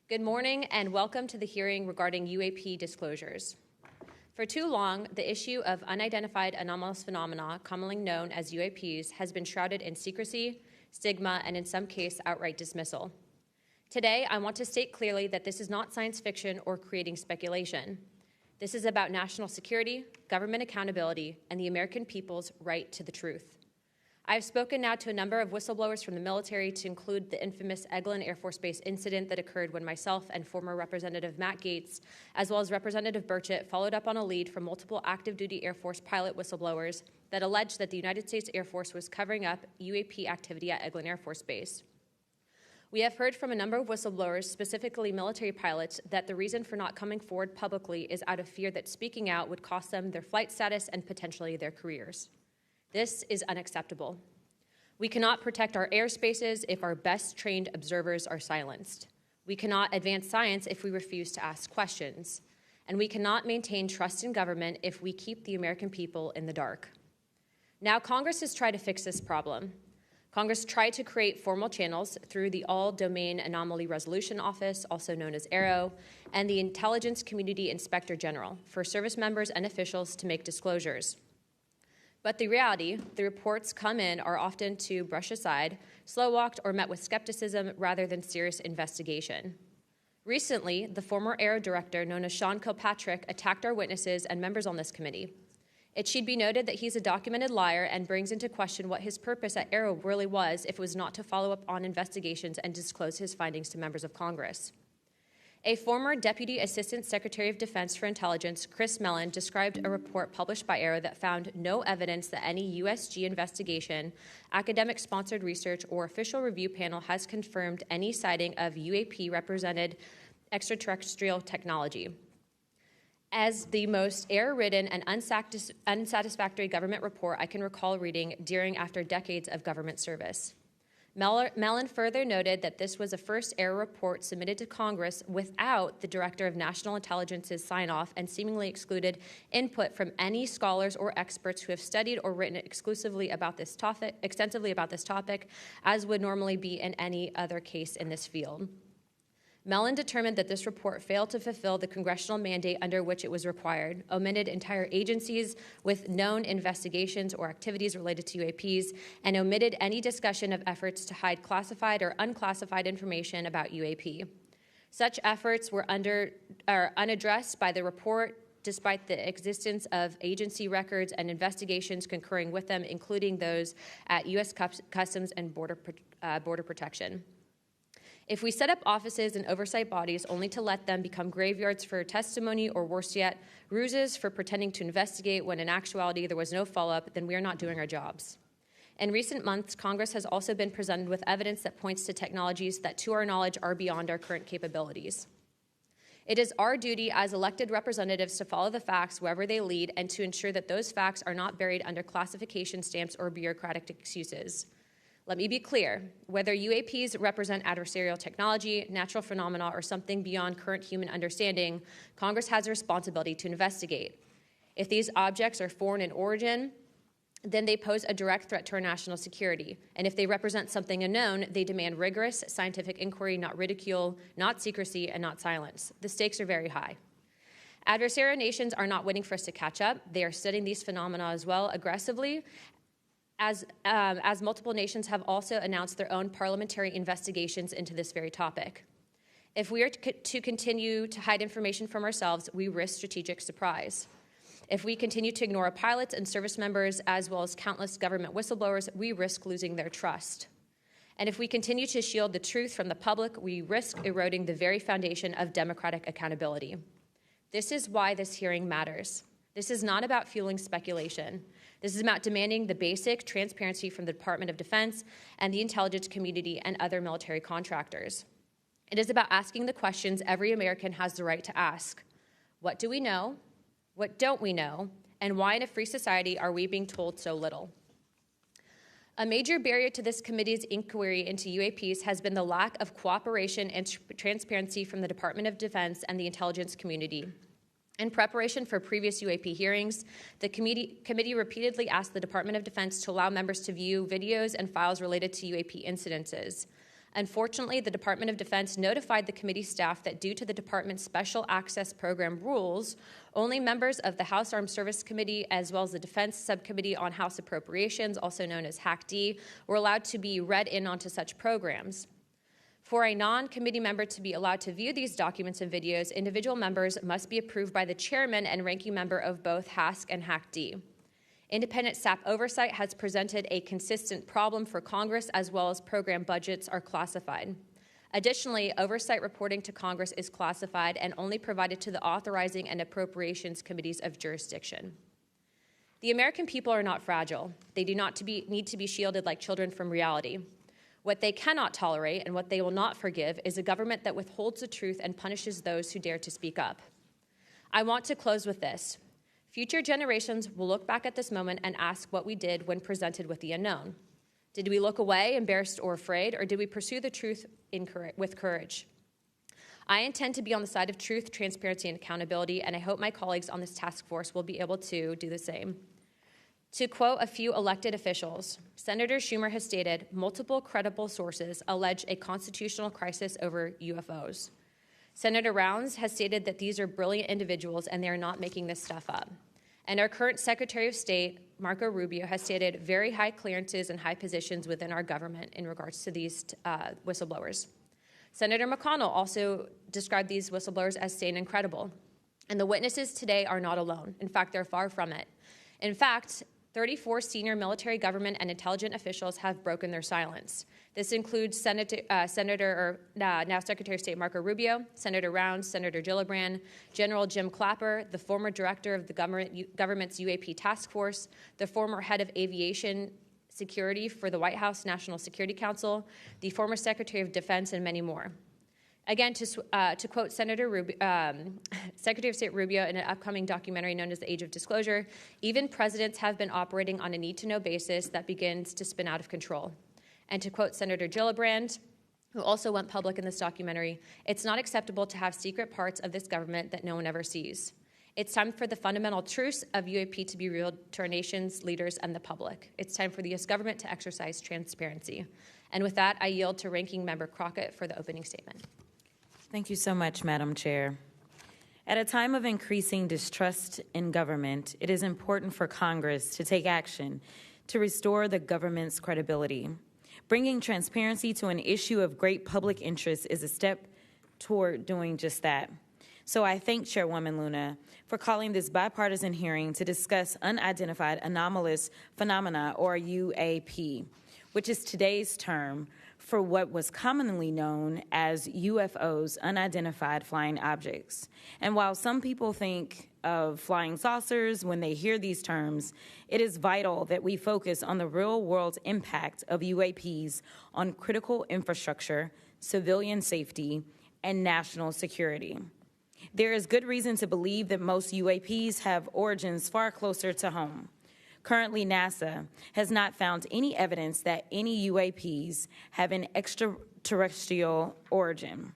Good morning and welcome to the hearing regarding UAP disclosures. For too long, the issue of unidentified anomalous phenomena, commonly known as UAPs, has been shrouded in secrecy, stigma, and in some cases, outright dismissal. Today, I want to state clearly that this is not science fiction or creating speculation. This is about national security, government accountability, and the American people's right to the truth. I've spoken now to a number of whistleblowers from the military, to include the infamous Eglin Air Force Base incident that occurred when myself and former Representative Matt Gaetz, as well as Representative Burchett, followed up on a lead from multiple active-duty Air Force pilot whistleblowers that alleged that the United States Air Force was covering up UAP activity at Eglin Air Force Base. We have heard from a number of whistleblowers, specifically military pilots, that the reason for not coming forward publicly is out of fear that speaking out would cost them their flight status and potentially their careers. This is unacceptable. We cannot protect our airspaces if our best trained observers are silenced. We cannot advance science if we refuse to ask questions. And we cannot maintain trust in government if we keep the American people in the dark. Now, Congress has tried to fix this problem. Congress tried to create formal channels through the All-Domain Anomaly Resolution Office, also known as AARO, and the Intelligence Community Inspector General for service members and officials to make disclosures. But the reality, the reports come in are often to brush aside, slow-walked, or met with skepticism rather than serious investigation. Recently, the former AARO director, known as Sean Kilpatrick, attacked our witnesses and members on this committee. It should be noted that he's a documented liar and brings into question what his purpose at AARO really was if it was not to follow up on investigations and disclose his findings to members of Congress. A former Deputy Assistant Secretary of Defense for Intelligence, Chris Mellon, described a report published by AARO that found no evidence that any USG investigation, academic-sponsored research, or official review panel has confirmed any sighting of UAP-represented extraterrestrial technology. As the most error-ridden and unsatisfactory government report I can recall reading during after decades of government service. Mellon further noted that this was a first error report submitted to Congress without the Director of National Intelligence's sign-off and seemingly excluded input from any scholars or experts who have studied or written extensively about this topic, as would normally be in any other case in this field. Mellon determined that this report failed to fulfill the congressional mandate under which it was required, omitted entire agencies with known investigations or activities related to UAPs, and omitted any discussion of efforts to hide classified or unclassified information about UAP. Such efforts were unaddressed by the report, despite the existence of agency records and investigations concurring with them, including those at U.S. Customs and Border Protection. If we set up offices and oversight bodies only to let them become graveyards for testimony, or worse yet, ruses for pretending to investigate when in actuality there was no follow-up, then we are not doing our jobs. In recent months, Congress has also been presented with evidence that points to technologies that, to our knowledge, are beyond our current capabilities. It is our duty as elected representatives to follow the facts wherever they lead and to ensure that those facts are not buried under classification stamps or bureaucratic excuses. Let me be clear, whether UAPs represent adversarial technology, natural phenomena, or something beyond current human understanding, Congress has a responsibility to investigate. If these objects are foreign in origin, then they pose a direct threat to our national security. And if they represent something unknown, they demand rigorous scientific inquiry, not ridicule, not secrecy, and not silence. The stakes are very high. Adversarial nations are not waiting for us to catch up. They are studying these phenomena as well aggressively, as multiple nations have also announced their own parliamentary investigations into this very topic. If we are to continue to hide information from ourselves, we risk strategic surprise. If we continue to ignore our pilots and service members, as well as countless government whistleblowers, we risk losing their trust. And if we continue to shield the truth from the public, we risk eroding the very foundation of democratic accountability. This is why this hearing matters. This is not about fueling speculation. This is about demanding the basic transparency from the Department of Defense and the intelligence community and other military contractors. It is about asking the questions every American has the right to ask. What do we know? What don't we know? And why in a free society are we being told so little? A major barrier to this committee's inquiry into UAPs has been the lack of cooperation and transparency from the Department of Defense and the intelligence community. In preparation for previous UAP hearings, the committee repeatedly asked the Department of Defense to allow members to view videos and files related to UAP incidences. Unfortunately, the Department of Defense notified the committee staff that due to the department's special access program rules, only members of the House Armed Services Committee, as well as the Defense Subcommittee on House Appropriations, also known as HAC-D, were allowed to be read in onto such programs. For a non-committee member to be allowed to view these documents and videos, individual members must be approved by the chairman and ranking member of both HASC and HAC-D. Independent staff oversight has presented a consistent problem for Congress, as well as program budgets are classified. Additionally, oversight reporting to Congress is classified and only provided to the authorizing and appropriations committees of jurisdiction. The American people are not fragile. They do not need to be shielded like children from reality. What they cannot tolerate and what they will not forgive is a government that withholds the truth and punishes those who dare to speak up. I want to close with this. Future generations will look back at this moment and ask what we did when presented with the unknown. Did we look away, embarrassed or afraid, or did we pursue the truth with courage? I intend to be on the side of truth, transparency, and accountability, and I hope my colleagues on this task force will be able to do the same. To quote a few elected officials, Senator Schumer has stated, multiple credible sources allege a constitutional crisis over UFOs. Senator Rounds has stated that these are brilliant individuals and they are not making this stuff up. And our current Secretary of State, Marco Rubio, has stated very high clearances and high positions within our government in regards to these whistleblowers. Senator McConnell also described these whistleblowers as sane and credible. And the witnesses today are not alone. In fact, they're far from it. In fact, 34 senior military, government, and intelligence officials have broken their silence. This includes now Secretary of State Marco Rubio, Senator Rounds, Senator Gillibrand, General Jim Clapper, the former director of the government's UAP task force, the former head of aviation security for the White House National Security Council, the former Secretary of Defense, and many more. Again, to quote Secretary of State Rubio in an upcoming documentary known as The Age of Disclosure, even presidents have been operating on a need-to-know basis that begins to spin out of control. And to quote Senator Gillibrand, who also went public in this documentary, it's not acceptable to have secret parts of this government that no one ever sees. It's time for the fundamental truths of UAP to be revealed to our nation's leaders and the public. It's time for the U.S. government to exercise transparency. And with that, I yield to Ranking Member Crockett for the opening statement. Thank you so much, Madam Chair. At a time of increasing distrust in government, it is important for Congress to take action to restore the government's credibility. Bringing transparency to an issue of great public interest is a step toward doing just that. So I thank Chairwoman Luna for calling this bipartisan hearing to discuss unidentified anomalous phenomena, or UAP, which is today's term for what was commonly known as UFOs, unidentified flying objects. And while some people think of flying saucers when they hear these terms, it is vital that we focus on the real-world impact of UAPs on critical infrastructure, civilian safety, and national security. There is good reason to believe that most UAPs have origins far closer to home. Currently, NASA has not found any evidence that any UAPs have an extraterrestrial origin.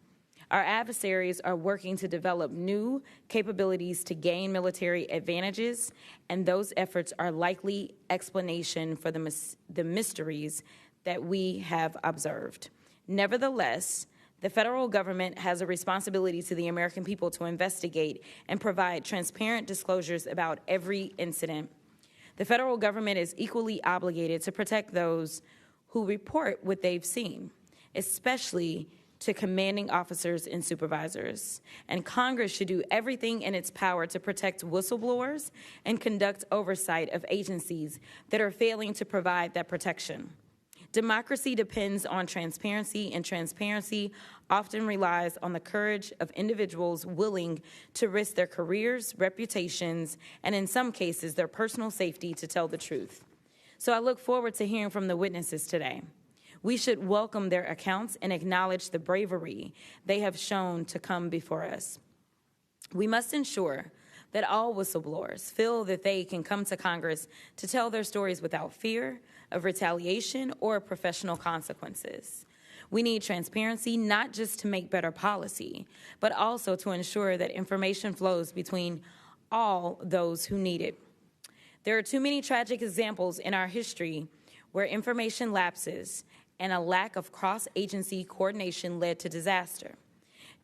Our adversaries are working to develop new capabilities to gain military advantages, and those efforts are likely explanation for the mysteries that we have observed. Nevertheless, the federal government has a responsibility to the American people to investigate and provide transparent disclosures about every incident. The federal government is equally obligated to protect those who report what they've seen, especially to commanding officers and supervisors. And Congress should do everything in its power to protect whistleblowers and conduct oversight of agencies that are failing to provide that protection. Democracy depends on transparency, and transparency often relies on the courage of individuals willing to risk their careers, reputations, and in some cases, their personal safety to tell the truth. So I look forward to hearing from the witnesses today. We should welcome their accounts and acknowledge the bravery they have shown to come before us. We must ensure that all whistleblowers feel that they can come to Congress to tell their stories without fear of retaliation or professional consequences. We need transparency not just to make better policy, but also to ensure that information flows between all those who need it. There are too many tragic examples in our history where information lapses and a lack of cross-agency coordination led to disaster.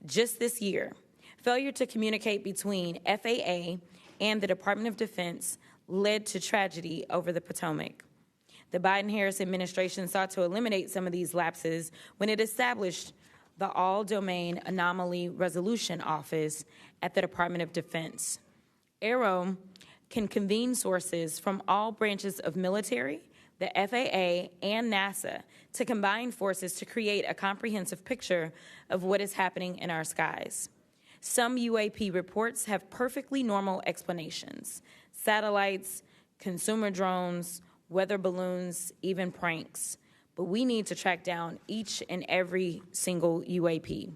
Just this year, failure to communicate between FAA and the Department of Defense led to tragedy over the Potomac. The Biden-Harris administration sought to eliminate some of these lapses when it established the All-Domain Anomaly Resolution Office at the Department of Defense. AARO can convene sources from all branches of military, the FAA, and NASA to combine forces to create a comprehensive picture of what is happening in our skies. Some UAP reports have perfectly normal explanations: satellites, consumer drones, weather balloons, even pranks. But we need to track down each and every single UAP.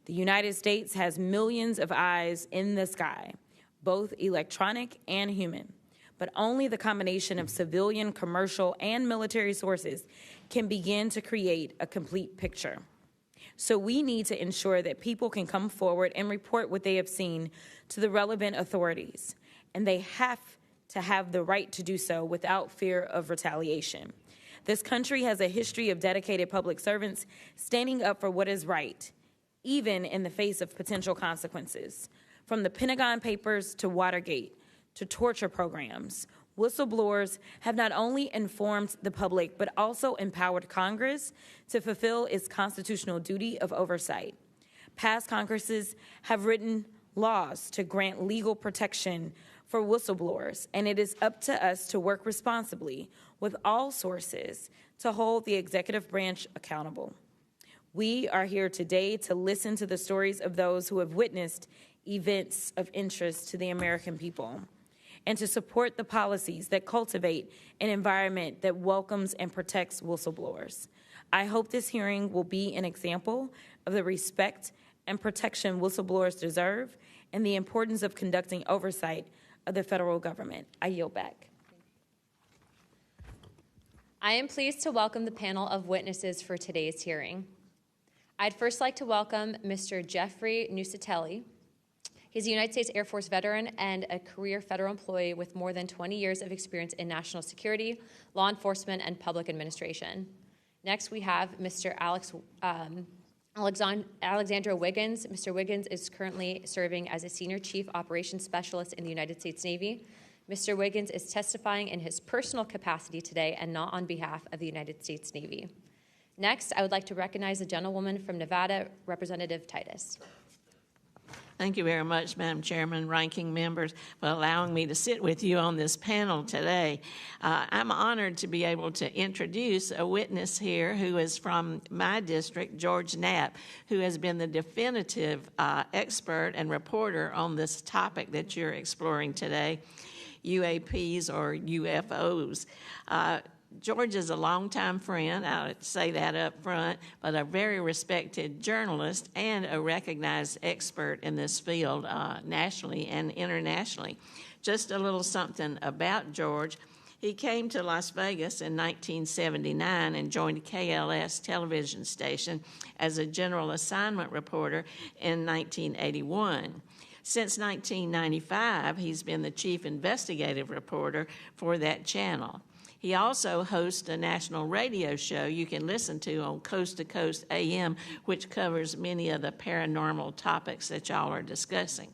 The United States has millions of eyes in the sky, both electronic and human. But only the combination of civilian, commercial, and military sources can begin to create a complete picture. So we need to ensure that people can come forward and report what they have seen to the relevant authorities, and they have to have the right to do so without fear of retaliation. This country has a history of dedicated public servants standing up for what is right, even in the face of potential consequences. From the Pentagon Papers to Watergate to torture programs, whistleblowers have not only informed the public, but also empowered Congress to fulfill its constitutional duty of oversight. Past Congresses have written laws to grant legal protection for whistleblowers, and it is up to us to work responsibly with all sources to hold the executive branch accountable. We are here today to listen to the stories of those who have witnessed events of interest to the American people, and to support the policies that cultivate an environment that welcomes and protects whistleblowers. I hope this hearing will be an example of the respect and protection whistleblowers deserve and the importance of conducting oversight of the federal government. I yield back. I am pleased to welcome the panel of witnesses for today's hearing. I'd first like to welcome Mr. Jeffrey Nusatelli. He's a United States Air Force veteran and a career federal employee with more than 20 years of experience in national security, law enforcement, and public administration. Next, we have Mr. Alexandra Wiggins. Mr. Wiggins is currently serving as a Senior Chief Operations Specialist in the United States Navy. Mr. Wiggins is testifying in his personal capacity today and not on behalf of the United States Navy. Next, I would like to recognize the gentlewoman from Nevada, Representative Titus. Thank you very much, Madam Chairman, ranking members, for allowing me to sit with you on this panel today. I'm honored to be able to introduce a witness here who is from my district, George Knapp, who has been the definitive expert and reporter on this topic that you're exploring today, UAPs or UFOs. George is a longtime friend, I'll say that up front, but a very respected journalist and a recognized expert in this field nationally and internationally. Just a little something about George. He came to Las Vegas in 1979 and joined KLS television station as a general assignment reporter in 1981. Since 1995, he's been the chief investigative reporter for that channel. He also hosts a national radio show you can listen to on Coast to Coast AM, which covers many of the paranormal topics that y'all are discussing.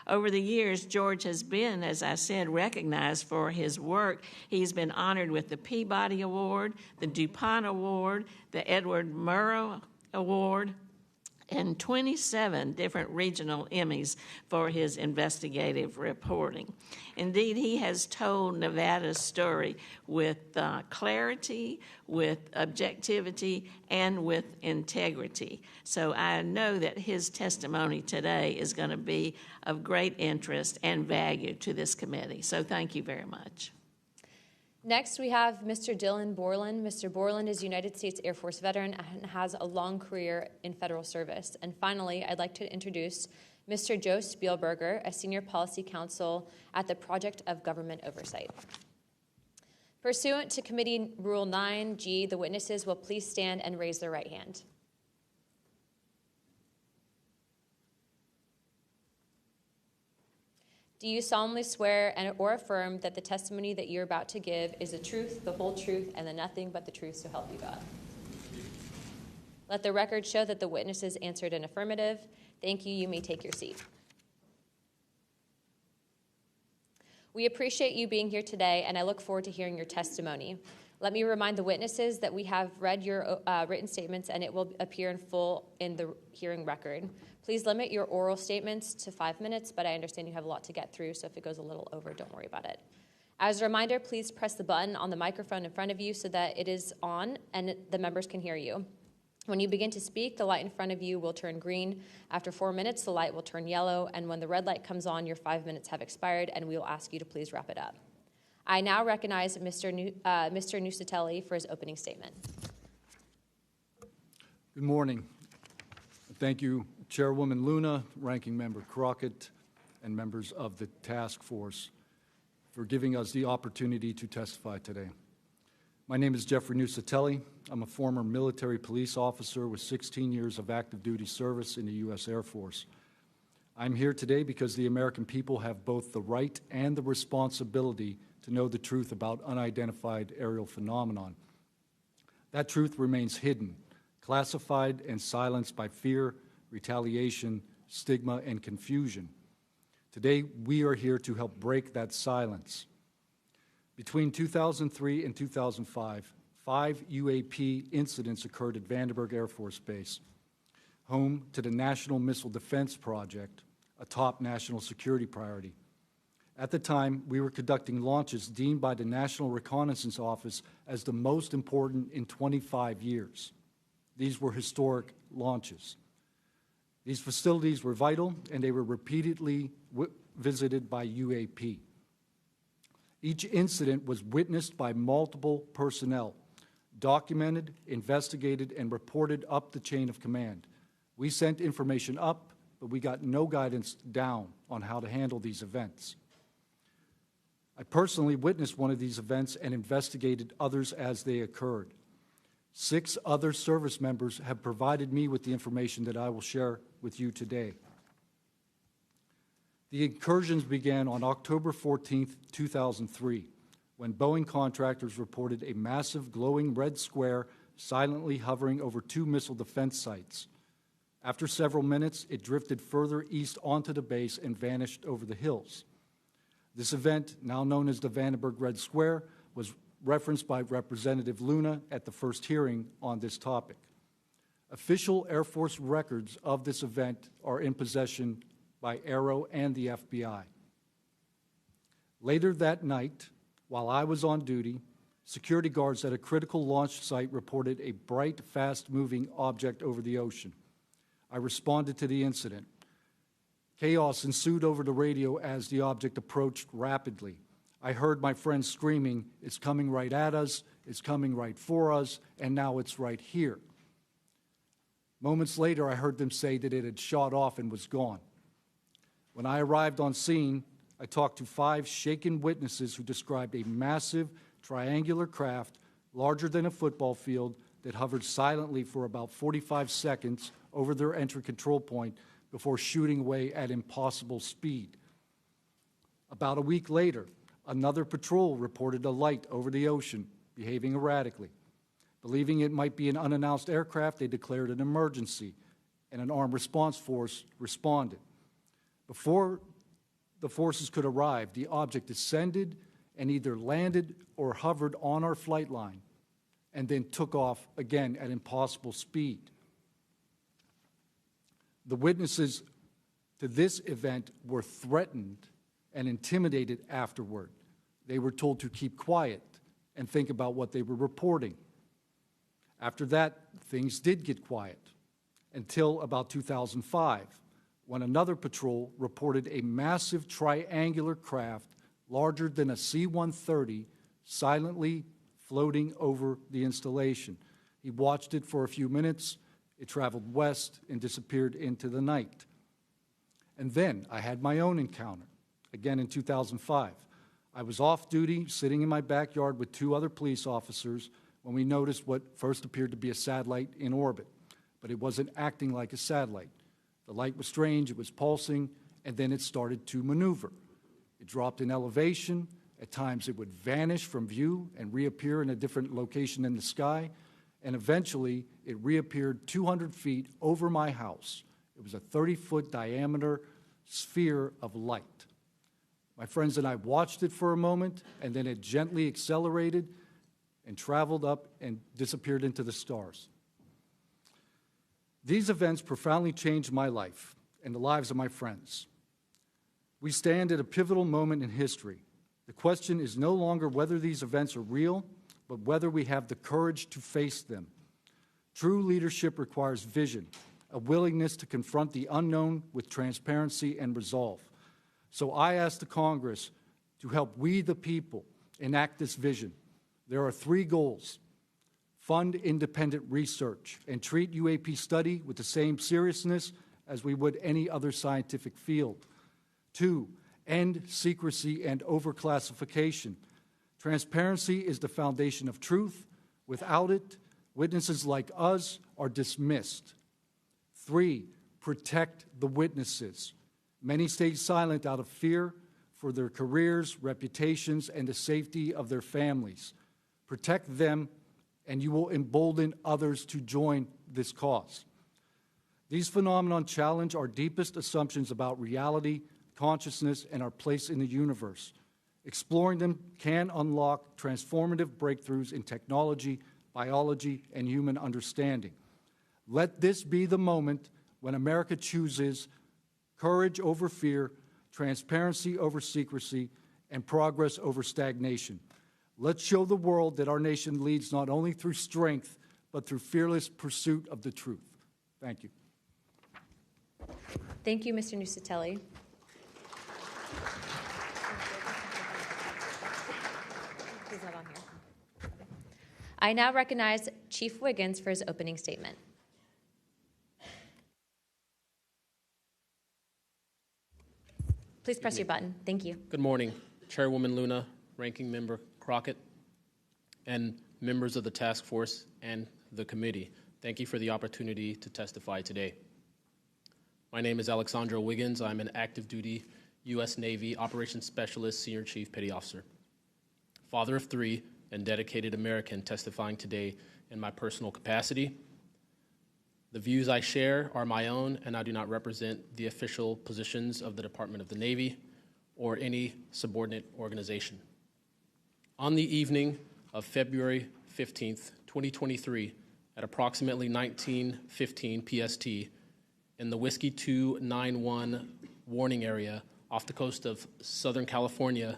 Over the years, George has been, as I said, recognized for his work. He's been honored with the Peabody Award, the DuPont Award, the Edward Murrow Award, and 27 different regional Emmys for his investigative reporting. Indeed, he has told Nevada's story with clarity, with objectivity, and with integrity. So I know that his testimony today is going to be of great interest and value to this committee. So thank you very much. Next, we have Mr. Dylan Borland. Mr. Borland is a United States Air Force veteran and has a long career in federal service. And finally, I'd like to introduce Mr. Joe Spielberger, a senior policy counsel at the Project of Government Oversight. Pursuant to Committee Rule 9G, the witnesses will please stand and raise their right hand. Do you solemnly swear or affirm that the testimony that you're about to give is the truth, the whole truth, and the nothing but the truth, so help you God? Let the record show that the witnesses answered an affirmative. Thank you. You may take your seat. We appreciate you being here today, and I look forward to hearing your testimony. Let me remind the witnesses that we have read your written statements, and it will appear in full in the hearing record. Please limit your oral statements to 5 minutes, but I understand you have a lot to get through, so if it goes a little over, don't worry about it. As a reminder, please press the button on the microphone in front of you so that it is on and the members can hear you. When you begin to speak, the light in front of you will turn green. After 4 minutes, the light will turn yellow, and when the red light comes on, your 5 minutes have expired, and we will ask you to please wrap it up. I now recognize Mr. Nusatelli for his opening statement. Good morning. Thank you, Chairwoman Luna, Ranking Member Crockett, and members of the task force for giving us the opportunity to testify today. My name is Jeffrey Nusatelli. I'm a former military police officer with 16 years of active duty service in the U.S. Air Force. I'm here today because the American people have both the right and the responsibility to know the truth about unidentified aerial phenomenon. That truth remains hidden, classified, and silenced by fear, retaliation, stigma, and confusion. Today, we are here to help break that silence. Between 2003 and 2005, 5 UAP incidents occurred at Vandenberg Air Force Base, home to the National Missile Defense Project, a top national security priority. At the time, we were conducting launches deemed by the National Reconnaissance Office as the most important in 25 years. These were historic launches. These facilities were vital, and they were repeatedly visited by UAP. Each incident was witnessed by multiple personnel, documented, investigated, and reported up the chain of command. We sent information up, but we got no guidance down on how to handle these events. I personally witnessed one of these events and investigated others as they occurred. 6 other service members have provided me with the information that I will share with you today. The incursions began on October 14, 2003, when Boeing contractors reported a massive glowing red square silently hovering over 2 missile defense sites. After several minutes, it drifted further east onto the base and vanished over the hills. This event, now known as the Vandenberg Red Square, was referenced by Representative Luna at the first hearing on this topic. Official Air Force records of this event are in possession by Aero and the FBI. Later that night, while I was on duty, security guards at a critical launch site reported a bright, fast-moving object over the ocean. I responded to the incident. Chaos ensued over the radio as the object approached rapidly. I heard my friends screaming, "It's coming right at us, it's coming right for us, and now it's right here." Moments later, I heard them say that it had shot off and was gone. When I arrived on scene, I talked to 5 shaken witnesses who described a massive triangular craft larger than a football field that hovered silently for about 45 seconds over their entry control point before shooting away at impossible speed. About a week later, another patrol reported a light over the ocean behaving erratically. Believing it might be an unannounced aircraft, they declared an emergency, and an armed response force responded. Before the forces could arrive, the object descended and either landed or hovered on our flight line and then took off again at impossible speed. The witnesses to this event were threatened and intimidated afterward. They were told to keep quiet and think about what they were reporting. After that, things did get quiet until about 2005, when another patrol reported a massive triangular craft larger than a C-130 silently floating over the installation. He watched it for a few minutes. It traveled west and disappeared into the night. And then I had my own encounter, again in 2005. I was off duty, sitting in my backyard with 2 other police officers when we noticed what first appeared to be a satellite in orbit, but it wasn't acting like a satellite. The light was strange, it was pulsing, and then it started to maneuver. It dropped in elevation. At times it would vanish from view and reappear in a different location in the sky. and eventually it reappeared 200 feet over my house. It was a 30-foot diameter sphere of light. My friends and I watched it for a moment, and then it gently accelerated and traveled up and disappeared into the stars. These events profoundly changed my life and the lives of my friends. We stand at a pivotal moment in history. The question is no longer whether these events are real, but whether we have the courage to face them. True leadership requires vision, a willingness to confront the unknown with transparency and resolve. So I ask the Congress to help we, the people, enact this vision. There are 3 goals: fund independent research and treat UAP study with the same seriousness as we would any other scientific field. 2, end secrecy and overclassification. Transparency is the foundation of truth. Without it, witnesses like us are dismissed. 3, protect the witnesses. Many stay silent out of fear for their careers, reputations, and the safety of their families. Protect them, and you will embolden others to join this cause. These phenomena challenge our deepest assumptions about reality, consciousness, and our place in the universe. Exploring them can unlock transformative breakthroughs in technology, biology, and human understanding. Let this be the moment when America chooses courage over fear, transparency over secrecy, and progress over stagnation. Let's show the world that our nation leads not only through strength, but through fearless pursuit of the truth. Thank you. Thank you, Mr. Nusatelli. He's not on here. I now recognize Chief Wiggins for his opening statement. Please press your button. Thank you. Good morning, Chairwoman Luna, Ranking Member Crockett, and members of the task force and the committee. Thank you for the opportunity to testify today. My name is Alexandro Wiggins. I'm an active duty U.S. Navy Operations Specialist, Senior Chief Petty Officer, father of 3, and dedicated American testifying today in my personal capacity. The views I share are my own, and I do not represent the official positions of the Department of the Navy or any subordinate organization. On the evening of February 15th, 2023, at approximately 19:15 PST, in the Whiskey 291 warning area off the coast of Southern California,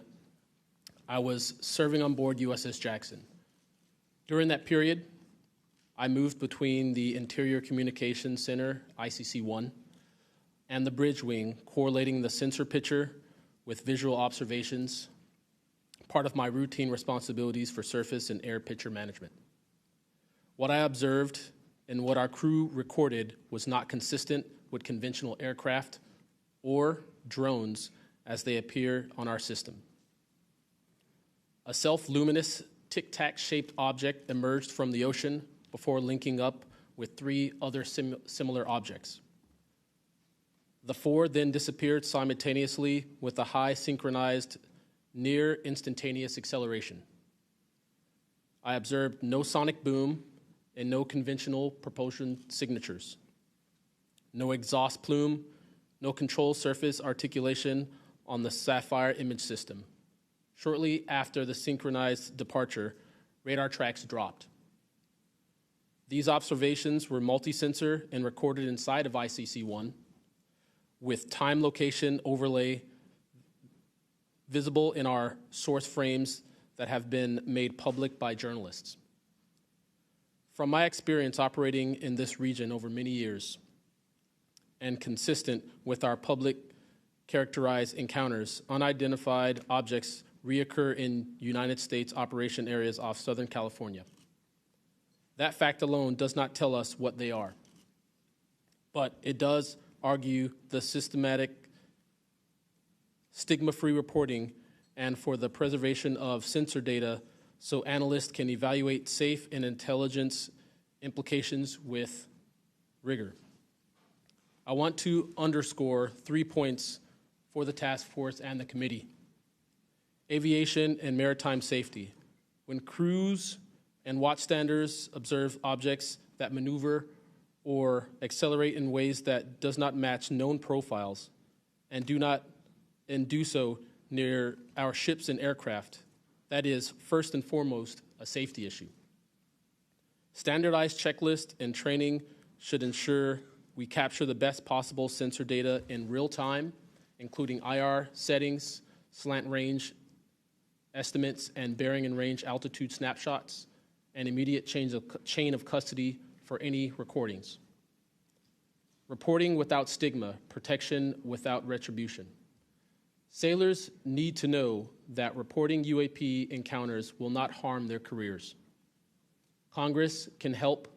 I was serving on board USS Jackson. During that period, I moved between the Interior Communications Center, ICC-1, and the bridge wing, correlating the sensor picture with visual observations, part of my routine responsibilities for surface and air picture management. What I observed and what our crew recorded was not consistent with conventional aircraft or drones as they appear on our system. A self-luminous tic-tac-shaped object emerged from the ocean before linking up with 3 other similar objects. The 4 then disappeared simultaneously with a high synchronized, near instantaneous acceleration. I observed no sonic boom and no conventional propulsion signatures, no exhaust plume, no control surface articulation on the Sapphire image system. Shortly after the synchronized departure, radar tracks dropped. These observations were multi-sensor and recorded inside of ICC-1 with time location overlay visible in our source frames that have been made public by journalists. From my experience operating in this region over many years and consistent with our public characterized encounters, unidentified objects reoccur in United States operation areas off Southern California. That fact alone does not tell us what they are, but it does argue the systematic stigma-free reporting and for the preservation of sensor data so analysts can evaluate safe and intelligence implications with rigor. I want to underscore 3 points for the task force and the committee. Aviation and maritime safety. When crews and watchstanders observe objects that maneuver or accelerate in ways that does not match known profiles and do so near our ships and aircraft, that is, first and foremost, a safety issue. Standardized checklists and training should ensure we capture the best possible sensor data in real time, including IR settings, slant range estimates, and bearing and range altitude snapshots, and immediate chain of custody for any recordings. Reporting without stigma, protection without retribution. Sailors need to know that reporting UAP encounters will not harm their careers. Congress can help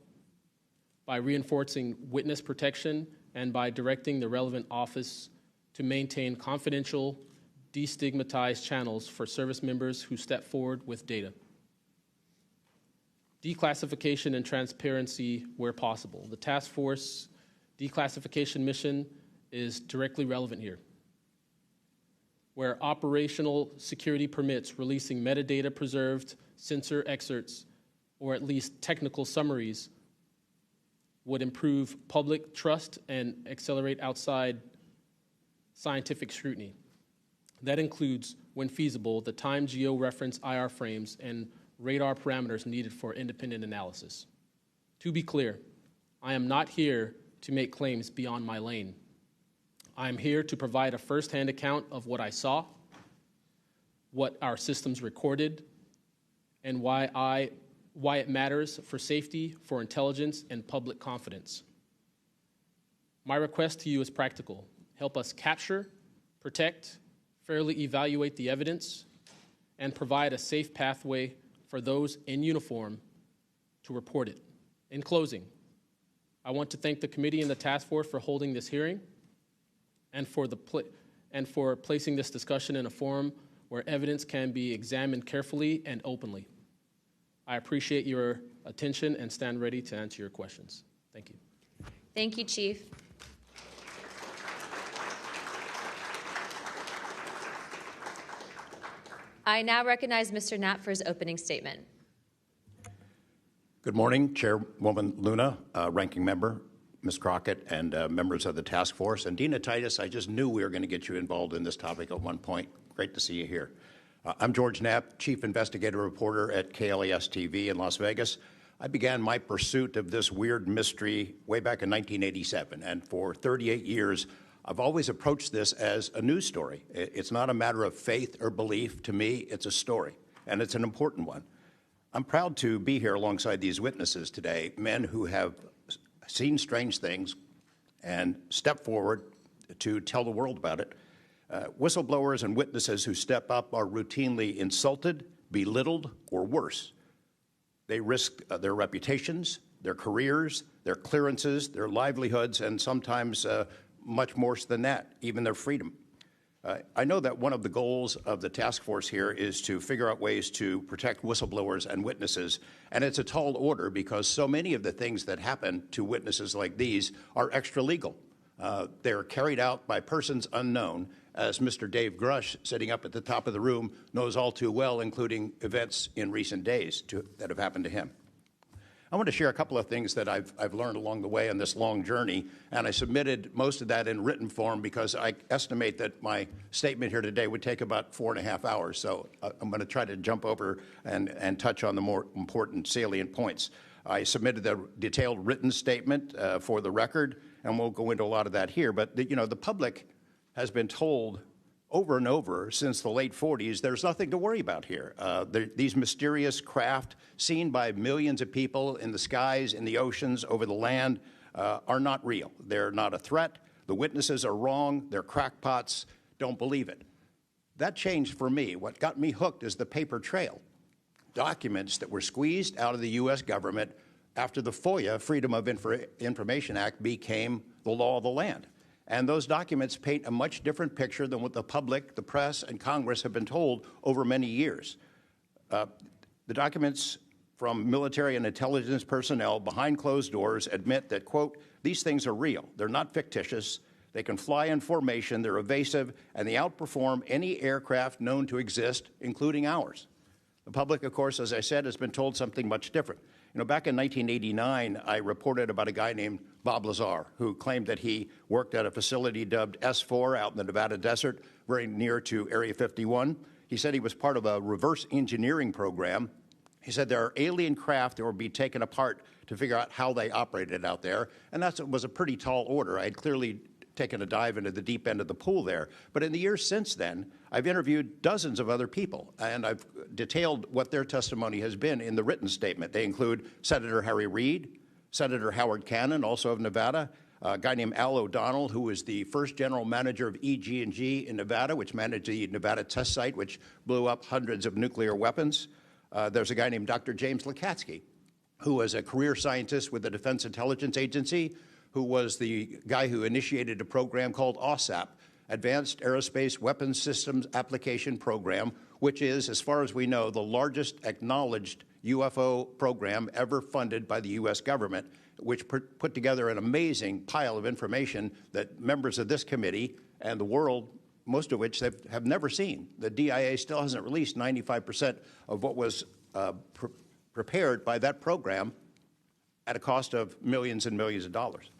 by reinforcing witness protection and by directing the relevant office to maintain confidential, destigmatized channels for service members who step forward with data. Declassification and transparency where possible. The task force declassification mission is directly relevant here. Where operational security permits releasing metadata preserved sensor excerpts or at least technical summaries would improve public trust and accelerate outside scientific scrutiny. That includes, when feasible, the time geo-reference IR frames and radar parameters needed for independent analysis. To be clear, I am not here to make claims beyond my lane. I am here to provide a first-hand account of what I saw, what our systems recorded, and why it matters for safety, for intelligence, and public confidence. My request to you is practical. Help us capture, protect, fairly evaluate the evidence, and provide a safe pathway for those in uniform to report it. In closing, I want to thank the committee and the task force for holding this hearing and for placing this discussion in a forum where evidence can be examined carefully and openly. I appreciate your attention and stand ready to answer your questions. Thank you. Thank you, Chief. I now recognize Mr. Knapp for his opening statement. Good morning, Chairwoman Luna, Ranking Member, Ms. Crockett, and members of the task force. And Dina Titus, I just knew we were going to get you involved in this topic at one point. Great to see you here. I'm George Knapp, Chief Investigative Reporter at KLES TV in Las Vegas. I began my pursuit of this weird mystery way back in 1987, and for 38 years, I've always approached this as a news story. It's not a matter of faith or belief. To me, it's a story, and it's an important one. I'm proud to be here alongside these witnesses today, men who have seen strange things and stepped forward to tell the world about it. Whistleblowers and witnesses who step up are routinely insulted, belittled, or worse. They risk their reputations, their careers, their clearances, their livelihoods, and sometimes much more than that, even their freedom. I know that one of the goals of the task force here is to figure out ways to protect whistleblowers and witnesses, and it's a tall order because so many of the things that happen to witnesses like these are extra-legal. They're carried out by persons unknown, as Mr. Dave Grush, sitting up at the top of the room, knows all too well, including events in recent days that have happened to him. I want to share a couple of things that I've learned along the way on this long journey, and I submitted most of that in written form because I estimate that my statement here today would take about 4.5 hours, so I'm going to try to jump over and touch on the more important salient points. I submitted a detailed written statement for the record, and we'll go into a lot of that here, but the public has been told over and over since the late 40s, there's nothing to worry about here. These mysterious craft seen by millions of people in the skies, in the oceans, over the land are not real. They're not a threat. The witnesses are wrong. They're crackpots. Don't believe it. That changed for me. What got me hooked is the paper trail. Documents that were squeezed out of the U.S. government after the FOIA, Freedom of Information Act, became the law of the land. And those documents paint a much different picture than what the public, the press, and Congress have been told over many years. The documents from military and intelligence personnel behind closed doors admit that, quote, these things are real. They're not fictitious. They can fly in formation. They're evasive, and they outperform any aircraft known to exist, including ours. The public, of course, as I said, has been told something much different. You know, back in 1989, I reported about a guy named Bob Lazar, who claimed that he worked at a facility dubbed S4 out in the Nevada desert, very near to Area 51. He said he was part of a reverse engineering program. He said there are alien craft that will be taken apart to figure out how they operated out there, and that was a pretty tall order. I had clearly taken a dive into the deep end of the pool there. But in the years since then, I've interviewed dozens of other people, and I've detailed what their testimony has been in the written statement. They include Senator Harry Reid, Senator Howard Cannon, also of Nevada, a guy named Al O'Donnell, who was the first general manager of EG&G in Nevada, which managed the Nevada test site, which blew up hundreds of nuclear weapons. There's a guy named Dr. James Lakatsky, who was a career scientist with the Defense Intelligence Agency, who was the guy who initiated a program called OSAP, Advanced Aerospace Weapons Systems Application Program, which is, as far as we know, the largest acknowledged UFO program ever funded by the U.S. government, which put together an amazing pile of information that members of this committee and the world, most of which they have never seen. The DIA still hasn't released 95% of what was prepared by that program at a cost of millions and millions of dollars.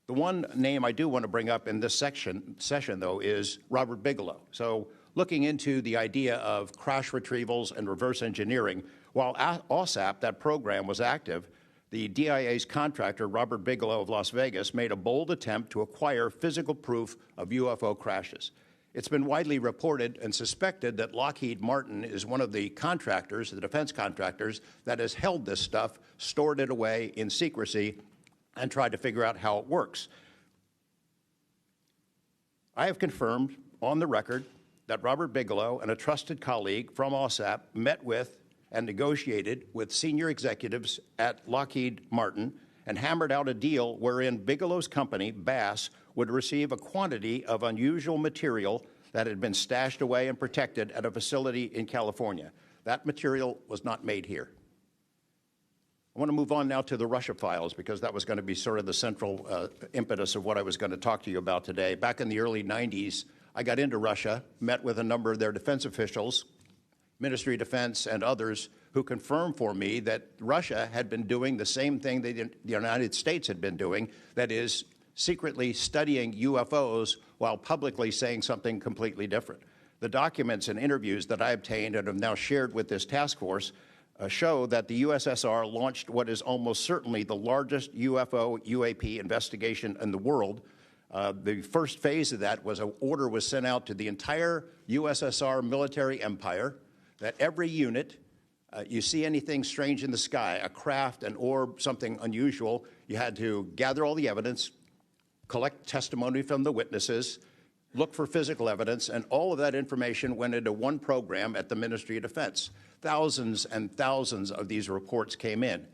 The one name I do want to bring up in this session, though, is Robert Bigelow. So looking into the idea of crash retrievals and reverse engineering, while OSAP, that program, was active, the DIA's contractor, Robert Bigelow of Las Vegas, made a bold attempt to acquire physical proof of UFO crashes. It's been widely reported and suspected that Lockheed Martin is one of the contractors, the defense contractors, that has held this stuff, stored it away in secrecy, and tried to figure out how it works. I have confirmed on the record that Robert Bigelow and a trusted colleague from OSAP met with and negotiated with senior executives at Lockheed Martin and hammered out a deal wherein Bigelow's company, Bass, would receive a quantity of unusual material that had been stashed away and protected at a facility in California. That material was not made here. I want to move on now to the Russia files, because that was going to be sort of the central impetus of what I was going to talk to you about today. Back in the early 90s, I got into Russia, met with a number of their defense officials, Ministry of Defense and others, who confirmed for me that Russia had been doing the same thing that the United States had been doing, that is, secretly studying UFOs while publicly saying something completely different. The documents and interviews that I obtained and have now shared with this task force show that the USSR launched what is almost certainly the largest UFO UAP investigation in the world. The first phase of that was an order was sent out to the entire USSR military empire that every unit, you see anything strange in the sky, a craft, an orb, something unusual, you had to gather all the evidence, collect testimony from the witnesses, look for physical evidence, and all of that information went into one program at the Ministry of Defense. Thousands and thousands of these reports came in.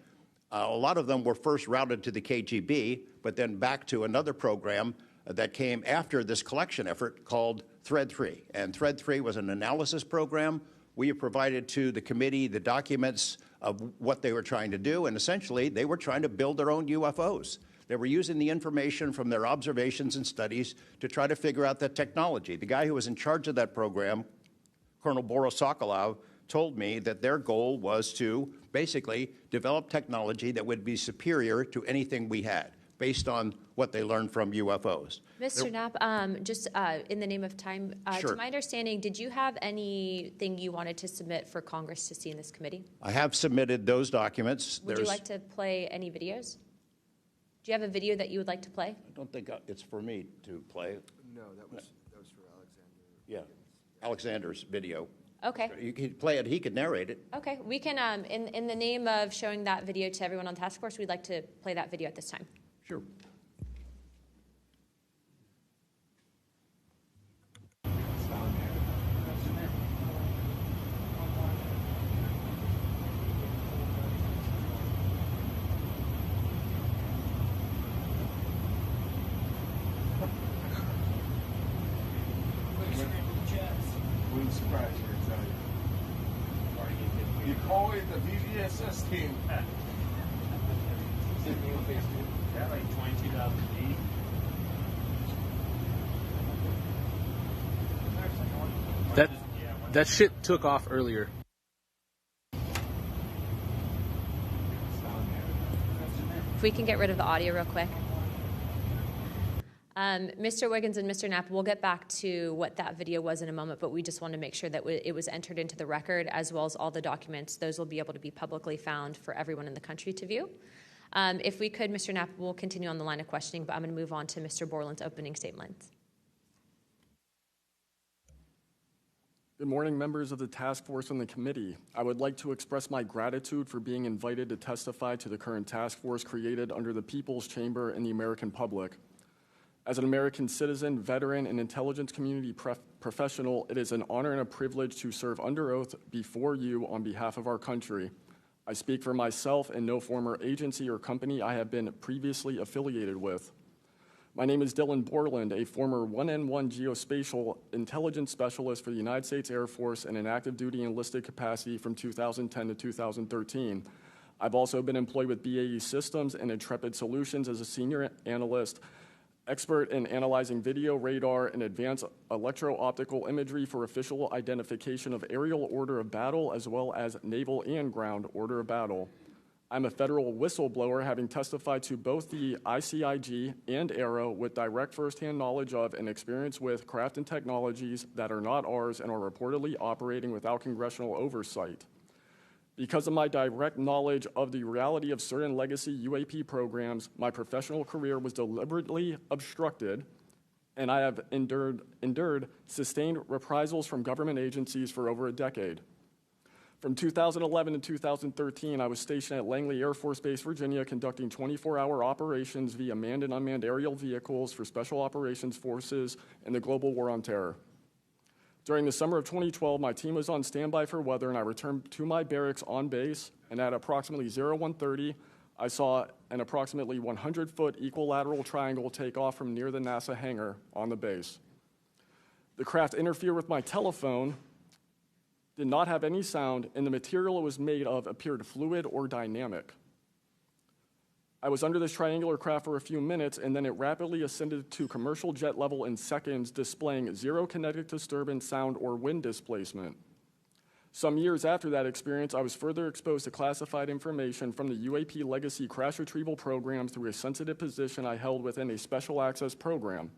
A lot of them were first routed to the KGB, but then back to another program that came after this collection effort called Thread 3. And Thread 3 was an analysis program. We have provided to the committee the documents of what they were trying to do, and essentially they were trying to build their own UFOs. They were using the information from their observations and studies to try to figure out that technology. The guy who was in charge of that program, Colonel Boris Sokolov, told me that their goal was to basically develop technology that would be superior to anything we had, based on what they learned from UFOs. Mr. Knapp, just in the name of time, Sure. To my understanding, did you have anything you wanted to submit for Congress to see in this committee? I have submitted those documents. Would you like to play any videos? Do you have a video that you would like to play? I don't think it's for me to play. No, that was for Alexander. Yeah, Alexander's video. Okay. You could play it. He could narrate it. Okay. We can, in the name of showing that video to everyone on task force, we'd like to play that video at this time. Sure. Wouldn't surprise you, I tell you. You call it the VVSS team. Yeah, like 22,000 feet. That shit took off earlier. we can get rid of the audio real quick. Mr. Wiggins and Mr. Knapp, we'll get back to what that video was in a moment, but we just want to make sure that it was entered into the record, as well as all the documents. Those will be able to be publicly found for everyone in the country to view. If we could, Mr. Knapp, we'll continue on the line of questioning, but I'm going to move on to Mr. Borland's opening statement. Good morning, members of the task force and the committee. I would like to express my gratitude for being invited to testify to the current task force created under the People's Chamber and the American public. As an American citizen, veteran, and intelligence community professional, it is an honor and a privilege to serve under oath before you on behalf of our country. I speak for myself and no former agency or company I have been previously affiliated with. My name is Dylan Borland, a former 1N1 geospatial intelligence specialist for the United States Air Force in an active duty enlisted capacity from 2010 to 2013. I've also been employed with BAE Systems and Intrepid Solutions as a senior analyst, expert in analyzing video, radar, and advanced electro-optical imagery for official identification of aerial order of battle, as well as naval and ground order of battle. I'm a federal whistleblower, having testified to both the ICIG and ARROW with direct firsthand knowledge of and experience with craft and technologies that are not ours and are reportedly operating without congressional oversight. Because of my direct knowledge of the reality of certain legacy UAP programs, my professional career was deliberately obstructed, and I have endured sustained reprisals from government agencies for over a decade. From 2011 to 2013, I was stationed at Langley Air Force Base, Virginia, conducting 24-hour operations via manned and unmanned aerial vehicles for Special Operations Forces in the global war on terror. During the summer of 2012, my team was on standby for weather, and I returned to my barracks on base, and at approximately 01:30, I saw an approximately 100-foot equilateral triangle take off from near the NASA hangar on the base. The craft interfered with my telephone, did not have any sound, and the material it was made of appeared fluid or dynamic. I was under this triangular craft for a few minutes, and then it rapidly ascended to commercial jet level in seconds, displaying zero kinetic disturbance, sound, or wind displacement. Some years after that experience, I was further exposed to classified information from the UAP legacy crash retrieval program through a sensitive position I held within a special access program.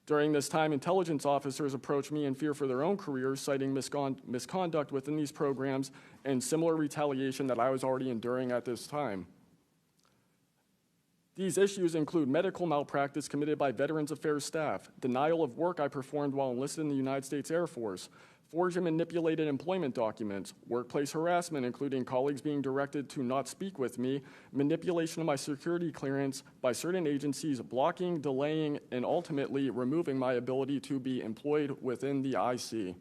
During this time, intelligence officers approached me in fear for their own careers, citing misconduct within these programs and similar retaliation that I was already enduring at this time. These issues include medical malpractice committed by Veterans Affairs staff, denial of work I performed while enlisted in the United States Air Force, forged and manipulated employment documents, workplace harassment, including colleagues being directed to not speak with me, manipulation of my security clearance by certain agencies, blocking, delaying, and ultimately removing my ability to be employed within the IC.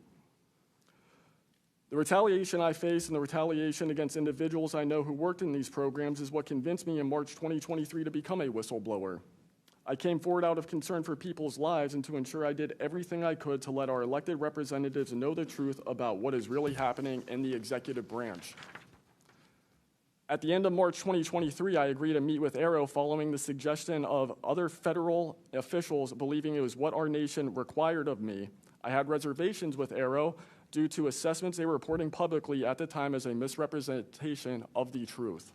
The retaliation I face and the retaliation against individuals I know who worked in these programs is what convinced me in March 2023 to become a whistleblower. I came forward out of concern for people's lives and to ensure I did everything I could to let our elected representatives know the truth about what is really happening in the executive branch. At the end of March 2023, I agreed to meet with ARROW following the suggestion of other federal officials believing it was what our nation required of me. I had reservations with ARROW due to assessments they were reporting publicly at the time as a misrepresentation of the truth.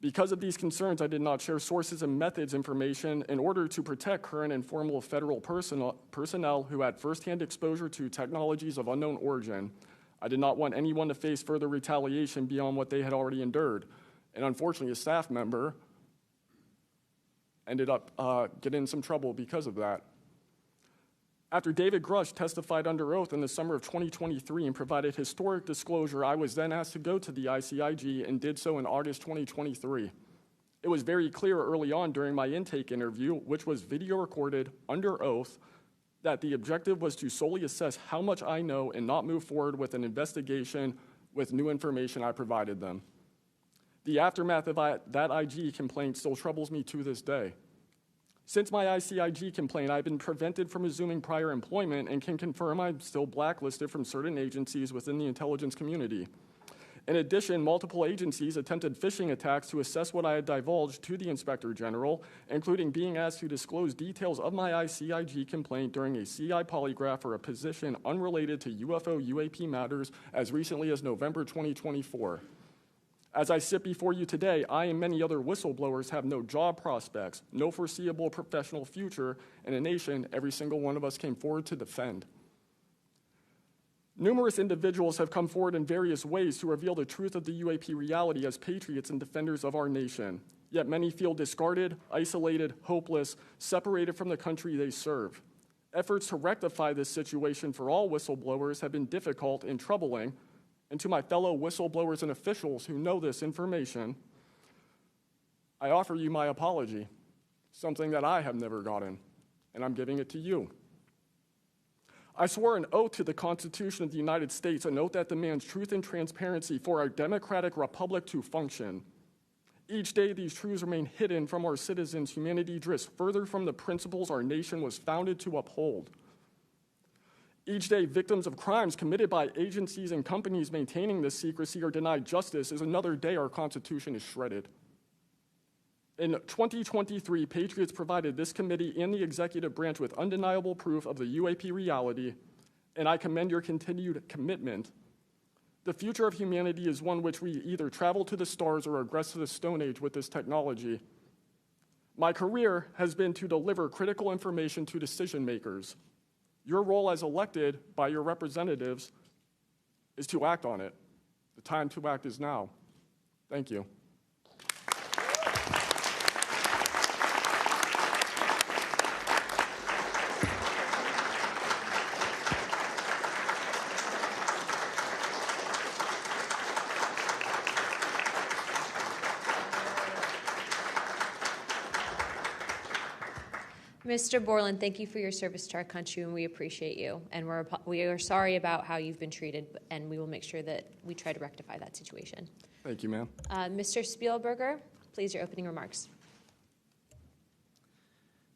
Because of these concerns, I did not share sources and methods information in order to protect current and former federal personnel who had firsthand exposure to technologies of unknown origin. I did not want anyone to face further retaliation beyond what they had already endured. And unfortunately, a staff member ended up getting in some trouble because of that. After David Grush testified under oath in the summer of 2023 and provided historic disclosure, I was then asked to go to the ICIG and did so in August 2023. It was very clear early on during my intake interview, which was video recorded under oath, that the objective was to solely assess how much I know and not move forward with an investigation with new information I provided them. The aftermath of that IG complaint still troubles me to this day. Since my ICIG complaint, I've been prevented from resuming prior employment and can confirm I'm still blacklisted from certain agencies within the intelligence community. In addition, multiple agencies attempted phishing attacks to assess what I had divulged to the Inspector General, including being asked to disclose details of my ICIG complaint during a CI polygraph for a position unrelated to UFO UAP matters as recently as November 2024. As I sit before you today, I and many other whistleblowers have no job prospects, no foreseeable professional future, and a nation every single one of us came forward to defend. Numerous individuals have come forward in various ways to reveal the truth of the UAP reality as patriots and defenders of our nation. Yet many feel discarded, isolated, hopeless, separated from the country they serve. Efforts to rectify this situation for all whistleblowers have been difficult and troubling, and to my fellow whistleblowers and officials who know this information, I offer you my apology, something that I have never gotten, and I'm giving it to you. I swore an oath to the Constitution of the United States, an oath that demands truth and transparency for our democratic republic to function. Each day, these truths remain hidden from our citizens. Humanity drifts further from the principles our nation was founded to uphold. Each day, victims of crimes committed by agencies and companies maintaining this secrecy are denied justice as another day our Constitution is shredded. In 2023, Patriots provided this committee and the executive branch with undeniable proof of the UAP reality, and I commend your continued commitment. The future of humanity is one which we either travel to the stars or regress to the Stone Age with this technology. My career has been to deliver critical information to decision makers. Your role as elected by your representatives is to act on it. The time to act is now. Thank you. Mr. Borland, thank you for your service to our country, and we appreciate you. And we are sorry about how you've been treated, and we will make sure that we try to rectify that situation. Thank you, ma'am. Mr. Spielberger, please, your opening remarks.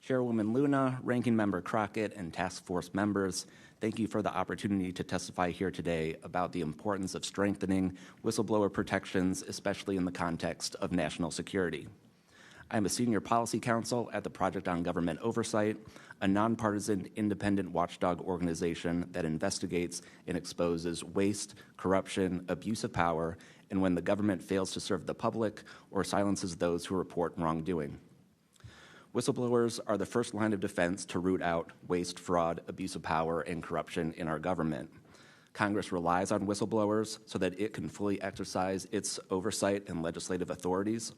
Chairwoman Luna, Ranking Member Crockett, and Task Force members, thank you for the opportunity to testify here today about the importance of strengthening whistleblower protections, especially in the context of national security. I'm a senior policy counsel at the Project on Government Oversight, a nonpartisan independent watchdog organization that investigates and exposes waste, corruption, abuse of power, and when the government fails to serve the public or silences those who report wrongdoing. Whistleblowers are the first line of defense to root out waste, fraud, abuse of power, and corruption in our government. Congress relies on whistleblowers so that it can fully exercise its oversight and legislative authorities.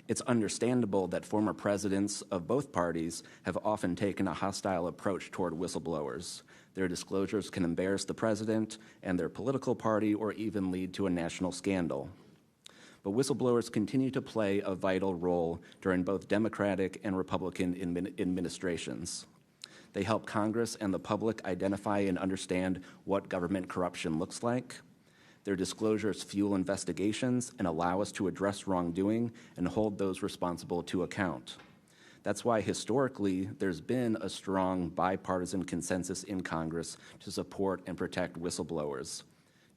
It's understandable that former presidents of both parties have often taken a hostile approach toward whistleblowers. Their disclosures can embarrass the president and their political party or even lead to a national scandal. But whistleblowers continue to play a vital role during both Democratic and Republican administrations. They help Congress and the public identify and understand what government corruption looks like. Their disclosures fuel investigations and allow us to address wrongdoing and hold those responsible to account. That's why historically there's been a strong bipartisan consensus in Congress to support and protect whistleblowers.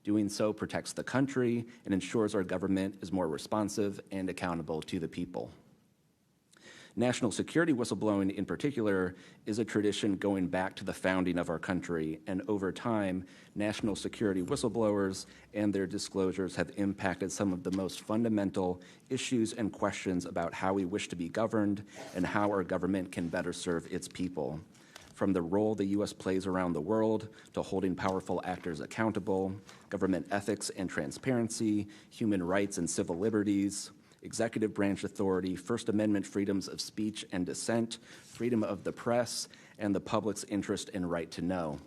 Doing so protects the country and ensures our government is more responsive and accountable to the people. National security whistleblowing in particular is a tradition going back to the founding of our country, and over time, national security whistleblowers and their disclosures have impacted some of the most fundamental issues and questions about how we wish to be governed and how our government can better serve its people. From the role the U.S. plays around the world to holding powerful actors accountable, government ethics and transparency, human rights and civil liberties, executive branch authority, First Amendment freedoms of speech and dissent, freedom of the press, and the public's interest and right to know.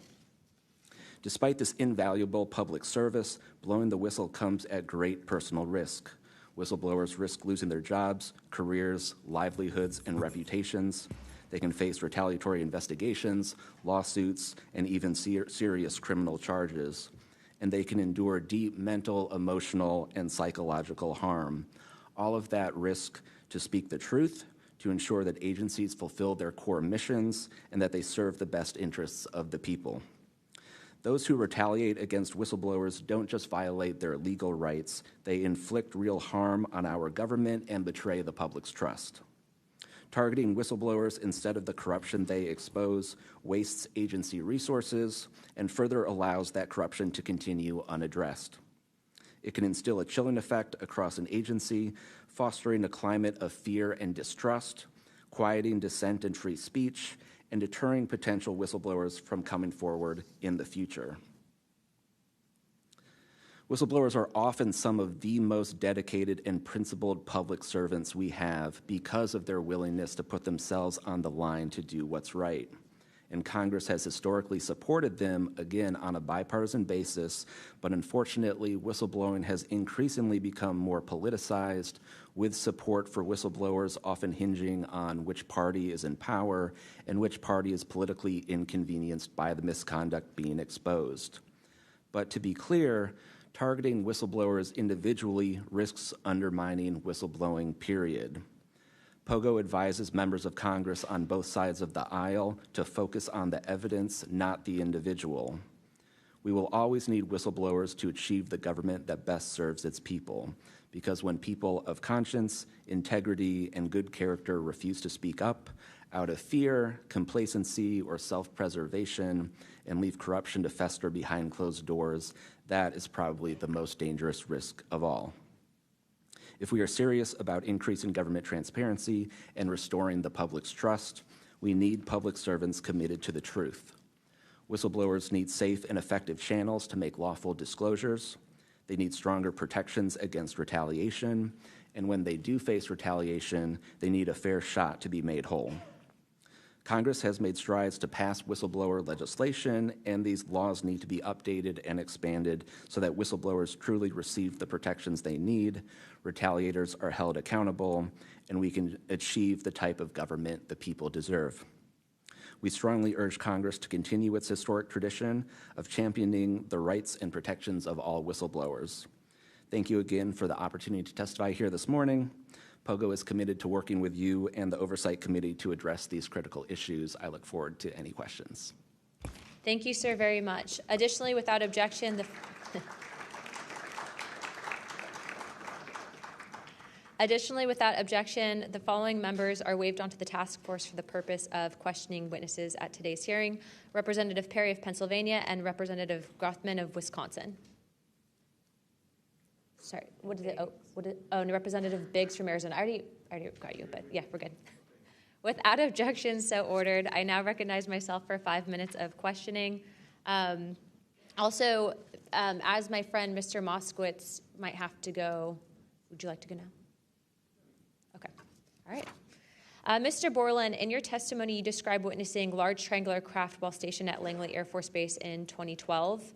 Despite this invaluable public service, blowing the whistle comes at great personal risk. Whistleblowers risk losing their jobs, careers, livelihoods, and reputations. They can face retaliatory investigations, lawsuits, and even serious criminal charges. And they can endure deep mental, emotional, and psychological harm. All of that risk to speak the truth, to ensure that agencies fulfill their core missions, and that they serve the best interests of the people. Those who retaliate against whistleblowers don't just violate their legal rights, they inflict real harm on our government and betray the public's trust. Targeting whistleblowers instead of the corruption they expose wastes agency resources and further allows that corruption to continue unaddressed. It can instill a chilling effect across an agency, fostering a climate of fear and distrust, quieting dissent and free speech, and deterring potential whistleblowers from coming forward in the future. Whistleblowers are often some of the most dedicated and principled public servants we have because of their willingness to put themselves on the line to do what's right. And Congress has historically supported them, again, on a bipartisan basis, but unfortunately, whistleblowing has increasingly become more politicized, with support for whistleblowers often hinging on which party is in power and which party is politically inconvenienced by the misconduct being exposed. But to be clear, targeting whistleblowers individually risks undermining whistleblowing, period. POGO advises members of Congress on both sides of the aisle to focus on the evidence, not the individual. We will always need whistleblowers to achieve the government that best serves its people, because when people of conscience, integrity, and good character refuse to speak up out of fear, complacency, or self-preservation, and leave corruption to fester behind closed doors, that is probably the most dangerous risk of all. If we are serious about increasing government transparency and restoring the public's trust, we need public servants committed to the truth. Whistleblowers need safe and effective channels to make lawful disclosures. They need stronger protections against retaliation. And when they do face retaliation, they need a fair shot to be made whole. Congress has made strides to pass whistleblower legislation, and these laws need to be updated and expanded so that whistleblowers truly receive the protections they need, retaliators are held accountable, and we can achieve the type of government the people deserve. We strongly urge Congress to continue its historic tradition of championing the rights and protections of all whistleblowers. Thank you again for the opportunity to testify here this morning. POGO is committed to working with you and the Oversight Committee to address these critical issues. I look forward to any questions. Thank you, sir, very much. Additionally, without objection, the following members are waived onto the task force for the purpose of questioning witnesses at today's hearing: Representative Perry of Pennsylvania and Representative Grothman of Wisconsin. Sorry, and Representative Biggs from Arizona. I already got you, but yeah, we're good. Without objection, so ordered. I now recognize myself for 5 minutes of questioning. Also, as my friend Mr. Moskowitz might have to go, would you like to go now? Okay, all right. Mr. Borland, in your testimony, you described witnessing large triangular craft while stationed at Langley Air Force Base in 2012.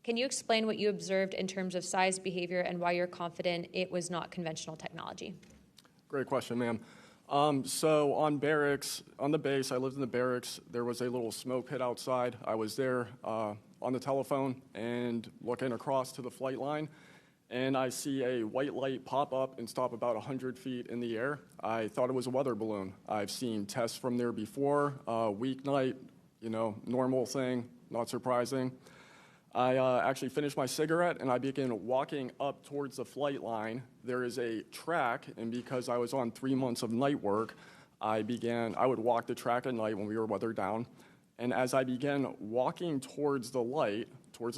Can you explain what you observed in terms of size, behavior, and why you're confident it was not conventional technology? Great question, ma'am. So on the base, I lived in the barracks. There was a little smoke pit outside. I was there on the telephone and looking across to the flight line, and I see a white light pop up and stop about 100 feet in the air. I thought it was a weather balloon. I've seen tests from there before, weeknight, normal thing, not surprising. I actually finished my cigarette, and I began walking up towards the flight line. There is a track, and because I was on 3 months of night work, I would walk the track at night when we were weather down. And as I began walking towards the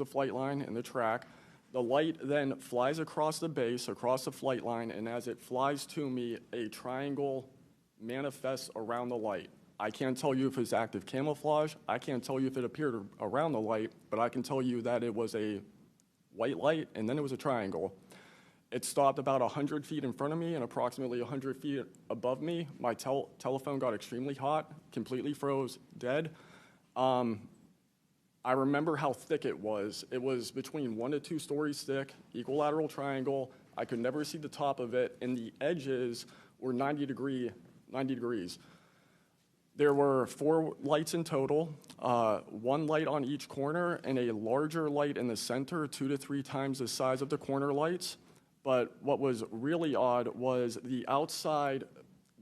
flight line and the track, the light then flies across the base, across the flight line, and as it flies to me, a triangle manifests around the light. I can't tell you if it's active camouflage. I can't tell you if it appeared around the light, but I can tell you that it was a white light, and then it was a triangle. It stopped about 100 feet in front of me and approximately 100 feet above me. My telephone got extremely hot, completely froze, dead. I remember how thick it was. It was between 1 to 2 stories thick, equilateral triangle. I could never see the top of it, and the edges were 90 degrees. There were 4 lights in total, 1 light on each corner, and a larger light in the center, 2 to 3 times the size of the corner lights. But what was really odd was the outside.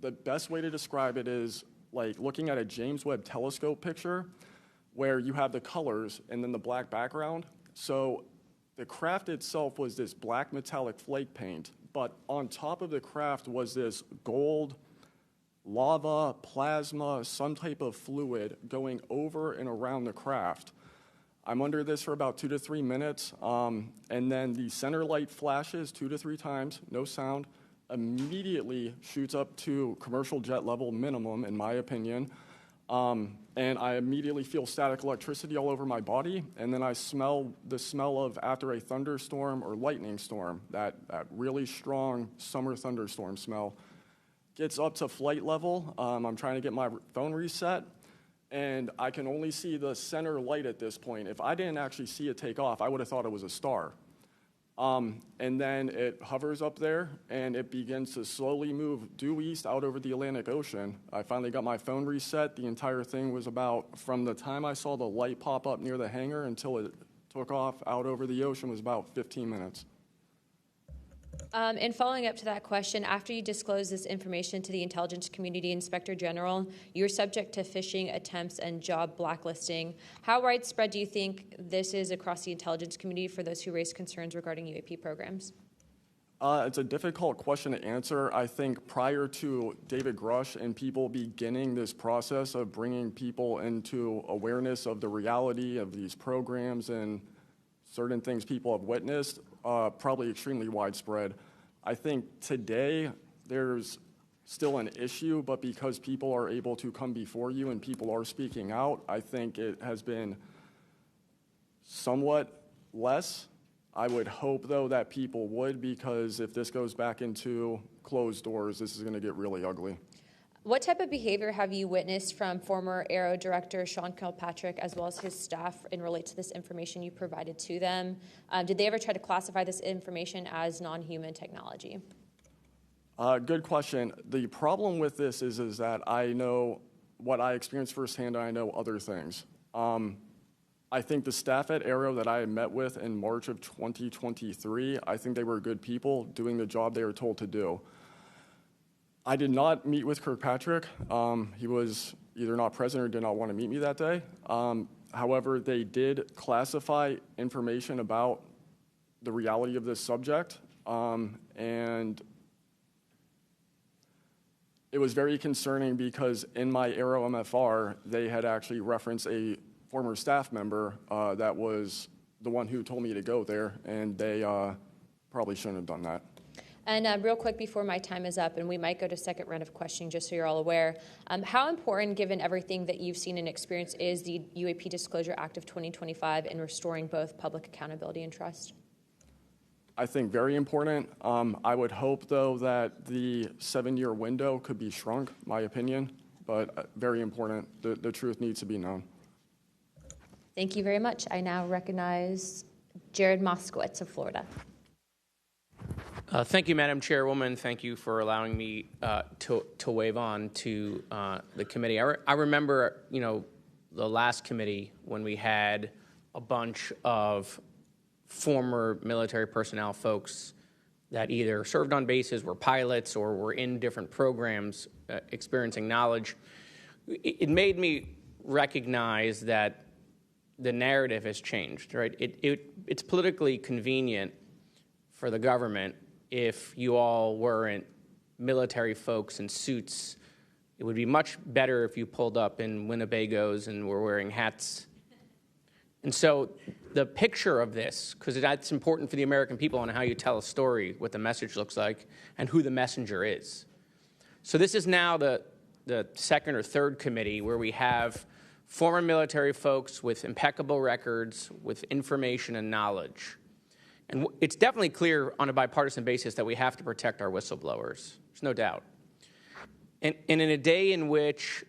The best way to describe it is like looking at a James Webb telescope picture where you have the colors and then the black background. So the craft itself was this black metallic flake paint, but on top of the craft was this gold, lava, plasma, some type of fluid going over and around the craft. I'm under this for about 2 to 3 minutes, and then the center light flashes 2 to 3 times, no sound, immediately shoots up to commercial jet level minimum, in my opinion, and I immediately feel static electricity all over my body, and then I smell the smell of after a thunderstorm or lightning storm, that really strong summer thunderstorm smell. Gets up to flight level. I'm trying to get my phone reset, and I can only see the center light at this point. If I didn't actually see it take off, I would have thought it was a star. And then it hovers up there, and it begins to slowly move due east out over the Atlantic Ocean. I finally got my phone reset. The entire thing was about, from the time I saw the light pop up near the hangar until it took off out over the ocean, was about 15 minutes. And following up to that question, after you disclose this information to the Intelligence Community Inspector General, you're subject to phishing attempts and job blacklisting. How widespread do you think this is across the intelligence community for those who raise concerns regarding UAP programs? It's a difficult question to answer. I think prior to David Grush and people beginning this process of bringing people into awareness of the reality of these programs and certain things people have witnessed, probably extremely widespread. I think today there's still an issue, but because people are able to come before you and people are speaking out, I think it has been somewhat less. I would hope, though, that people would, because if this goes back into closed doors, this is going to get really ugly. What type of behavior have you witnessed from former Aero Director Sean Kilpatrick as well as his staff in relate to this information you provided to them? Did they ever try to classify this information as non-human technology? Good question. The problem with this is that I know what I experienced firsthand, and I know other things. I think the staff at Aero that I met with in March of 2023, I think they were good people doing the job they were told to do. I did not meet with Kirkpatrick. He was either not present or did not want to meet me that day. However, they did classify information about the reality of this subject, and it was very concerning because in my Aero MFR, they had actually referenced a former staff member that was the one who told me to go there, and they probably shouldn't have done that. And real quick before my time is up, and we might go to second round of questioning just so you're all aware, how important, given everything that you've seen and experienced, is the UAP Disclosure Act of 2025 in restoring both public accountability and trust? I think very important. I would hope, though, that the 7-year window could be shrunk, my opinion, but very important. The truth needs to be known. Thank you very much. I now recognize Jared Moskowitz of Florida. Thank you, Madam Chairwoman. Thank you for allowing me to wave on to the committee. I remember, the last committee when we had a bunch of former military personnel folks that either served on bases, were pilots, or were in different programs experiencing knowledge. It made me recognize that the narrative has changed, right? It's politically convenient for the government if you all weren't military folks in suits. It would be much better if you pulled up in Winnebagos and were wearing hats. And so the picture of this, because that's important for the American people and how you tell a story, what the message looks like, and who the messenger is. So this is now the second or third committee where we have former military folks with impeccable records, with information and knowledge. And it's definitely clear on a bipartisan basis that we have to protect our whistleblowers. There's no doubt. And in a day in which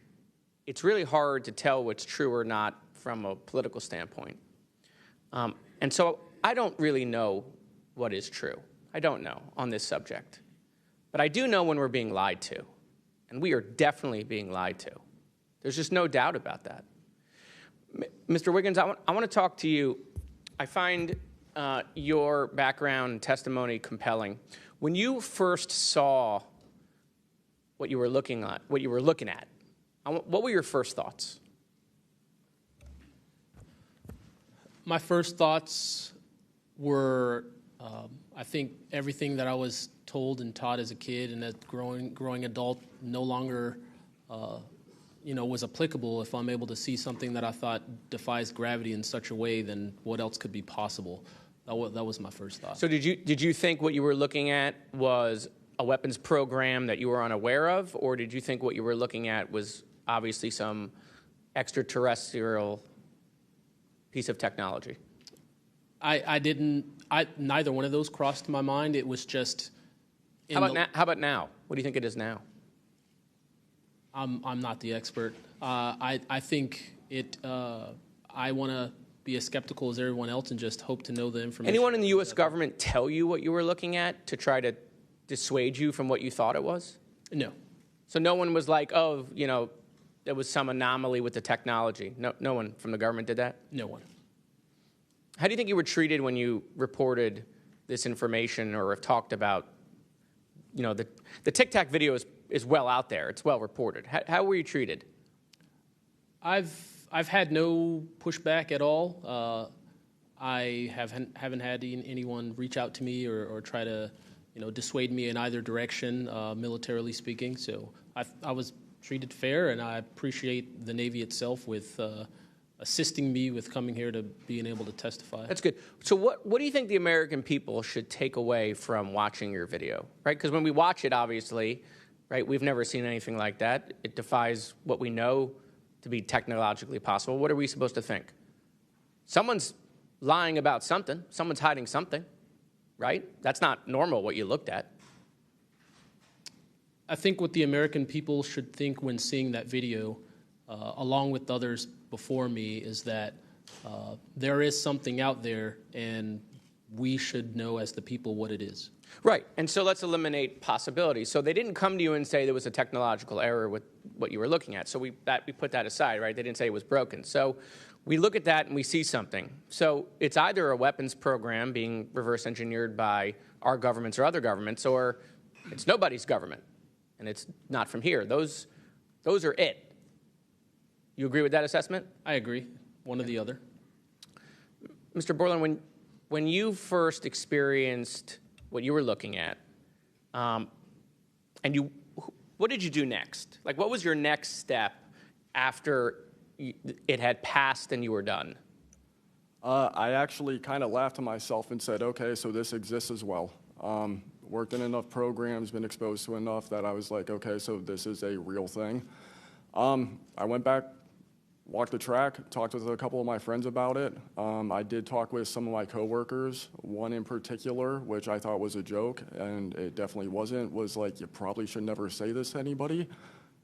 it's really hard to tell what's true or not from a political standpoint. And so I don't really know what is true. I don't know on this subject. But I do know when we're being lied to. And we are definitely being lied to. There's just no doubt about that. Mr. Wiggins, I want to talk to you. I find your background and testimony compelling. When you first saw what you were looking at, what were your first thoughts? My first thoughts were, I think everything that I was told and taught as a kid and as growing adult no longer was applicable. If I'm able to see something that I thought defies gravity in such a way, then what else could be possible? That was my first thought. So did you think what you were looking at was a weapons program that you were unaware of, or did you think what you were looking at was obviously some extraterrestrial piece of technology? Neither one of those crossed my mind. It was just. How about now? What do you think it is now? I'm not the expert. I think it. I want to be as skeptical as everyone else and just hope to know the information. Anyone in the U.S. government tell you what you were looking at to try to dissuade you from what you thought it was? No. So no one was like, oh, there was some anomaly with the technology. No one from the government did that? No one. How do you think you were treated when you reported this information or have talked about, the Tic Tac video is well out there. It's well reported. How were you treated? I've had no pushback at all. I haven't had anyone reach out to me or try to, dissuade me in either direction, militarily speaking. So I was treated fair, and I appreciate the Navy itself with assisting me with coming here to being able to testify. That's good. So what do you think the American people should take away from watching your video, right? Because when we watch it, obviously, right, we've never seen anything like that. It defies what we know to be technologically possible. What are we supposed to think? Someone's lying about something. Someone's hiding something, right? That's not normal what you looked at. I think what the American people should think when seeing that video, along with others before me, is that there is something out there, and we should know as the people what it is. Right, and so let's eliminate possibilities. So they didn't come to you and say there was a technological error with what you were looking at. So we put that aside, right? They didn't say it was broken. So we look at that and we see something. So it's either a weapons program being reverse engineered by our governments or other governments, or it's nobody's government, and it's not from here. Those are it. You agree with that assessment? I agree. One or the other. Mr. Borland, when you first experienced what you were looking at, what did you do next? Like, what was your next step after it had passed and you were done? I actually kind of laughed to myself and said, okay, so this exists as well. Worked in enough programs, been exposed to enough that I was like, okay, so this is a real thing. I went back, walked the track, talked with a couple of my friends about it. I did talk with some of my coworkers, one in particular, which I thought was a joke, and it definitely wasn't, was like, you probably should never say this to anybody.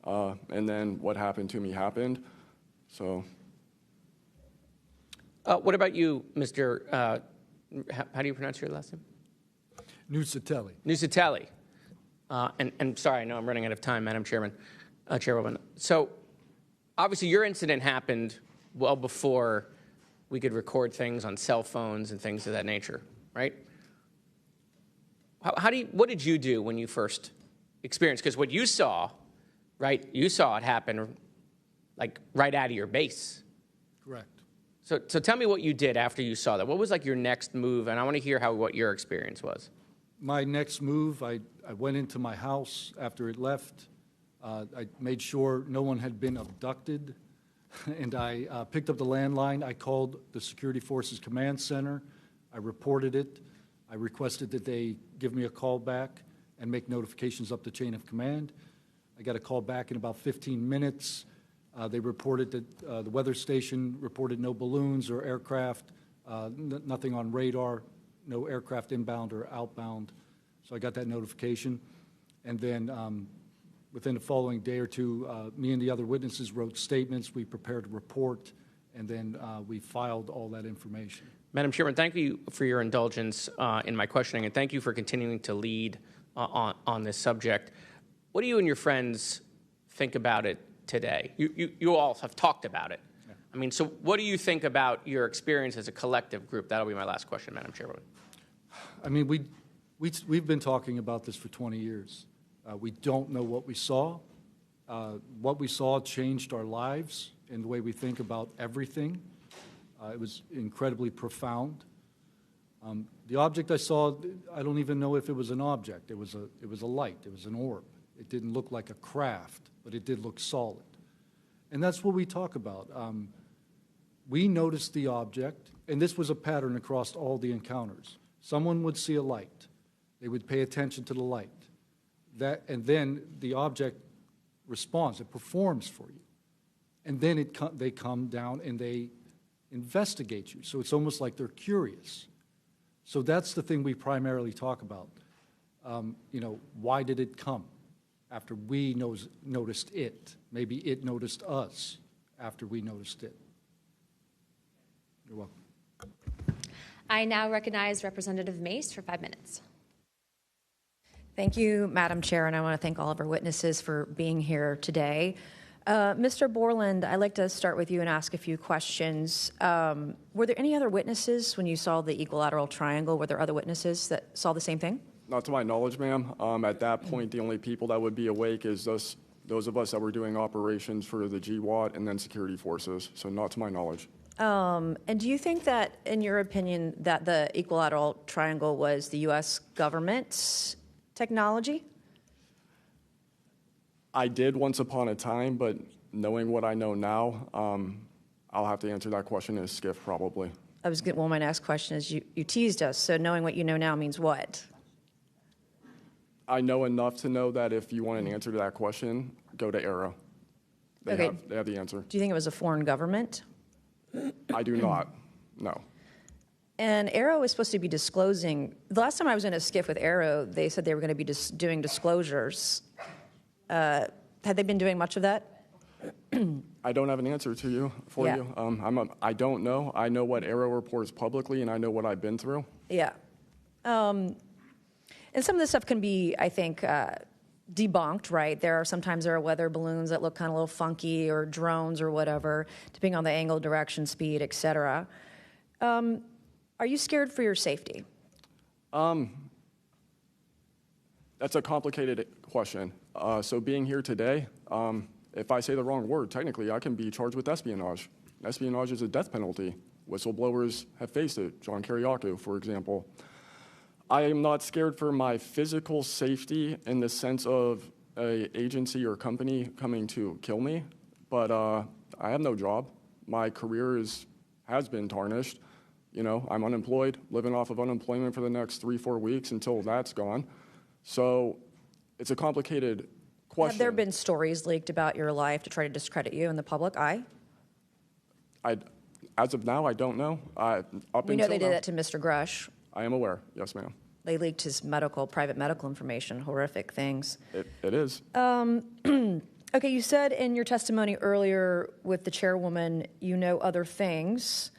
And then what happened to me happened, so. What about you, Mr., how do you pronounce your last name? Nusatelli. Nusatelli. And sorry, I know I'm running out of time, Madam Chairwoman. So obviously your incident happened well before we could record things on cell phones and things of that nature, right? What did you do when you first experienced? Because what you saw, right, you saw it happen like right out of your base. Correct. So tell me what you did after you saw that. What was like your next move? And I want to hear what your experience was. My next move, I went into my house after it left. I made sure no one had been abducted, and I picked up the landline. I called the Security Forces Command Center. I reported it. I requested that they give me a call back and make notifications up the chain of command. I got a call back in about 15 minutes. They reported that the weather station reported no balloons or aircraft, nothing on radar, no aircraft inbound or outbound. So I got that notification. And then within the following day or two, me and the other witnesses wrote statements. We prepared a report, and then we filed all that information. Madam Chairman, thank you for your indulgence in my questioning, and thank you for continuing to lead on this subject. What do you and your friends think about it today? You all have talked about it. Yeah. I mean, so what do you think about your experience as a collective group? That'll be my last question, Madam Chairwoman. I mean, we've been talking about this for 20 years. We don't know what we saw. What we saw changed our lives in the way we think about everything. It was incredibly profound. The object I saw, I don't even know if it was an object. It was a light. It was an orb. It didn't look like a craft, but it did look solid. And that's what we talk about. We noticed the object, and this was a pattern across all the encounters. Someone would see a light. They would pay attention to the light. And then the object responds. It performs for you. And then they come down and they investigate you. So it's almost like they're curious. So that's the thing we primarily talk about. Why did it come after we noticed it? Maybe it noticed us after we noticed it. You're welcome. I now recognize Representative Mace for 5 minutes. Thank you, Madam Chair, and I want to thank all of our witnesses for being here today. Mr. Borland, I'd like to start with you and ask a few questions. Were there any other witnesses when you saw the equilateral triangle? Were there other witnesses that saw the same thing? Not to my knowledge, ma'am. At that point, the only people that would be awake is those of us that were doing operations for the GWAT and then security forces. So not to my knowledge. And do you think that, in your opinion, that the equilateral triangle was the U.S. government's technology? I did once upon a time, but knowing what I know now, I'll have to answer that question in a skiff probably. Well, my next question is, you teased us, so knowing what you know now means what? I know enough to know that if you want an answer to that question, go to Arrow. They have the answer. Do you think it was a foreign government? I do not, no. And Arrow is supposed to be disclosing. The last time I was in a skiff with Arrow, they said they were going to be doing disclosures. Had they been doing much of that? I don't have an answer to you you. I don't know. I know what Arrow reports publicly, and I know what I've been through. Yeah. And some of this stuff can be, I think, debunked, right? Sometimes there are weather balloons that look kind of a little funky, or drones or whatever, depending on the angle, direction, speed, et cetera. Are you scared for your safety? That's a complicated question. So being here today, if I say the wrong word, technically I can be charged with espionage. Espionage is a death penalty. Whistleblowers have faced it. John Kiriakou, for example. I am not scared for my physical safety in the sense of an agency or company coming to kill me, but I have no job. My career has been tarnished. I'm unemployed, living off of unemployment for the next 3-4 weeks until that's gone. So it's a complicated question. Have there been stories leaked about your life to try to discredit you in the public eye? As of now, I don't know. We know they did that to Mr. Grush. I am aware. Yes, ma'am. They leaked his private medical information, horrific things. It is. Okay, you said in your testimony earlier with the chairwoman, you know other things.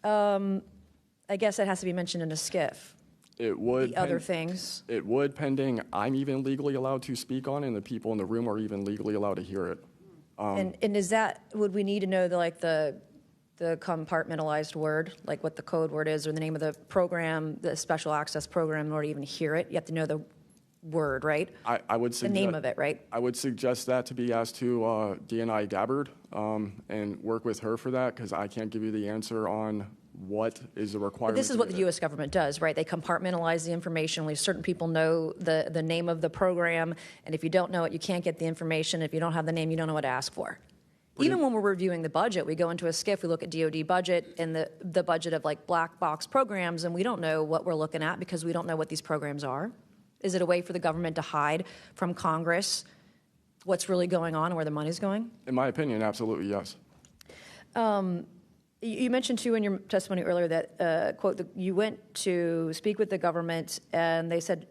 I guess that has to be mentioned in a skiff. It would. The other things. It would, pending I'm even legally allowed to speak on, and the people in the room are even legally allowed to hear it. And is that, would we need to know the compartmentalized word, like what the code word is, or the name of the program, the special access program, in order to even hear it? You have to know the word, right? I would suggest the name of it, right? I would suggest that to be asked to DNI Gabbard and work with her for that, because I can't give you the answer on what is the requirement. But this is what the U.S. government does, right? They compartmentalize the information. Only certain people know the name of the program, and if you don't know it, you can't get the information. If you don't have the name, you don't know what to ask for. Even when we're reviewing the budget, we go into a skiff, we look at DOD budget and the budget of like black box programs, and we don't know what we're looking at because we don't know what these programs are. Is it a way for the government to hide from Congress what's really going on and where the money's going? In my opinion, absolutely, yes. You mentioned, too, in your testimony earlier that, quote, you went to speak with the government and they said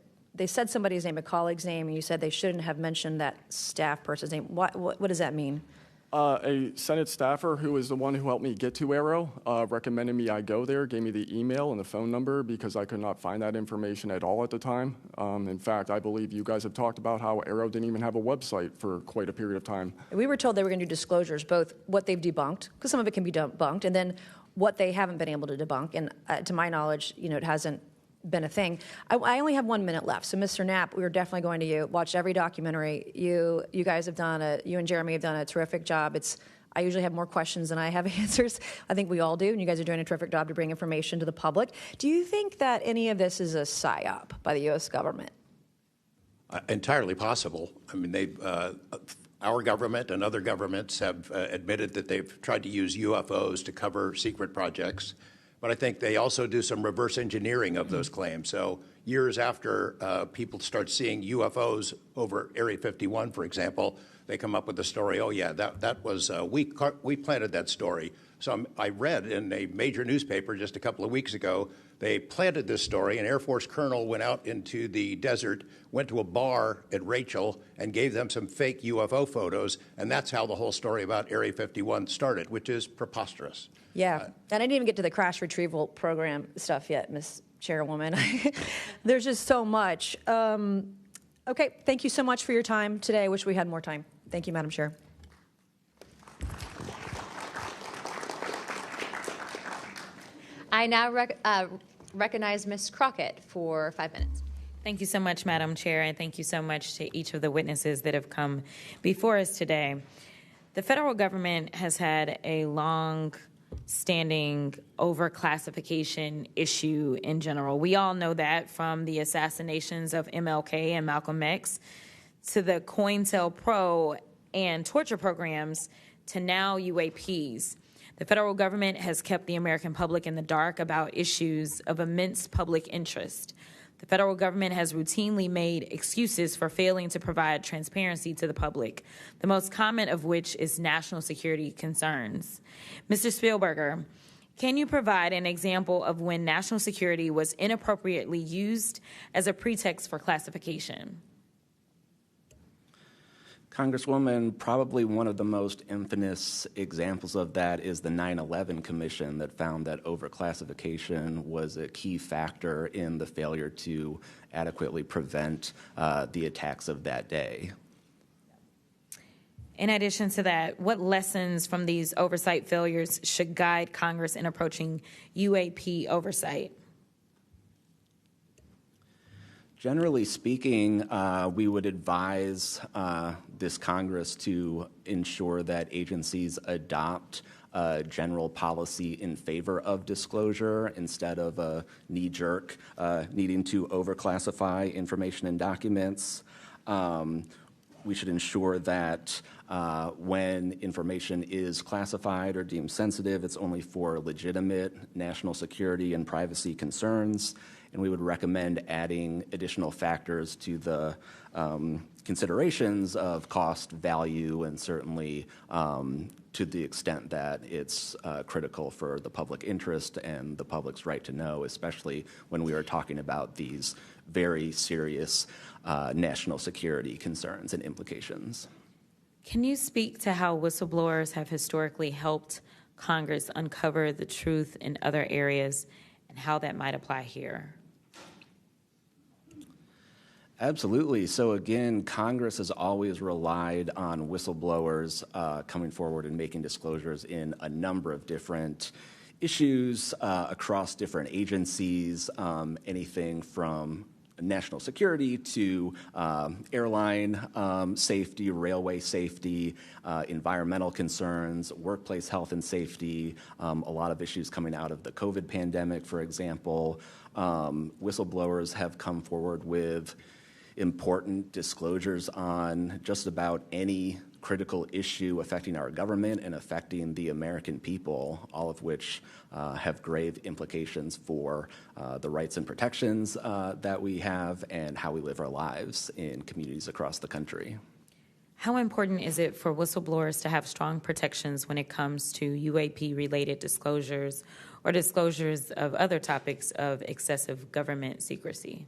somebody's name, a colleague's name, and you said they shouldn't have mentioned that staff person's name. What does that mean? A Senate staffer who is the one who helped me get to Arrow recommended me I go there, gave me the email and the phone number because I could not find that information at all at the time. In fact, I believe you guys have talked about how Arrow didn't even have a website for quite a period of time. We were told they were going to do disclosures, both what they've debunked, because some of it can be debunked, and then what they haven't been able to debunk. And to my knowledge, it hasn't been a thing. I only have 1 minute left, so Mr. Knapp, we are definitely going to watch every documentary. You guys have you and Jeremy have done a terrific job. I usually have more questions than I have answers. I think we all do, and you guys are doing a terrific job to bring information to the public. Do you think that any of this is a psyop by the U.S. government? Entirely possible. I mean, our government and other governments have admitted that they've tried to use UFOs to cover secret projects, but I think they also do some reverse engineering of those claims. So years after people start seeing UFOs over Area 51, for example, they come up with the story, oh yeah, that was, we planted that story. So I read in a major newspaper just a couple of weeks ago, they planted this story. An Air Force colonel went out into the desert, went to a bar at Rachel, and gave them some fake UFO photos, and that's how the whole story about Area 51 started, which is preposterous. Yeah, and I didn't even get to the crash retrieval program stuff yet, Ms. Chairwoman. There's just so much. Okay, thank you so much for your time today. I wish we had more time. Thank you, Madam Chair. I now recognize Ms. Crockett for 5 minutes. Thank you so much, Madam Chair, and thank you so much to each of the witnesses that have come before us today. The federal government has had a long-standing overclassification issue in general. We all know that, from the assassinations of MLK and Malcolm X to the COINTELPRO and torture programs to now UAPs. The federal government has kept the American public in the dark about issues of immense public interest. The federal government has routinely made excuses for failing to provide transparency to the public, the most common of which is national security concerns. Mr. Spielberger, can you provide an example of when national security was inappropriately used as a pretext for classification? Congresswoman, probably one of the most infamous examples of that is the 9/11 Commission that found that overclassification was a key factor in the failure to adequately prevent the attacks of that day. In addition to that, what lessons from these oversight failures should guide Congress in approaching UAP oversight? Generally speaking, we would advise this Congress to ensure that agencies adopt a general policy in favor of disclosure instead of a knee-jerk needing to overclassify information and documents. We should ensure that when information is classified or deemed sensitive, it's only for legitimate national security and privacy concerns. And we would recommend adding additional factors to the considerations of cost, value, and certainly to the extent that it's critical for the public interest and the public's right to know, especially when we are talking about these very serious national security concerns and implications. Can you speak to how whistleblowers have historically helped Congress uncover the truth in other areas and how that might apply here? Absolutely. So again, Congress has always relied on whistleblowers coming forward and making disclosures in a number of different issues across different agencies, anything from national security to airline safety, railway safety, environmental concerns, workplace health and safety, a lot of issues coming out of the COVID pandemic, for example. Whistleblowers have come forward with important disclosures on just about any critical issue affecting our government and affecting the American people, all of which have grave implications for the rights and protections that we have and how we live our lives in communities across the country. How important is it for whistleblowers to have strong protections when it comes to UAP-related disclosures or disclosures of other topics of excessive government secrecy?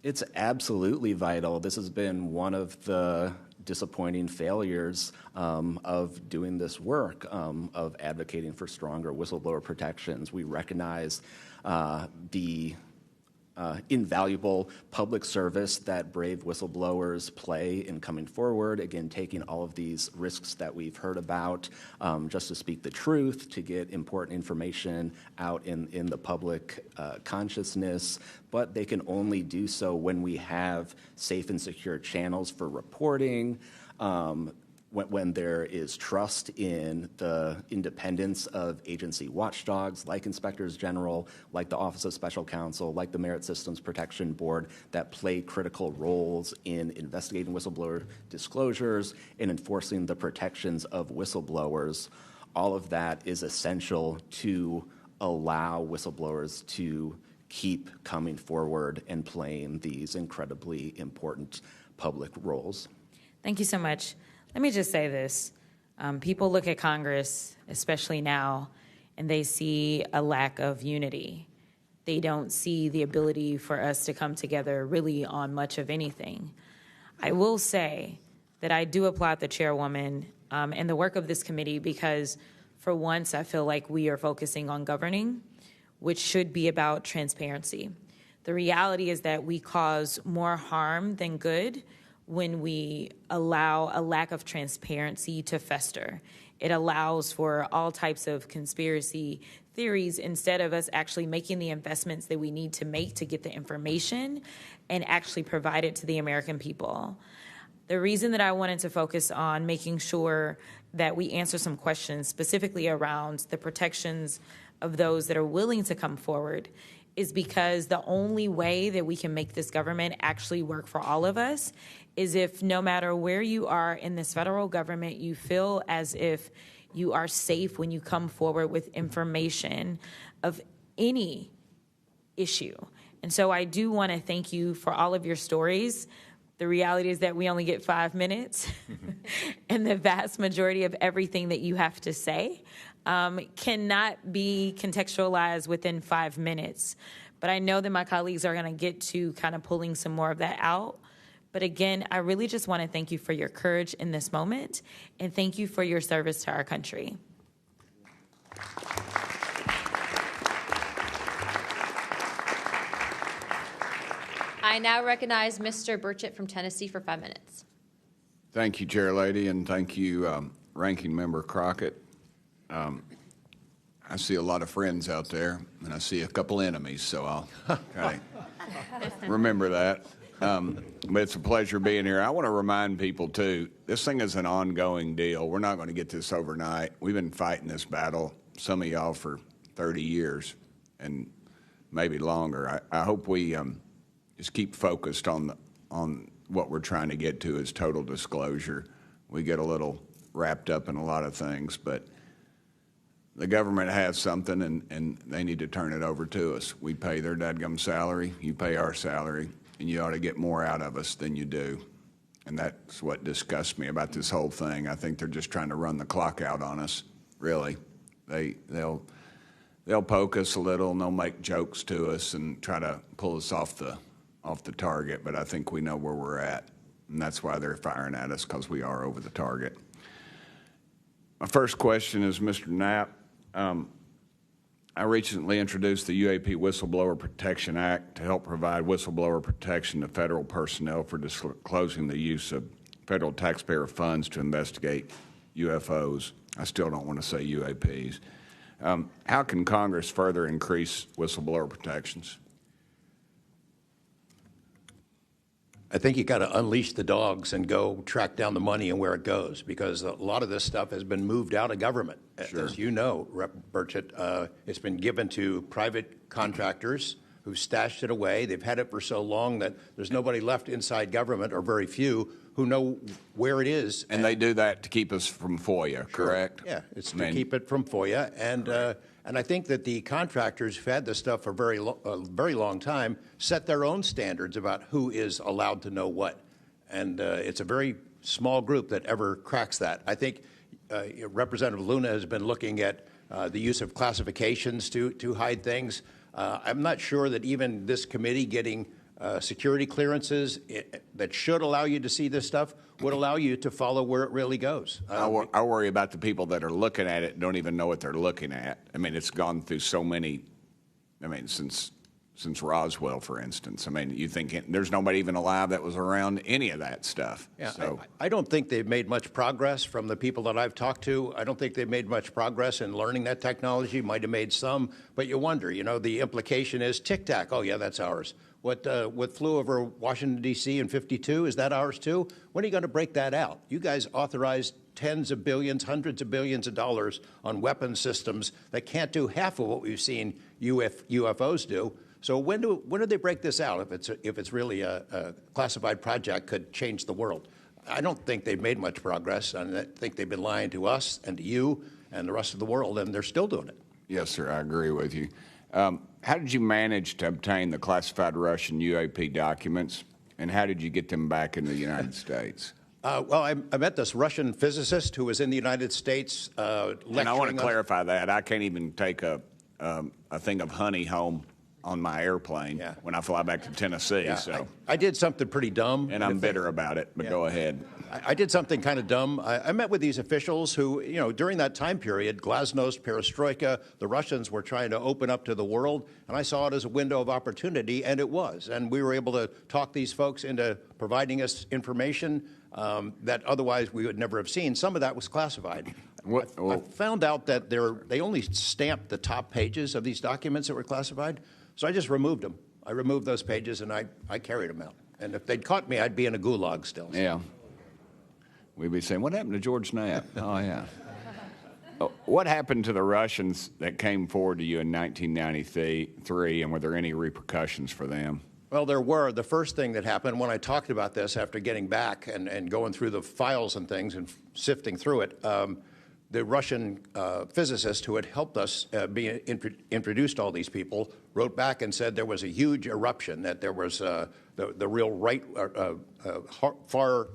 It's absolutely vital. This has been one of the disappointing failures of doing this work, of advocating for stronger whistleblower protections. We recognize the invaluable public service that brave whistleblowers play in coming forward, again, taking all of these risks that we've heard about just to speak the truth, to get important information out in the public consciousness, but they can only do so when we have safe and secure channels for reporting, when there is trust in the independence of agency watchdogs like inspectors general, like the Office of Special Counsel, like the Merit Systems Protection Board that play critical roles in investigating whistleblower disclosures and enforcing the protections of whistleblowers. All of that is essential to allow whistleblowers to keep coming forward and playing these incredibly important public roles. Thank you so much. Let me just say this. People look at Congress, especially now, and they see a lack of unity. They don't see the ability for us to come together really on much of anything. I will say that I do applaud the chairwoman and the work of this committee because for once I feel like we are focusing on governing, which should be about transparency. The reality is that we cause more harm than good when we allow a lack of transparency to fester. It allows for all types of conspiracy theories instead of us actually making the investments that we need to make to get the information and actually provide it to the American people. The reason that I wanted to focus on making sure that we answer some questions specifically around the protections of those that are willing to come forward is because the only way that we can make this government actually work for all of us is if no matter where you are in this federal government, you feel as if you are safe when you come forward with information of any issue. And so I do want to thank you for all of your stories. The reality is that we only get 5 minutes, and the vast majority of everything that you have to say cannot be contextualized within 5 minutes. But I know that my colleagues are going to get to kind of pulling some more of that out. But again, I really just want to thank you for your courage in this moment, and thank you for your service to our country. I now recognize Mr. Burchett from Tennessee for 5 minutes. Thank you, Chair Lady, and thank you, Ranking Member Crockett. I see a lot of friends out there, and I see a couple enemies, so I'll kind of remember that. But it's a pleasure being here. I want to remind people, too, this thing is an ongoing deal. We're not going to get this overnight. We've been fighting this battle, some of y'all, for 30 years and maybe longer. I hope we just keep focused on what we're trying to get to is total disclosure. We get a little wrapped up in a lot of things, but the government has something, and they need to turn it over to us. We pay their dadgum salary, you pay our salary, and you ought to get more out of us than you do. And that's what disgusts me about this whole thing. I think they're just trying to run the clock out on us, really. They'll poke us a little, and they'll make jokes to us and try to pull us off the target, but I think we know where we're at, and that's why they're firing at us, because we are over the target. My first question is, Mr. Knapp, I recently introduced the UAP Whistleblower Protection Act to help provide whistleblower protection to federal personnel for disclosing the use of federal taxpayer funds to investigate UFOs. I still don't want to say UAPs. How can Congress further increase whistleblower protections? I think you got to unleash the dogs and go track down the money and where it goes, because a lot of this stuff has been moved out of government. Sure. As you know, Rep. Burchett, it's been given to private contractors who stashed it away. They've had it for so long that there's nobody left inside government, or very few, who know where it is. And they do that to keep us from FOIA, sure. Correct? Yeah, it's to keep it from FOIA. And I think that the contractors who've had this stuff for a very long time set their own standards about who is allowed to know what. And it's a very small group that ever cracks that. I think Representative Luna has been looking at the use of classifications to hide things. I'm not sure that even this committee getting security clearances that should allow you to see this stuff would allow you to follow where it really goes. I worry about the people that are looking at it and don't even know what they're looking at. I mean, it's gone through so many, since since Roswell, for instance. I mean, you think there's nobody even alive that was around any of that stuff. Yeah, So I don't think they've made much progress from the people that I've talked to. I don't think they've made much progress in learning that technology. Might have made some, but you wonder, the implication is tic-tac. Oh, yeah, that's ours. What flew over Washington, D.C. in '52, is that ours too? When are you going to break that out? You guys authorized tens of billions, hundreds of billions of dollars on weapon systems that can't do half of what we've seen UFOs do. So when do they break this out? If it's really a classified project, could change the world. I don't think they've made much progress, and I think they've been lying to us and to you and the rest of the world, and they're still doing it. yes, sir, I agree with you. How did you manage to obtain the classified Russian UAP documents, and how did you get them back in the United States? Well, I met this Russian physicist who was in the United States lecturing. And I want to clarify that. I can't even take a thing of honey home on my airplane when I fly back to Tennessee. Yeah, so I did something pretty dumb. And I'm bitter about it, but go ahead. I did something kind of dumb. I met with these officials who, during that time period, glasnost, perestroika, the Russians were trying to open up to the world, and I saw it as a window of opportunity, and it was. And we were able to talk these folks into providing us information that otherwise we would never have seen. Some of that was classified. I found out that they only stamped the top pages of these documents that were classified, so I just removed them. I removed those pages, and I carried them out. And if they'd caught me, I'd be in a gulag still. Yeah. We'd be saying, what happened to George Knapp? Oh, yeah. What happened to the Russians that came forward to you in 1993, and were there any repercussions for them? Well, there were. The first thing that happened when I talked about this after getting back and going through the files and things and sifting through it, the Russian physicist who had helped us introduced all these people wrote back and said there was a huge eruption, that there was the real right, far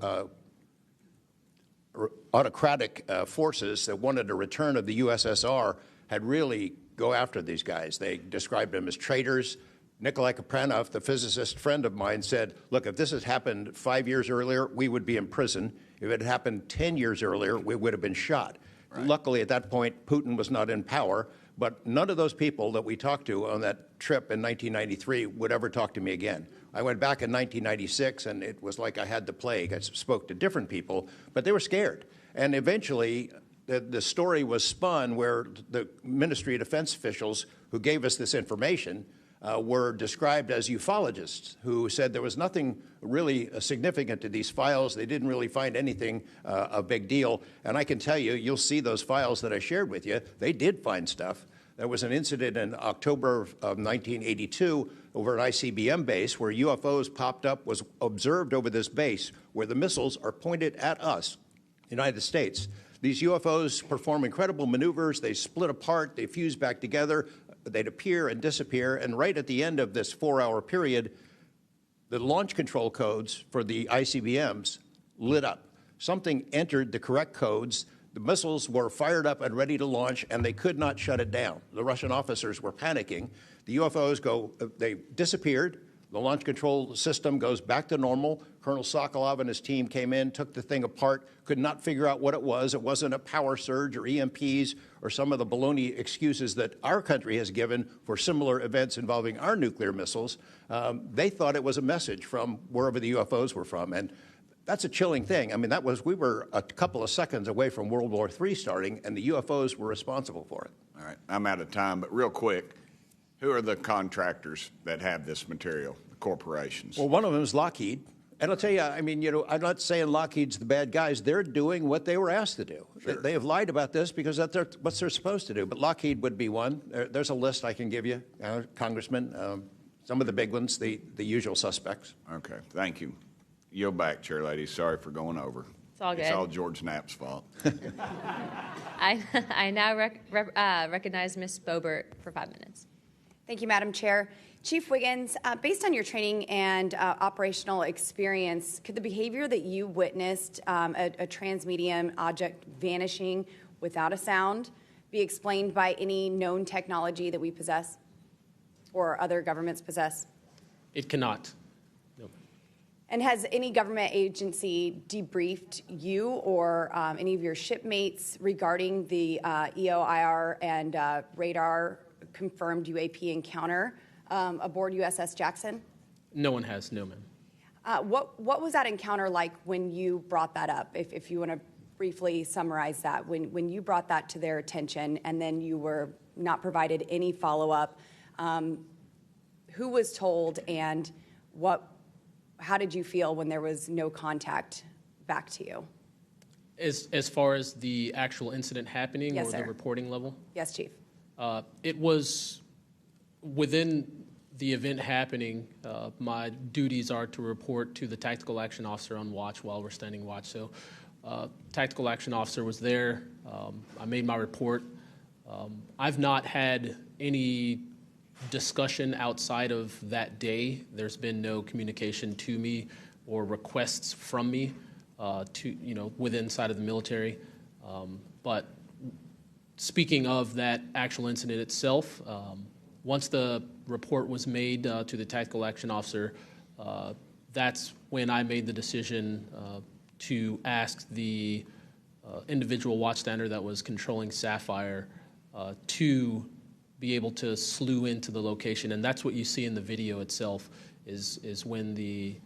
autocratic forces that wanted a return of the USSR had really go after these guys. They described them as traitors. Nikolai Kapranov, the physicist friend of mine, said, look, if this had happened 5 years earlier, we would be in prison. If it had happened 10 years earlier, we would have been shot. Right. Luckily, at that point, Putin was not in power, but none of those people that we talked to on that trip in 1993 would ever talk to me again. I went back in 1996, and it was like I had the plague. I spoke to different people, but they were scared. And eventually, the story was spun where the Ministry of Defense officials who gave us this information were described as ufologists who said there was nothing really significant to these files. They didn't really find anything a big deal. And I can tell you, you'll see those files that I shared with you, they did find stuff. There was an incident in October of 1982 over an ICBM base where UFOs popped up, was observed over this base where the missiles are pointed at us, United States. These UFOs perform incredible maneuvers. They split apart. They fuse back together. They'd appear and disappear. And right at the end of this 4-hour period, the launch control codes for the ICBMs lit up. Something entered the correct codes. The missiles were fired up and ready to launch, and they could not shut it down. The Russian officers were panicking. The UFOs they disappeared. The launch control system goes back to normal. Colonel Sokolov and his team came in, took the thing apart, could not figure out what it was. It wasn't a power surge or EMPs or some of the baloney excuses that our country has given for similar events involving our nuclear missiles. They thought it was a message from wherever the UFOs were from. And that's a chilling thing. I mean, we were a couple of seconds away from World War III starting, and the UFOs were responsible for it. All right, I'm out of time, but real quick, who are the contractors that have this material, the corporations? Well, one of them is Lockheed. And I'll tell you, I mean, I'm not saying Lockheed's the bad guys. They're doing what they were asked to do. Sure. They have lied about this because that's what they're supposed to do. But Lockheed would be one. There's a list I can give you, Congressman. Some of the big ones, the usual suspects. Okay, thank you. Yield back, Chair Lady. Sorry for going over. It's all good. It's all George Knapp's fault. I now recognize Ms. Boebert for 5 minutes. Thank you, Madam Chair. Chief Wiggins, based on your training and operational experience, could the behavior that you witnessed, a transmedium object vanishing without a sound, be explained by any known technology that we possess or other governments possess? It cannot. No. And has any government agency debriefed you or any of your shipmates regarding the EOIR and radar confirmed UAP encounter aboard USS Jackson? No one has, no, ma'am. What was that encounter like when you brought that up? If you want to briefly summarize that, when you brought that to their attention and then you were not provided any follow-up, who was told and how did you feel when there was no contact back to you? As far as the actual incident happening, yes, or sir. the reporting level? Yes, Chief. It was within the event happening. My duties are to report to the tactical action officer on watch while we're standing watch. So tactical action officer was there. I made my report. I've not had any discussion outside of that day. There's been no communication to me or requests from me within side of the military. But speaking of that actual incident itself, once the report was made to the tactical action officer, that's when I made the decision to ask the individual watchstander that was controlling Sapphire to be able to slew into the location. And that's what you see in the video itself is when the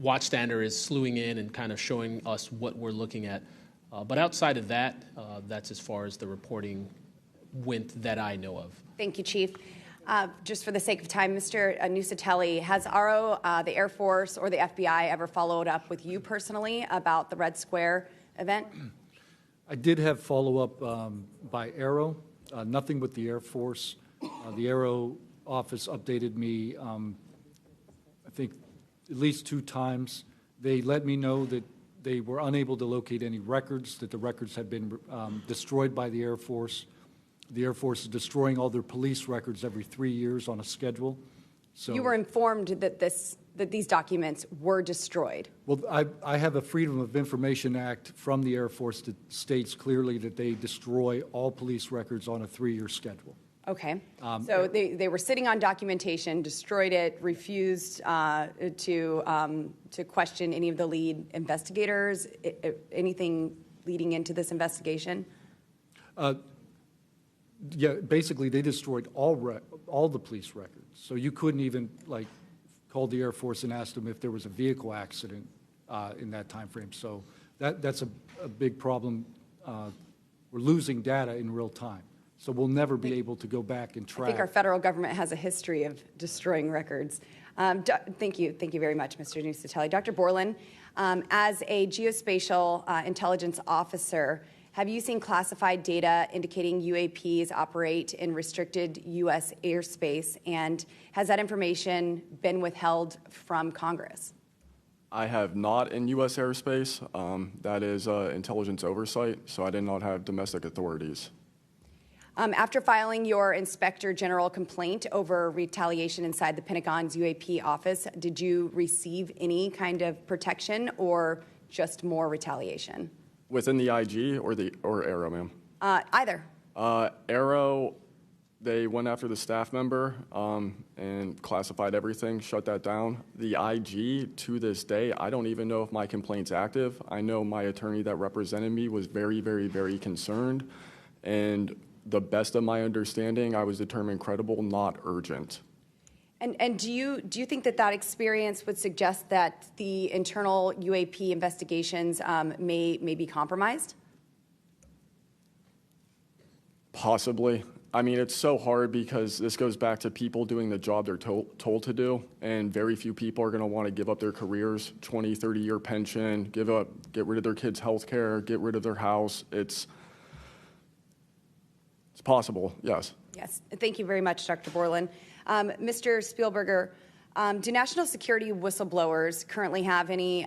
watchstander is slewing in and kind of showing us what we're looking at. But outside of that, that's as far as the reporting went that I know of. Thank you, Chief. Just for the sake of time, Mr. Nusatelli, has ARO, the Air Force, or the FBI ever followed up with you personally about the Red Square event? I did have follow-up by ARO, nothing with the Air Force. The ARO office updated me, I think, at least 2 times. They let me know that they were unable to locate any records, that the records had been destroyed by the Air Force. The Air Force is destroying all their police records every 3 years on a schedule. So you were informed that these documents were destroyed. Well, I have a Freedom of Information Act from the Air Force that states clearly that they destroy all police records on a 3-year schedule. Okay. So they were sitting on documentation, destroyed it, refused to question any of the lead investigators, anything leading into this investigation? Yeah, basically they destroyed all the police records. So you couldn't even call the Air Force and ask them if there was a vehicle accident in that time frame. So that's a big problem. We're losing data in real time. So we'll never be able to go back and track. I think our federal government has a history of destroying records. Thank you very much, Mr. Nusatelli. Dr. Borland, as a geospatial intelligence officer, have you seen classified data indicating UAPs operate in restricted U.S. airspace, and has that information been withheld from Congress? I have not in U.S. airspace. That is intelligence oversight, so I did not have domestic authorities. After filing your Inspector General complaint over retaliation inside the Pentagon's UAP office, did you receive any kind of protection or just more retaliation? Within the IG or ARO, ma'am? Either. ARO, they went after the staff member and classified everything, shut that down. The IG, to this day, I don't even know if my complaint's active. I know my attorney that represented me was very, very, very concerned. And the best of my understanding, I was determined credible, not urgent. And do you think that experience would suggest that the internal UAP investigations may be compromised? Possibly. I mean, it's so hard because this goes back to people doing the job they're told to do, and very few people are going to want to give up their careers, 20, 30-year pension, get rid of their kids' health care, get rid of their house. It's possible, yes. Yes. Thank you very much, Dr. Borland. Mr. Spielberger, do national security whistleblowers currently have any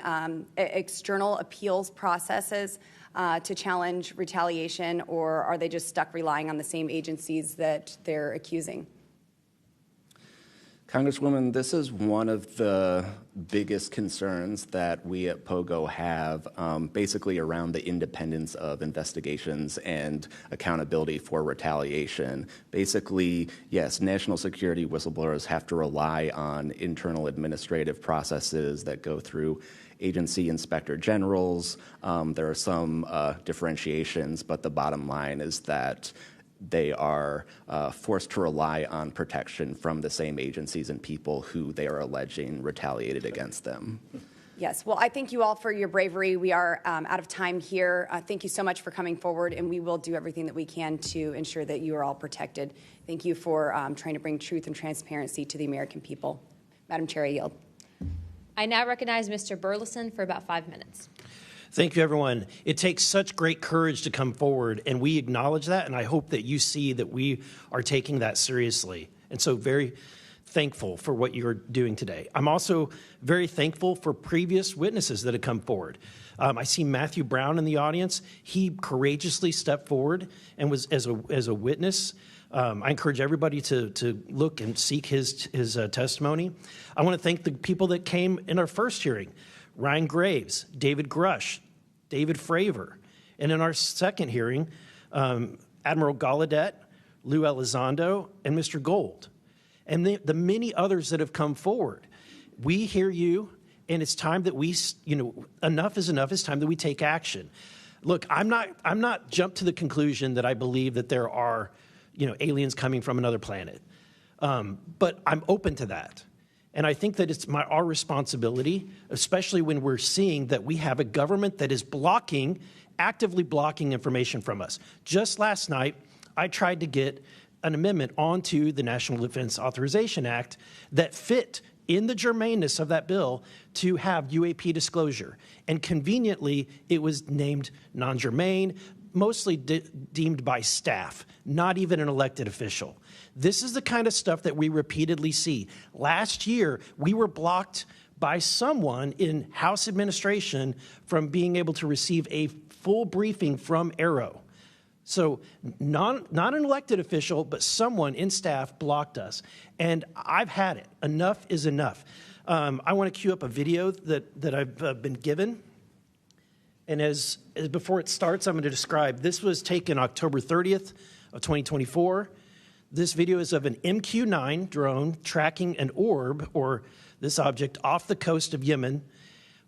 external appeals processes to challenge retaliation, or are they just stuck relying on the same agencies that they're accusing? Congresswoman, this is one of the biggest concerns that we at POGO have, basically around the independence of investigations and accountability for retaliation. Basically, yes, national security whistleblowers have to rely on internal administrative processes that go through agency inspector generals. There are some differentiations, but the bottom line is that they are forced to rely on protection from the same agencies and people who they are alleging retaliated against them. Yes, well, I thank you all for your bravery. We are out of time here. Thank you so much for coming forward, and we will do everything that we can to ensure that you are all protected. Thank you for trying to bring truth and transparency to the American people. Madam Chair, I yield. I now recognize Mr. Burleson for about 5 minutes. Thank you, everyone. It takes such great courage to come forward, and we acknowledge that, and I hope that you see that we are taking that seriously. And so very thankful for what you're doing today. I'm also very thankful for previous witnesses that have come forward. I see Matthew Brown in the audience. He courageously stepped forward and was as a witness. I encourage everybody to look and seek his testimony. I want to thank the people that came in our first hearing: Ryan Graves, David Grush, David Fravor. And in our second hearing, Admiral Gallaudet, Lou Elizondo, and Mr. Gold. And the many others that have come forward. We hear you, and it's time that we, enough is enough. It's time that we take action. Look, I'm not jumped to the conclusion that I believe that there are, aliens coming from another planet. But I'm open to that. And I think that it's our responsibility, especially when we're seeing that we have a government that is actively blocking information from us. Just last night, I tried to get an amendment onto the National Defense Authorization Act that fit in the germaneness of that bill to have UAP disclosure. And conveniently, it was named non-germane, mostly deemed by staff, not even an elected official. This is the kind of stuff that we repeatedly see. Last year, we were blocked by someone in House administration from being able to receive a full briefing from Arrow. So not an elected official, but someone in staff blocked us. And I've had it. Enough is enough. I want to cue up a video that I've been given. And as before it starts, I'm going to describe. This was taken October 30th of 2024. This video is of an MQ-9 drone tracking an orb, or this object, off the coast of Yemen.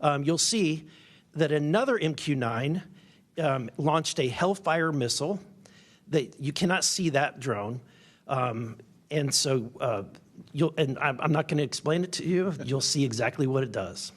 You'll see that another MQ-9 launched a Hellfire missile. That you cannot see that drone, and so I'm not going to explain it to you. You'll see exactly what it does.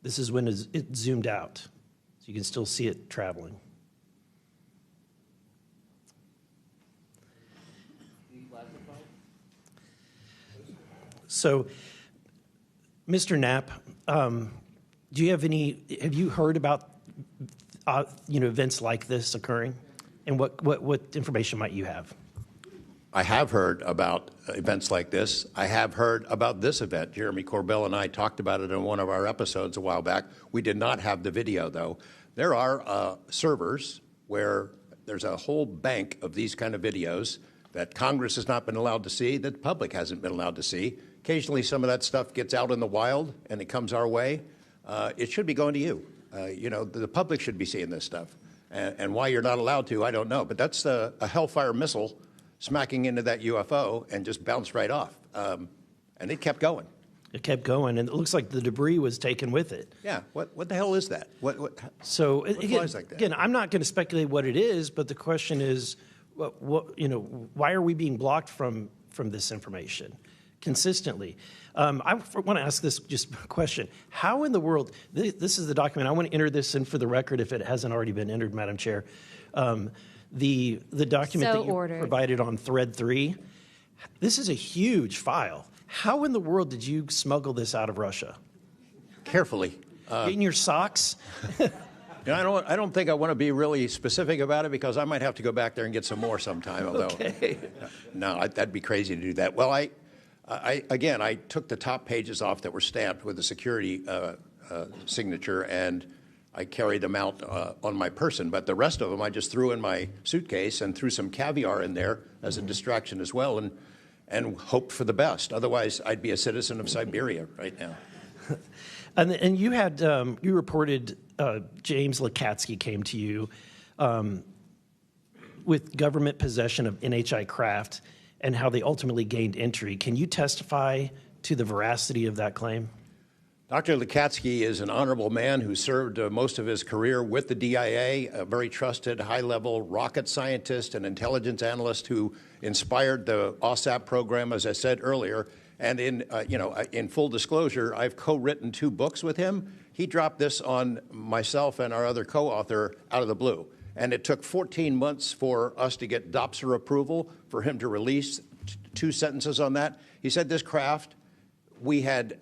This is when it zoomed out, so you can still see it traveling. So, Mr. Knapp, have you heard about events like this occurring, and what information might you have? I have heard about events like this. I have heard about this event. Jeremy Corbell and I talked about it in one of our episodes a while back. We did not have the video, though. There are servers where there's a whole bank of these kind of videos that Congress has not been allowed to see, that the public hasn't been allowed to see. Occasionally, some of that stuff gets out in the wild, and it comes our way. It should be going to you. The public should be seeing this stuff. And why you're not allowed to, I don't know. But that's a Hellfire missile smacking into that UFO and just bounced right off. And it kept going. It kept going, and it looks like the debris was taken with it. Yeah, what the hell is that? What again, flies like that? Again, I'm not going to speculate what it is, but the question is, why are we being blocked from this information consistently? I want to ask this just question. How in the world, this is the document, I want to enter this in for the record if it hasn't already been entered, Madam Chair. The document that you provided on thread 3, this is a huge file. How in the world did you smuggle this out of Russia? Carefully. In your socks? I don't think I want to be really specific about it because I might have to go back there and get some more sometime. Although, okay. No, that'd be crazy to do that. Well, I took the top pages off that were stamped with a security signature, and I carry them out on my person. But the rest of them I just threw in my suitcase and threw some caviar in there as a distraction as well, and hoped for the best. Otherwise, I'd be a citizen of Siberia right now. And you had you reported James Lakatsky came to you with government possession of NHI craft and how they ultimately gained entry. Can you testify to the veracity of that claim? Dr. Lakatsky is an honorable man who served most of his career with the DIA, a very trusted, high-level rocket scientist and intelligence analyst who inspired the OSAP program, as I said earlier. And in full disclosure, I've co-written 2 books with him. He dropped this on myself and our other co-author out of the blue. And it took 14 months for us to get DOPSR approval for him to release 2 sentences on that. He said this craft, we had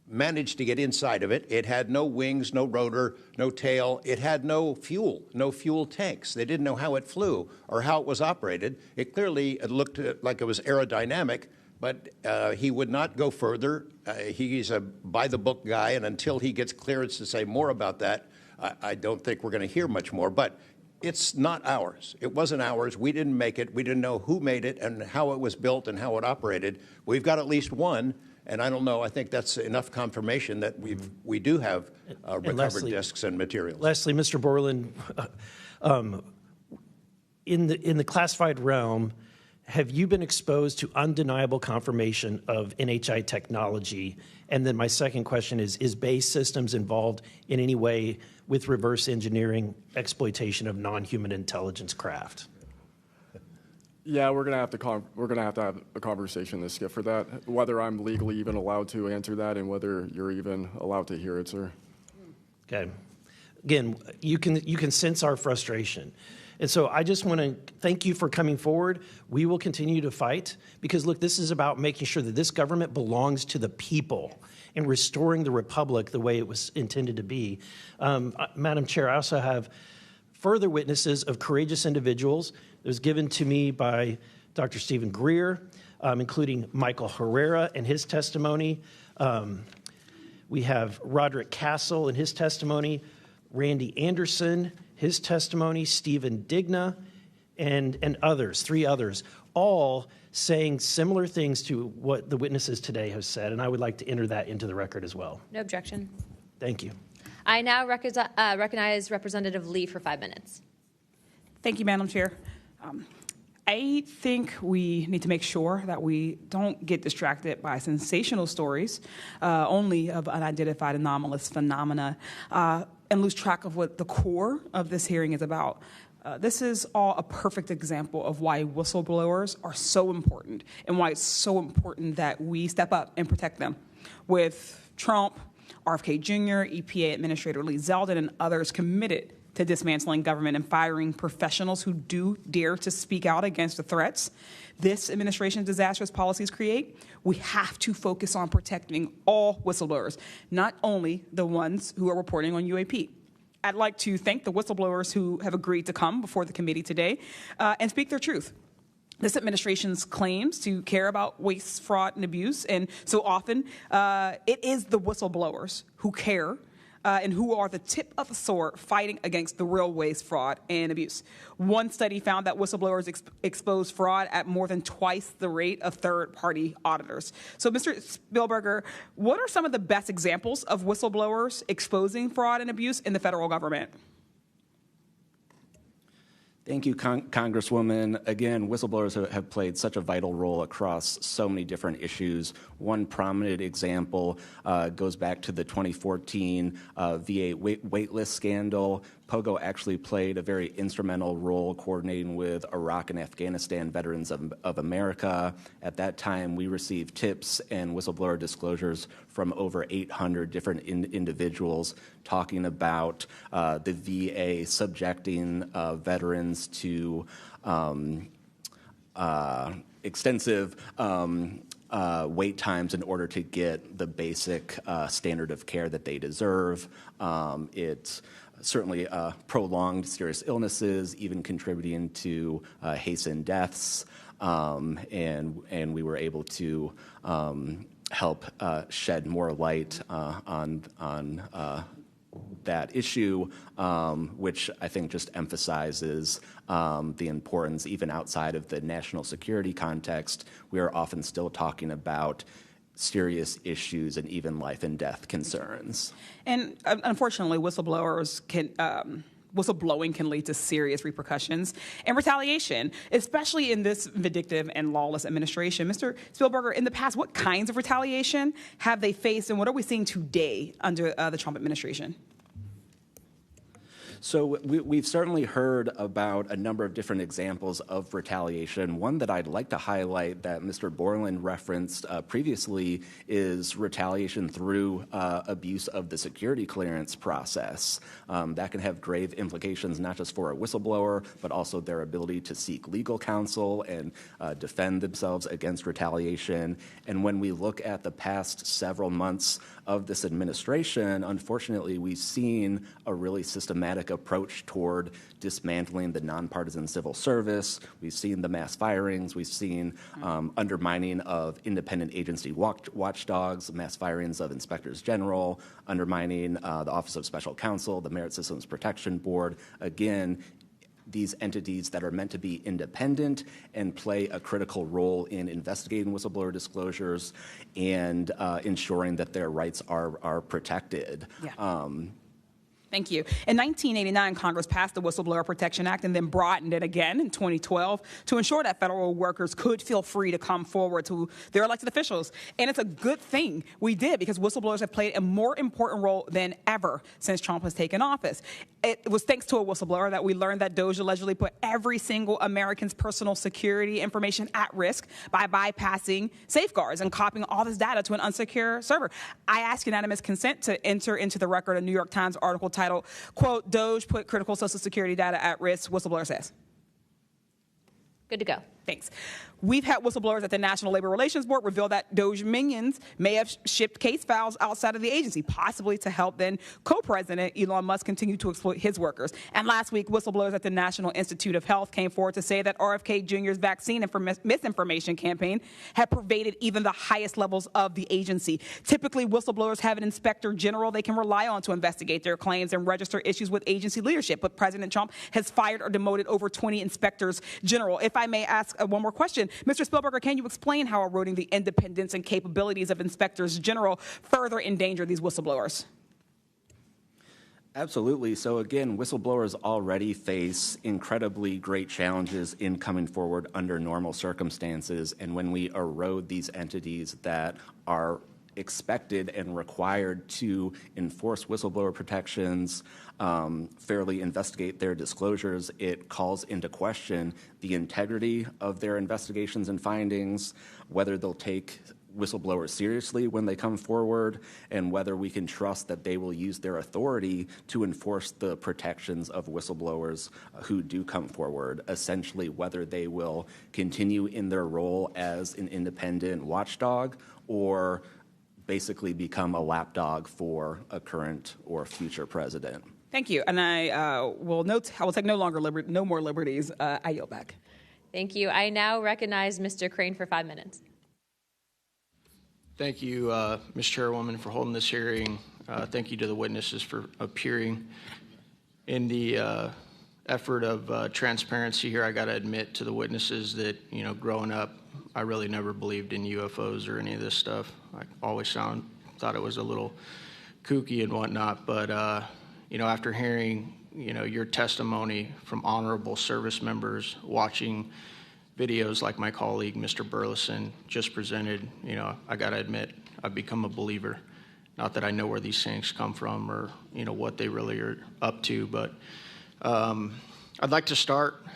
managed to get inside of it. It had no wings, no rotor, no tail. It had no fuel tanks. They didn't know how it flew or how it was operated. It clearly looked like it was aerodynamic, but he would not go further. He's a by-the-book guy, and until he gets clearance to say more about that, I don't think we're going to hear much more. But it's not ours. It wasn't ours. We didn't make it. We didn't know who made it and how it was built and how it operated. We've got at least one, and I don't know. I think that's enough confirmation that we do have recovered discs and materials. Lastly, Mr. Borland, in the classified realm, have you been exposed to undeniable confirmation of NHI technology? And then my second question is Base Systems involved in any way with reverse engineering exploitation of non-human intelligence craft? Yeah, we're gonna have to have a conversation this Skip for that. Whether I'm legally even allowed to answer that, and whether you're even allowed to hear it, sir. Okay. Again, you can sense our frustration. And so I just want to thank you for coming forward. We will continue to fight because, look, this is about making sure that this government belongs to the people and restoring the republic the way it was intended to be. Madam Chair, I also have further witnesses of courageous individuals. It was given to me by Dr. Stephen Greer, including Michael Herrera and his testimony. We have Roderick Castle and his testimony, Randy Anderson, his testimony, Stephen Digna, and others, 3 others, all saying similar things to what the witnesses today have said, and I would like to enter that into the record as well. No objection. Thank you. I now recognize Representative Lee for 5 minutes. Thank you, Madam Chair. I think we need to make sure that we don't get distracted by sensational stories only of unidentified anomalous phenomena and lose track of what the core of this hearing is about. This is all a perfect example of why whistleblowers are so important and why it's so important that we step up and protect them. With Trump, RFK Jr., EPA Administrator Lee Zeldin, and others committed to dismantling government and firing professionals who do dare to speak out against the threats this administration's disastrous policies create, we have to focus on protecting all whistleblowers, not only the ones who are reporting on UAP. I'd like to thank the whistleblowers who have agreed to come before the committee today and speak their truth. This administration's claims to care about waste, fraud, and abuse, and so often it is the whistleblowers who care and who are the tip of the sword fighting against the real waste, fraud, and abuse. One study found that whistleblowers expose fraud at more than twice the rate of third-party auditors. So, Mr. Spielberger, what are some of the best examples of whistleblowers exposing fraud and abuse in the federal government? Thank you, Congresswoman. Again, whistleblowers have played such a vital role across so many different issues. One prominent example goes back to the 2014 VA waitlist scandal. POGO actually played a very instrumental role coordinating with Iraq and Afghanistan Veterans of America. At that time, we received tips and whistleblower disclosures from over 800 different individuals talking about the VA subjecting veterans to extensive wait times in order to get the basic standard of care that they deserve. It's certainly prolonged serious illnesses, even contributing to hastened deaths, and we were able to issue, which I think just emphasizes the importance, even outside of the national security context. We are often still talking about serious issues and even life and death concerns. And unfortunately, whistleblowing can lead to serious repercussions and retaliation, especially in this vindictive and lawless administration. Mr. Spielberger, in the past, what kinds of retaliation have they faced, and what are we seeing today under the Trump administration? So we've certainly heard about a number of different examples of retaliation. One that I'd like to highlight that Mr. Borland referenced previously is retaliation through abuse of the security clearance process. That can have grave implications not just for a whistleblower, but also their ability to seek legal counsel and defend themselves against retaliation. And when we look at the past several months of this administration, unfortunately, we've seen a really systematic approach toward dismantling the nonpartisan civil service. We've seen the mass firings. We've seen undermining of independent agency watchdogs, mass firings of inspectors general, undermining the Office of Special Counsel, the Merit Systems Protection Board. Again, these entities that are meant to be independent and play a critical role in investigating whistleblower disclosures and ensuring that their rights are protected. Yeah. Thank you. In 1989, Congress passed the Whistleblower Protection Act and then broadened it again in 2012 to ensure that federal workers could feel free to come forward to their elected officials. And it's a good thing we did, because whistleblowers have played a more important role than ever since Trump has taken office. It was thanks to a whistleblower that we learned that DOJ allegedly put every single American's personal security information at risk by bypassing safeguards and copying all this data to an unsecure server. I ask unanimous consent to enter into the record a New York Times article titled, quote, "DOJ put critical Social Security data at risk," whistleblower says. Good to go. Thanks. We've had whistleblowers at the National Labor Relations Board reveal that DOJ minions may have shipped case files outside of the agency, possibly to help then co-president Elon Musk continue to exploit his workers. And last week, whistleblowers at the National Institute of Health came forward to say that RFK Jr.'s vaccine misinformation campaign had pervaded even the highest levels of the agency. Typically, whistleblowers have an inspector general they can rely on to investigate their claims and register issues with agency leadership. But President Trump has fired or demoted over 20 inspectors general. If I may ask one more question, Mr. Spielberger, can you explain how eroding the independence and capabilities of inspectors general further endanger these whistleblowers? Absolutely. So again, whistleblowers already face incredibly great challenges in coming forward under normal circumstances. And when we erode these entities that are expected and required to enforce whistleblower protections, fairly investigate their disclosures, it calls into question the integrity of their investigations and findings, whether they'll take whistleblowers seriously when they come forward, and whether we can trust that they will use their authority to enforce the protections of whistleblowers who do come forward, essentially whether they will continue in their role as an independent watchdog or basically become a lapdog for a current or future president. Thank you. And I will take no more liberties. I yield back. Thank you. I now recognize Mr. Crane for 5 minutes. Thank you, Ms. Chairwoman, for holding this hearing. Thank you to the witnesses for appearing. In the effort of transparency here, I got to admit to the witnesses that, growing up, I really never believed in UFOs or any of this stuff. I always thought it was a little kooky and whatnot. But, after hearing, your testimony from honorable service members, watching videos like my colleague, Mr. Burleson, just presented, I got to admit, I've become a believer. Not that I know where these things come from or, what they really are up to, but I'd like to start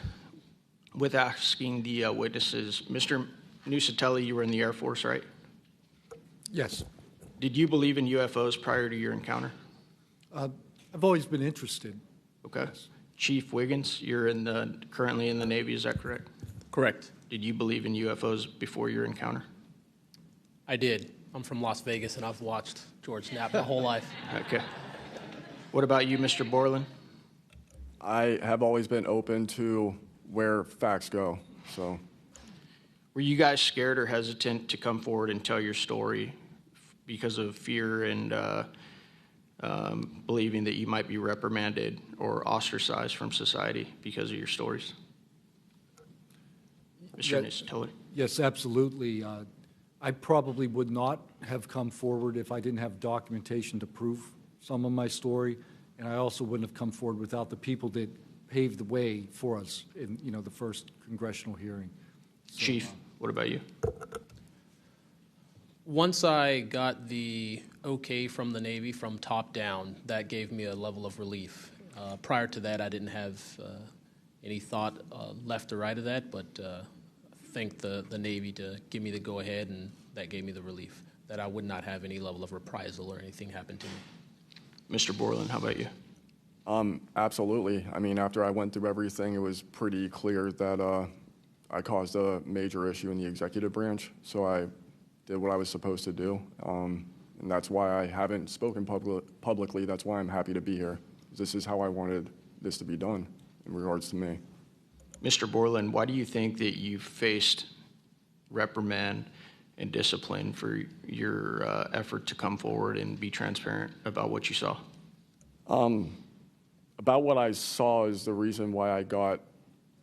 with asking the witnesses. Mr. Nusatelli, you were in the Air Force, right? Yes. Did you believe in UFOs prior to your encounter? I've always been interested. Okay. Yes. Chief Wiggins, you're currently in the Navy, is that correct? Correct. Did you believe in UFOs before your encounter? I did. I'm from Las Vegas, and I've watched George Knapp my whole life. Okay. What about you, Mr. Borland? I have always been open to where facts go, so. Were you guys scared or hesitant to come forward and tell your story because of fear and believing that you might be reprimanded or ostracized from society because of your stories? Mr. Tiller? Yes, absolutely. I probably would not have come forward if I didn't have documentation to prove some of my story, and I also wouldn't have come forward without the people that paved the way for us in the first congressional hearing. So, Chief, what about you? Once I got the okay from the Navy from top down, that gave me a level of relief. Prior to that, I didn't have any thought left or right of that, but thank the Navy to give me the go-ahead, and that gave me the relief that I would not have any level of reprisal or anything happen to me. Mr. Borland, how about you? Absolutely. I mean, after I went through everything, it was pretty clear that I caused a major issue in the executive branch, so I did what I was supposed to do, and that's why I haven't spoken publicly. That's why I'm happy to be here. This is how I wanted this to be done in regards to me. Mr. Borland, why do you think that you faced reprimand and discipline for your effort to come forward and be transparent about what you saw? About what I saw is the reason why I got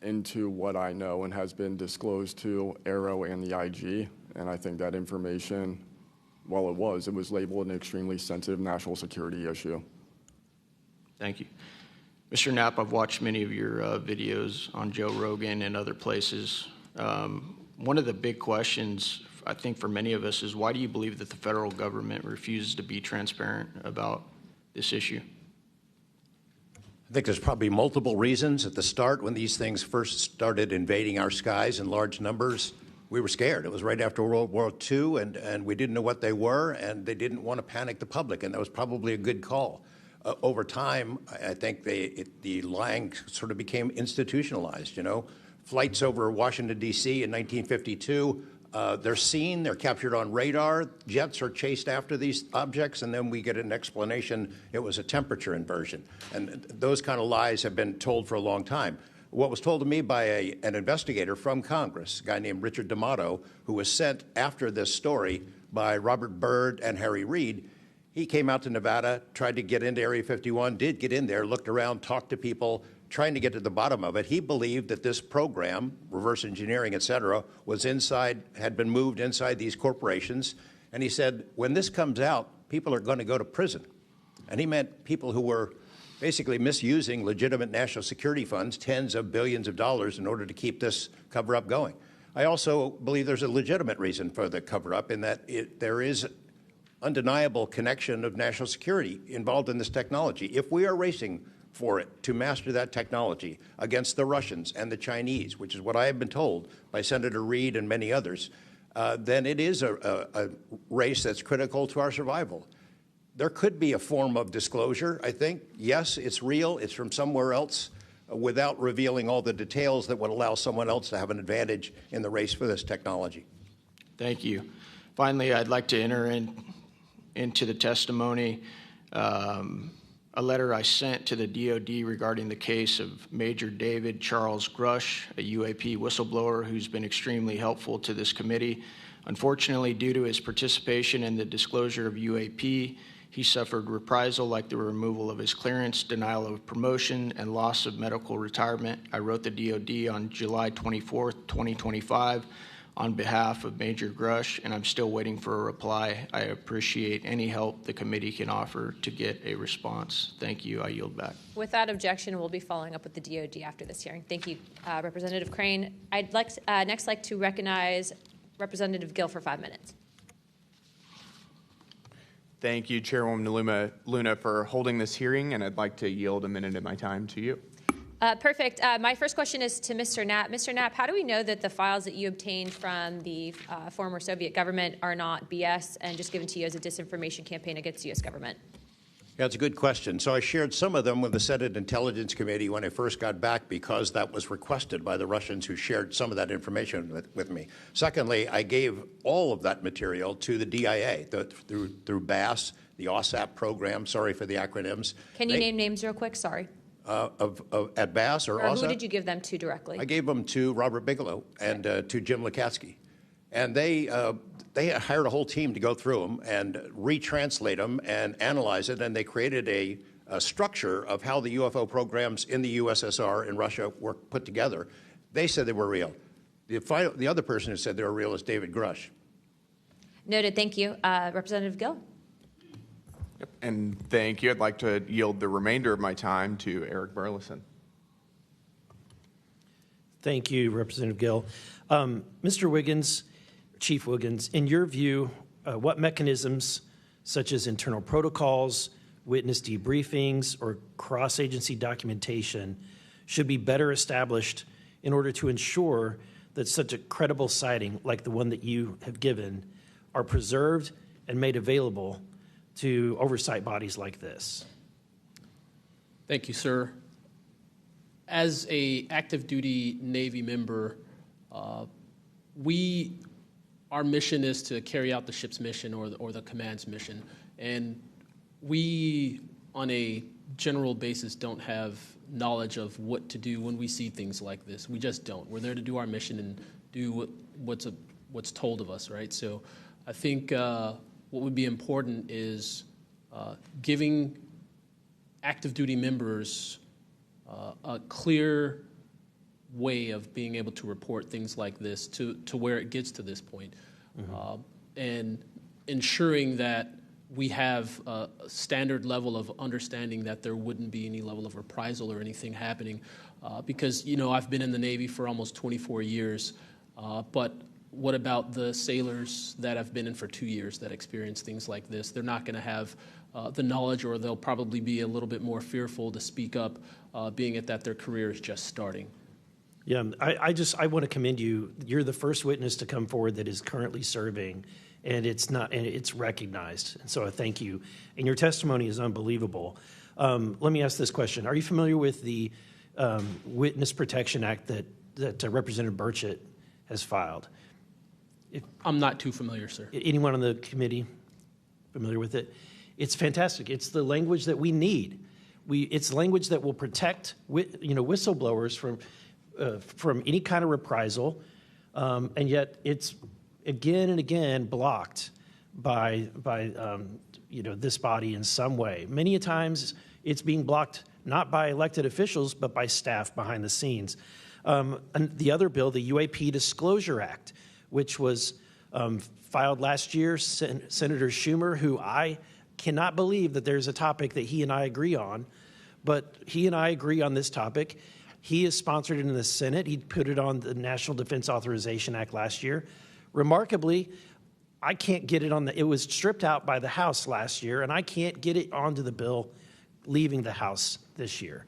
into what I know and has been disclosed to Aero and the IG. And I think that information, well, it was labeled an extremely sensitive national security issue. Thank you. Mr. Knapp, I've watched many of your videos on Joe Rogan and other places. One of the big questions, I think, for many of us is why do you believe that the federal government refuses to be transparent about this issue? I think there's probably multiple reasons. At the start, when these things first started invading our skies in large numbers, we were scared. It was right after World War II, and we didn't know what they were, and they didn't want to panic the public, and that was probably a good call. Over time, I think the lying sort of became institutionalized, Flights over Washington, D.C. in 1952, they're seen, they're captured on radar, jets are chased after these objects, and then we get an explanation it was a temperature inversion. And those kind of lies have been told for a long time. What was told to me by an investigator from Congress, a guy named Richard D'Amato, who was sent after this story by Robert Byrd and Harry Reid, he came out to Nevada, tried to get into Area 51, did get in there, looked around, talked to people, trying to get to the bottom of it. He believed that this program, reverse engineering, et cetera, was inside, had been moved inside these corporations. And he said, when this comes out, people are going to go to prison. And he meant people who were basically misusing legitimate national security funds, tens of billions of dollars, in order to keep this cover-up going. I also believe there's a legitimate reason for the cover-up in that there is undeniable connection of national security involved in this technology. If we are racing for it to master that technology against the Russians and the Chinese, which is what I have been told by Senator Reid and many others, then it is a race that's critical to our survival. There could be a form of disclosure, I think. Yes, it's real. It's from somewhere else without revealing all the details that would allow someone else to have an advantage in the race for this technology. Thank you. Finally, I'd like to enter into the testimony a letter I sent to the DoD regarding the case of Major David Charles Grush, a UAP whistleblower who's been extremely helpful to this committee. Unfortunately, due to his participation in the disclosure of UAP, he suffered reprisal like the removal of his clearance, denial of promotion, and loss of medical retirement. I wrote the DoD on July 24th, 2025, on behalf of Major Grush, and I'm still waiting for a reply. I appreciate any help the committee can offer to get a response. Thank you. I yield back. Without objection, we'll be following up with the DoD after this hearing. Thank you, Representative Crane. I'd next like to recognize Representative Gill for 5 minutes. Thank you, Chairwoman Luna, for holding this hearing, and I'd like to yield a minute of my time to you. Perfect. My first question is to Mr. Knapp. Mr. Knapp, how do we know that the files that you obtained from the former Soviet government are not BS and just given to you as a disinformation campaign against the U.S. government? Yeah, it's a good question. So I shared some of them with the Senate Intelligence Committee when I first got back because that was requested by the Russians who shared some of that information with me. Secondly, I gave all of that material to the DIA through BASS, the OSAP program. Sorry for the acronyms. Can you name names real quick? Sorry. At BASS or OSAP? Who did you give them to directly? I gave them to Robert Bigelow and to Jim Lukatsky. And they they hired a whole team to go through them and retranslate them and analyze it, and they created a structure of how the UFO programs in the USSR and Russia were put together. They said they were real. The other person who said they were real is David Grush. Noted. Thank you. Representative Gill. Yep. And thank you. I'd like to yield the remainder of my time to Eric Burleson. Thank you, Representative Gill. Mr. Wiggins, Chief Wiggins, in your view, what mechanisms, such as internal protocols, witness debriefings, or cross-agency documentation, should be better established in order to ensure that such a credible sighting like the one that you have given are preserved and made available to oversight bodies like this? Thank you, sir. As a active duty Navy member, our mission is to carry out the ship's mission or the command's mission, and we, on a general basis, don't have knowledge of what to do when we see things like this. We just don't. We're there to do our mission and do what's told of us, right? So I think what would be important is giving active duty members a clear way of being able to report things like this to where it gets to this point, and ensuring that we have a standard level of understanding that there wouldn't be any level of reprisal or anything happening. Because, I've been in the Navy for almost 24 years, but what about the sailors that have been in for 2 years that experience things like this? They're not going to have the knowledge, or they'll probably be a little bit more fearful to speak up, being it that their career is just starting. Yeah, I want to commend you. You're the first witness to come forward that is currently serving, and it's recognized. And so I thank you. And your testimony is unbelievable. Let me ask this question. Are you familiar with the Witness Protection Act that Representative Burchett has filed? I'm not too familiar, sir. Anyone on the committee familiar with it? It's fantastic. It's the language that we need. It's language that will protect whistleblowers from any kind of reprisal, and yet it's again and again blocked by this body in some way. Many a times it's being blocked not by elected officials but by staff behind the scenes. And the other bill, the UAP Disclosure Act, which was filed last year, Senator Schumer, who I cannot believe that there's a topic that he and I agree on, but he and I agree on this topic. He has sponsored it in the Senate. He put it on the National Defense Authorization Act last year. Remarkably, I can't get it it was stripped out by the House last year, and I can't get it onto the bill leaving the House this year.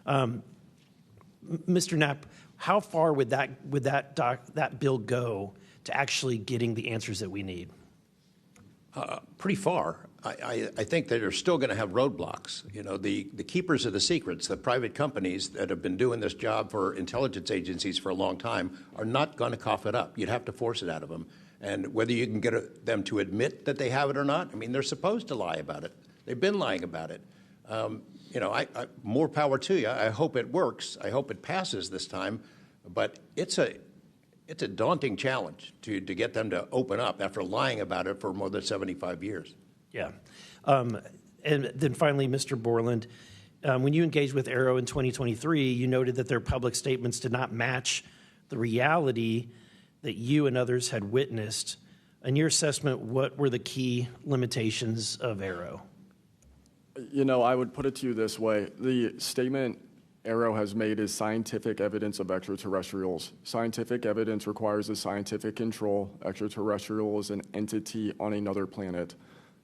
Mr. Knapp, how far would that bill go to actually getting the answers that we need? Pretty far. I think that they're still going to have roadblocks. The keepers of the secrets, the private companies that have been doing this job for intelligence agencies for a long time, are not going to cough it up. You'd have to force it out of them. And whether you can get them to admit that they have it or not, they're supposed to lie about it. They've been lying about it. More power to you. I hope it works. I hope it passes this time. But it's a daunting challenge to get them to open up after lying about it for more than 75 years. Yeah. And then finally, Mr. Borland, when you engaged with Arrow in 2023, you noted that their public statements did not match the reality that you and others had witnessed. In your assessment, what were the key limitations of Arrow? I would put it to you this way. The statement Arrow has made is scientific evidence of extraterrestrials. Scientific evidence requires a scientific control. Extraterrestrial is an entity on another planet.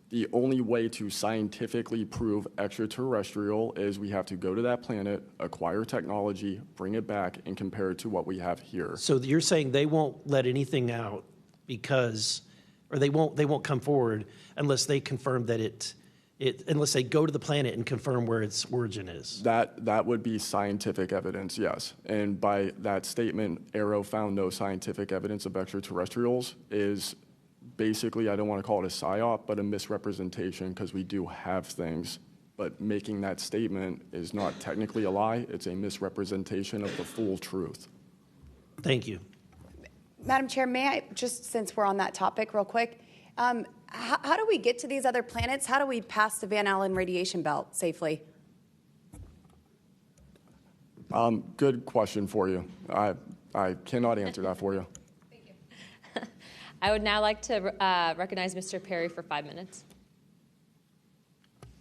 The only way to scientifically prove extraterrestrial is we have to go to that planet, acquire technology, bring it back, and compare it to what we have here. So you're saying they won't let anything out or they won't come forward unless they confirm that unless they go to the planet and confirm where its origin is? That would be scientific evidence, yes. And by that statement, Arrow found no scientific evidence of extraterrestrials is basically, I don't want to call it a psyop, but a misrepresentation, because we do have things. But making that statement is not technically a lie. It's a misrepresentation of the full truth. Thank you. Madam Chair, may I, just since we're on that topic real quick, how do we get to these other planets? How do we pass the Van Allen radiation belt safely? Good question for you. I cannot answer that for you. I would now like to recognize Mr. Perry for 5 minutes.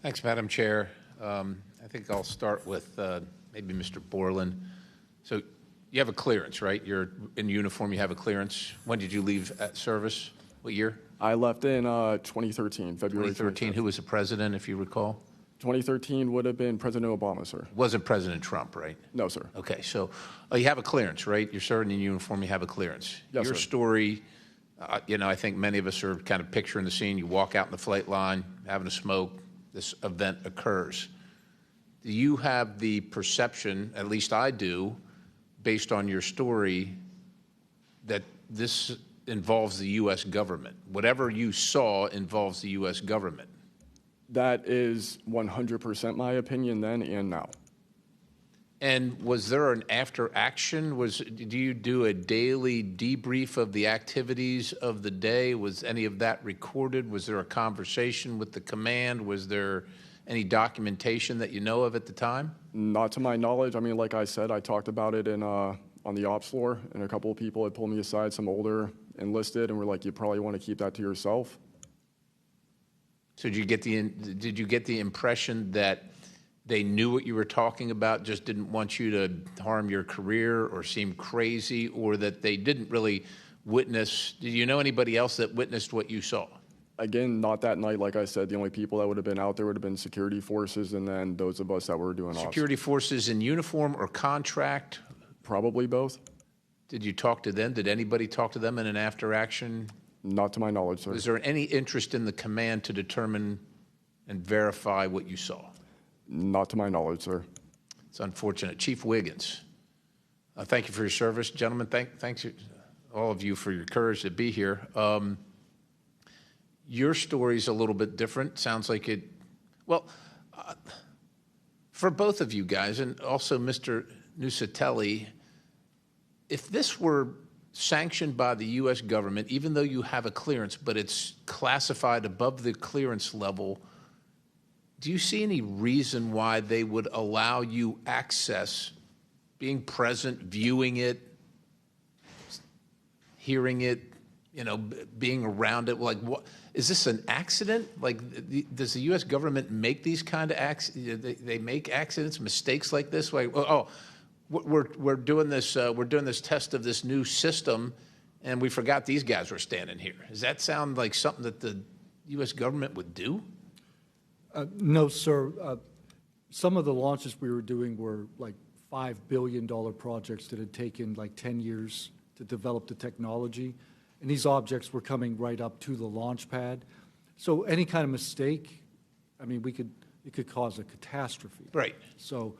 Thanks, Madam Chair. I think I'll start with maybe Mr. Borland. So you have a clearance, right? You're in uniform, you have a clearance. When did you leave service? What year? I left in 2013, February 2013. Who was the president, if you recall? 2013 would have been President Obama, sir. Wasn't President Trump, right? No, sir. Okay, so you have a clearance, right? You're serving in uniform, you have a clearance. Yes, Your sir. story, I think many of us are kind of picturing the scene. You walk out in the flight line, having a smoke, this event occurs. Do you have the perception, at least I do, based on your story, that this involves the U.S. government? Whatever you saw involves the U.S. government. That is 100% my opinion then and now. And was there an after action? Do you do a daily debrief of the activities of the day? Was any of that recorded? Was there a conversation with the command? Was there any documentation that you know of at the time? Not to my knowledge. I mean, like I said, I talked about it on the ops floor, and a couple of people had pulled me aside, some older enlisted, and were like, you probably want to keep that to yourself. So did you get the impression that they knew what you were talking about, just didn't want you to harm your career or seem crazy, or that they didn't really witness? Did you know anybody else that witnessed what you saw? Again, not that night. Like I said, the only people that would have been out there would have been security forces, and then those of us that were doing ops. Security forces in uniform or contract? Probably both. Did you talk to them? Did anybody talk to them in an after action? Not to my knowledge, sir. Was there any interest in the command to determine and verify what you saw? Not to my knowledge, sir. It's unfortunate. Chief Wiggins, thank you for your service. Gentlemen, thanks all of you for your courage to be here. Your story's a little bit different. Sounds like it, well, for both of you guys, and also Mr. Nusatelli, if this were sanctioned by the U.S. government, even though you have a clearance, but it's classified above the clearance level, do you see any reason why they would allow you access, being present, viewing it, hearing it, being around it? Like, what is this, an accident? Like, does the U.S. government make these kind of accidents? They make accidents, mistakes like this? Like, we're doing this test of this new system, and we forgot these guys were standing here. Does that sound like something that the U.S. government would do? No, sir. Some of the launches we were doing were like $5 billion projects that had taken like 10 years to develop the technology. And these objects were coming right up to the launch pad. So any kind of mistake, I mean, it could cause a catastrophe. Right. So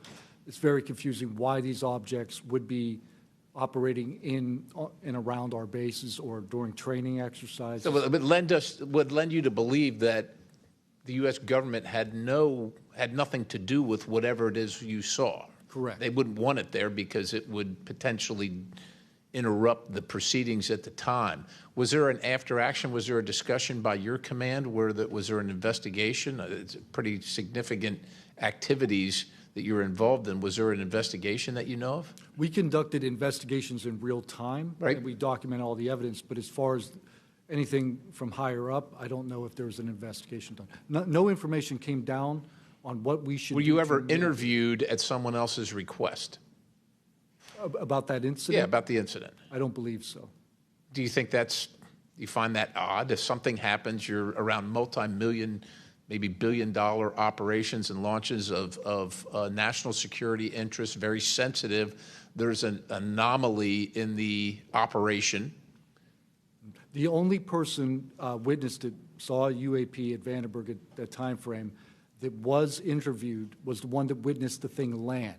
it's very confusing why these objects would be operating in and around our bases or during training exercises. So it would lend you to believe that the U.S. government had nothing to do with whatever it is you saw. Correct. They wouldn't want it there because it would potentially interrupt the proceedings at the time. Was there an after action? Was there a discussion by your command? Was there an investigation? It's pretty significant activities that you were involved in. Was there an investigation that you know of? We conducted investigations in real time, right? And we document all the evidence. But as far as anything from higher up, I don't know if there was an investigation done. No information came down on what we should do. Were you ever interviewed at someone else's request? About that incident? Yeah, about the incident. I don't believe so. Do you think you find that odd? If something happens, you're around multi-million, maybe billion-dollar operations and launches of national security interests, very sensitive. There's an anomaly in the operation. The only person witnessed it, saw a UAP at Vandenberg at that time frame, that was interviewed was the one that witnessed the thing land.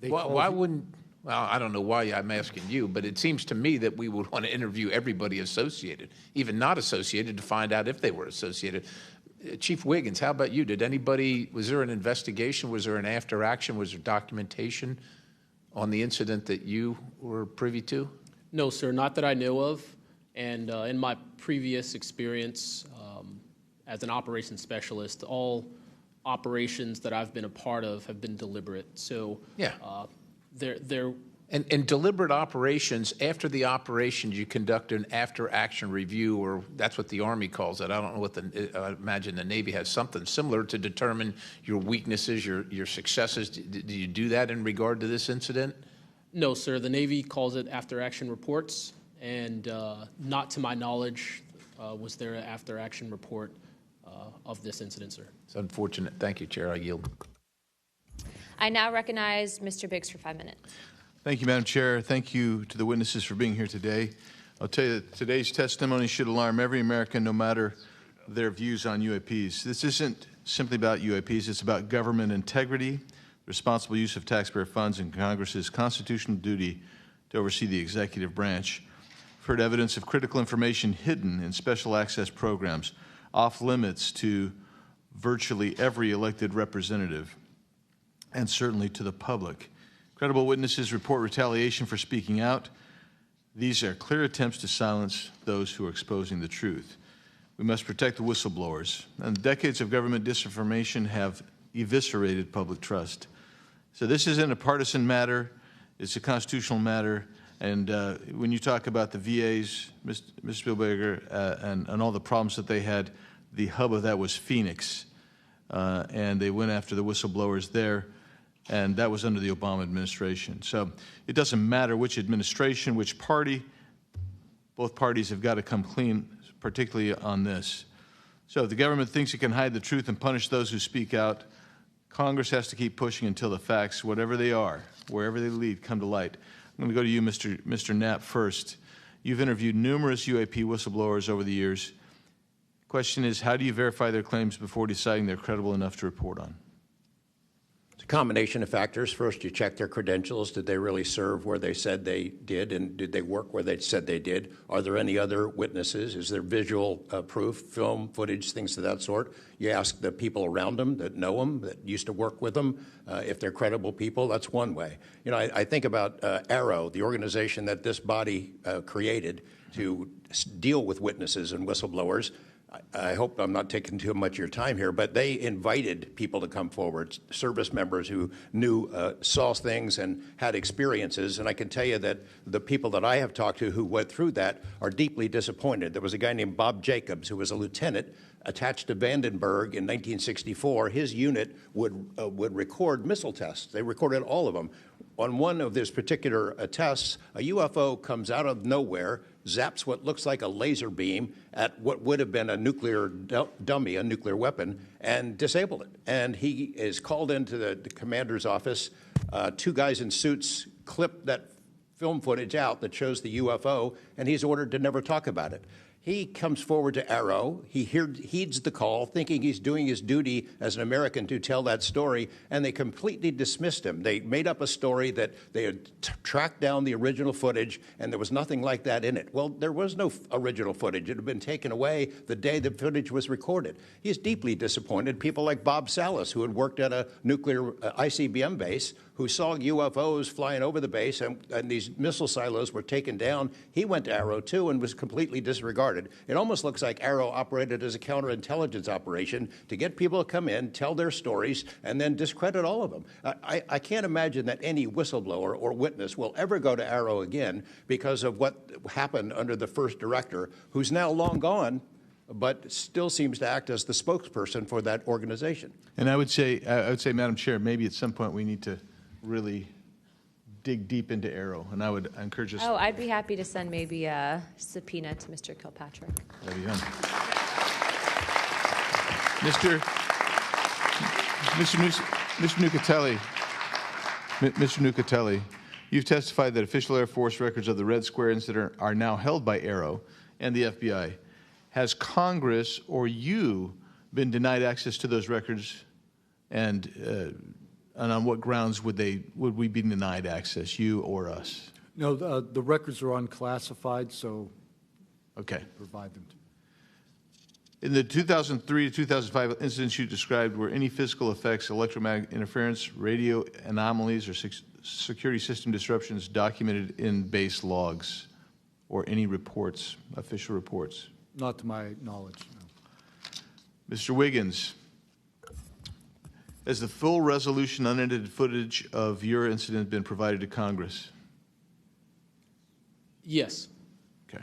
Why wouldn't, well, I don't know why I'm asking you, but it seems to me that we would want to interview everybody associated, even not associated, to find out if they were associated. Chief Wiggins, how about you? Was there an investigation? Was there an after action? Was there documentation on the incident that you were privy to? No, sir, not that I know of. And in my previous experience as an operations specialist, all operations that I've been a part of have been deliberate. So Yeah. they're And deliberate operations, after the operations, you conduct an after-action review, or that's what the Army calls it. I don't know what I imagine the Navy has something similar to determine your weaknesses, your successes. Do you do that in regard to this incident? No, sir. The Navy calls it after-action reports, and not to my knowledge was there an after-action report of this incident, sir. It's unfortunate. Thank you, Chair. I yield. I now recognize Mr. Biggs for 5 minutes. Thank you, Madam Chair. Thank you to the witnesses for being here today. I'll tell you that today's testimony should alarm every American, no matter their views on UAPs. This isn't simply about UAPs. It's about government integrity, responsible use of taxpayer funds, and Congress's constitutional duty to oversee the executive branch. We've heard evidence of critical information hidden in special access programs, off limits to virtually every elected representative, and certainly to the public. Credible witnesses report retaliation for speaking out. These are clear attempts to silence those who are exposing the truth. We must protect the whistleblowers. And decades of government disinformation have eviscerated public trust. So this isn't a partisan matter. It's a constitutional matter. And when you talk about the VAs, Mr. Spielberger, and all the problems that they had, the hub of that was Phoenix. And they went after the whistleblowers there. And that was under the Obama administration. So it doesn't matter which administration, which party, both parties have got to come clean, particularly on this. So if the government thinks it can hide the truth and punish those who speak out, Congress has to keep pushing until the facts, whatever they are, wherever they lead, come to light. I'm going to go to you, Mr. Knapp, first. You've interviewed numerous UAP whistleblowers over the years. Question is, how do you verify their claims before deciding they're credible enough to report on? A combination of factors. First, you check their credentials. Did they really serve where they said they did, and did they work where they said they did? Are there any other witnesses? Is there visual proof, film, footage, things of that sort? You ask the people around them that know them, that used to work with them, if they're credible people. That's one way. You know, I think about ARROW, the organization that this body created to deal with witnesses and whistleblowers. I hope I'm not taking too much of your time here, but they invited people to come forward, service members who knew, saw things and had experiences. And I can tell you that the people that I have talked to who went through that are deeply disappointed. There was a guy named Bob Jacobs who was a lieutenant attached to Vandenberg in 1964. His unit would record missile tests. They recorded all of them. On one of these particular tests, a UFO comes out of nowhere, zaps what looks like a laser beam at what would have been a nuclear dummy, a nuclear weapon, and disabled it. And he is called into the commander's office. Two guys in suits clip that film footage out that shows the UFO, and he's ordered to never talk about it. He comes forward to ARROW. He heeds the call, thinking he's doing his duty as an American to tell that story, and they completely dismissed him. They made up a story that they had tracked down the original footage, and there was nothing like that in it. Well, there was no original footage. It had been taken away the day the footage was recorded. He's deeply disappointed. People like Bob Salas, who had worked at a nuclear ICBM base, who saw UFOs flying over the base, and these missile silos were taken down. He went to ARROW, too, and was completely disregarded. It almost looks like ARROW operated as a counterintelligence operation to get people to come in, tell their stories, and then discredit all of them. I can't imagine that any whistleblower or witness will ever go to ARROW again because of what happened under the first director, who's now long gone, but still seems to act as the spokesperson for that organization. And I would say, Madam Chair, maybe at some point we need to really dig deep into ARROW, and I would encourage us. Oh, I'd be happy to send maybe a subpoena to Mr. Kilpatrick. There you go. Mr. Nucatelli, you've testified that official Air Force records of the Red Square incident are now held by ARROW and the FBI. Has Congress or you been denied access to those records, and on what grounds would we be denied access, you or us? No, the records are unclassified, so okay, provide them to. In the 2003 to 2005 incidents you described, were any physical effects, electromagnetic interference, radio anomalies, or security system disruptions documented in base logs? or any reports, official reports? Not to my knowledge, no. Mr. Wiggins, has the full resolution unedited footage of your incident been provided to Congress? Yes. Okay.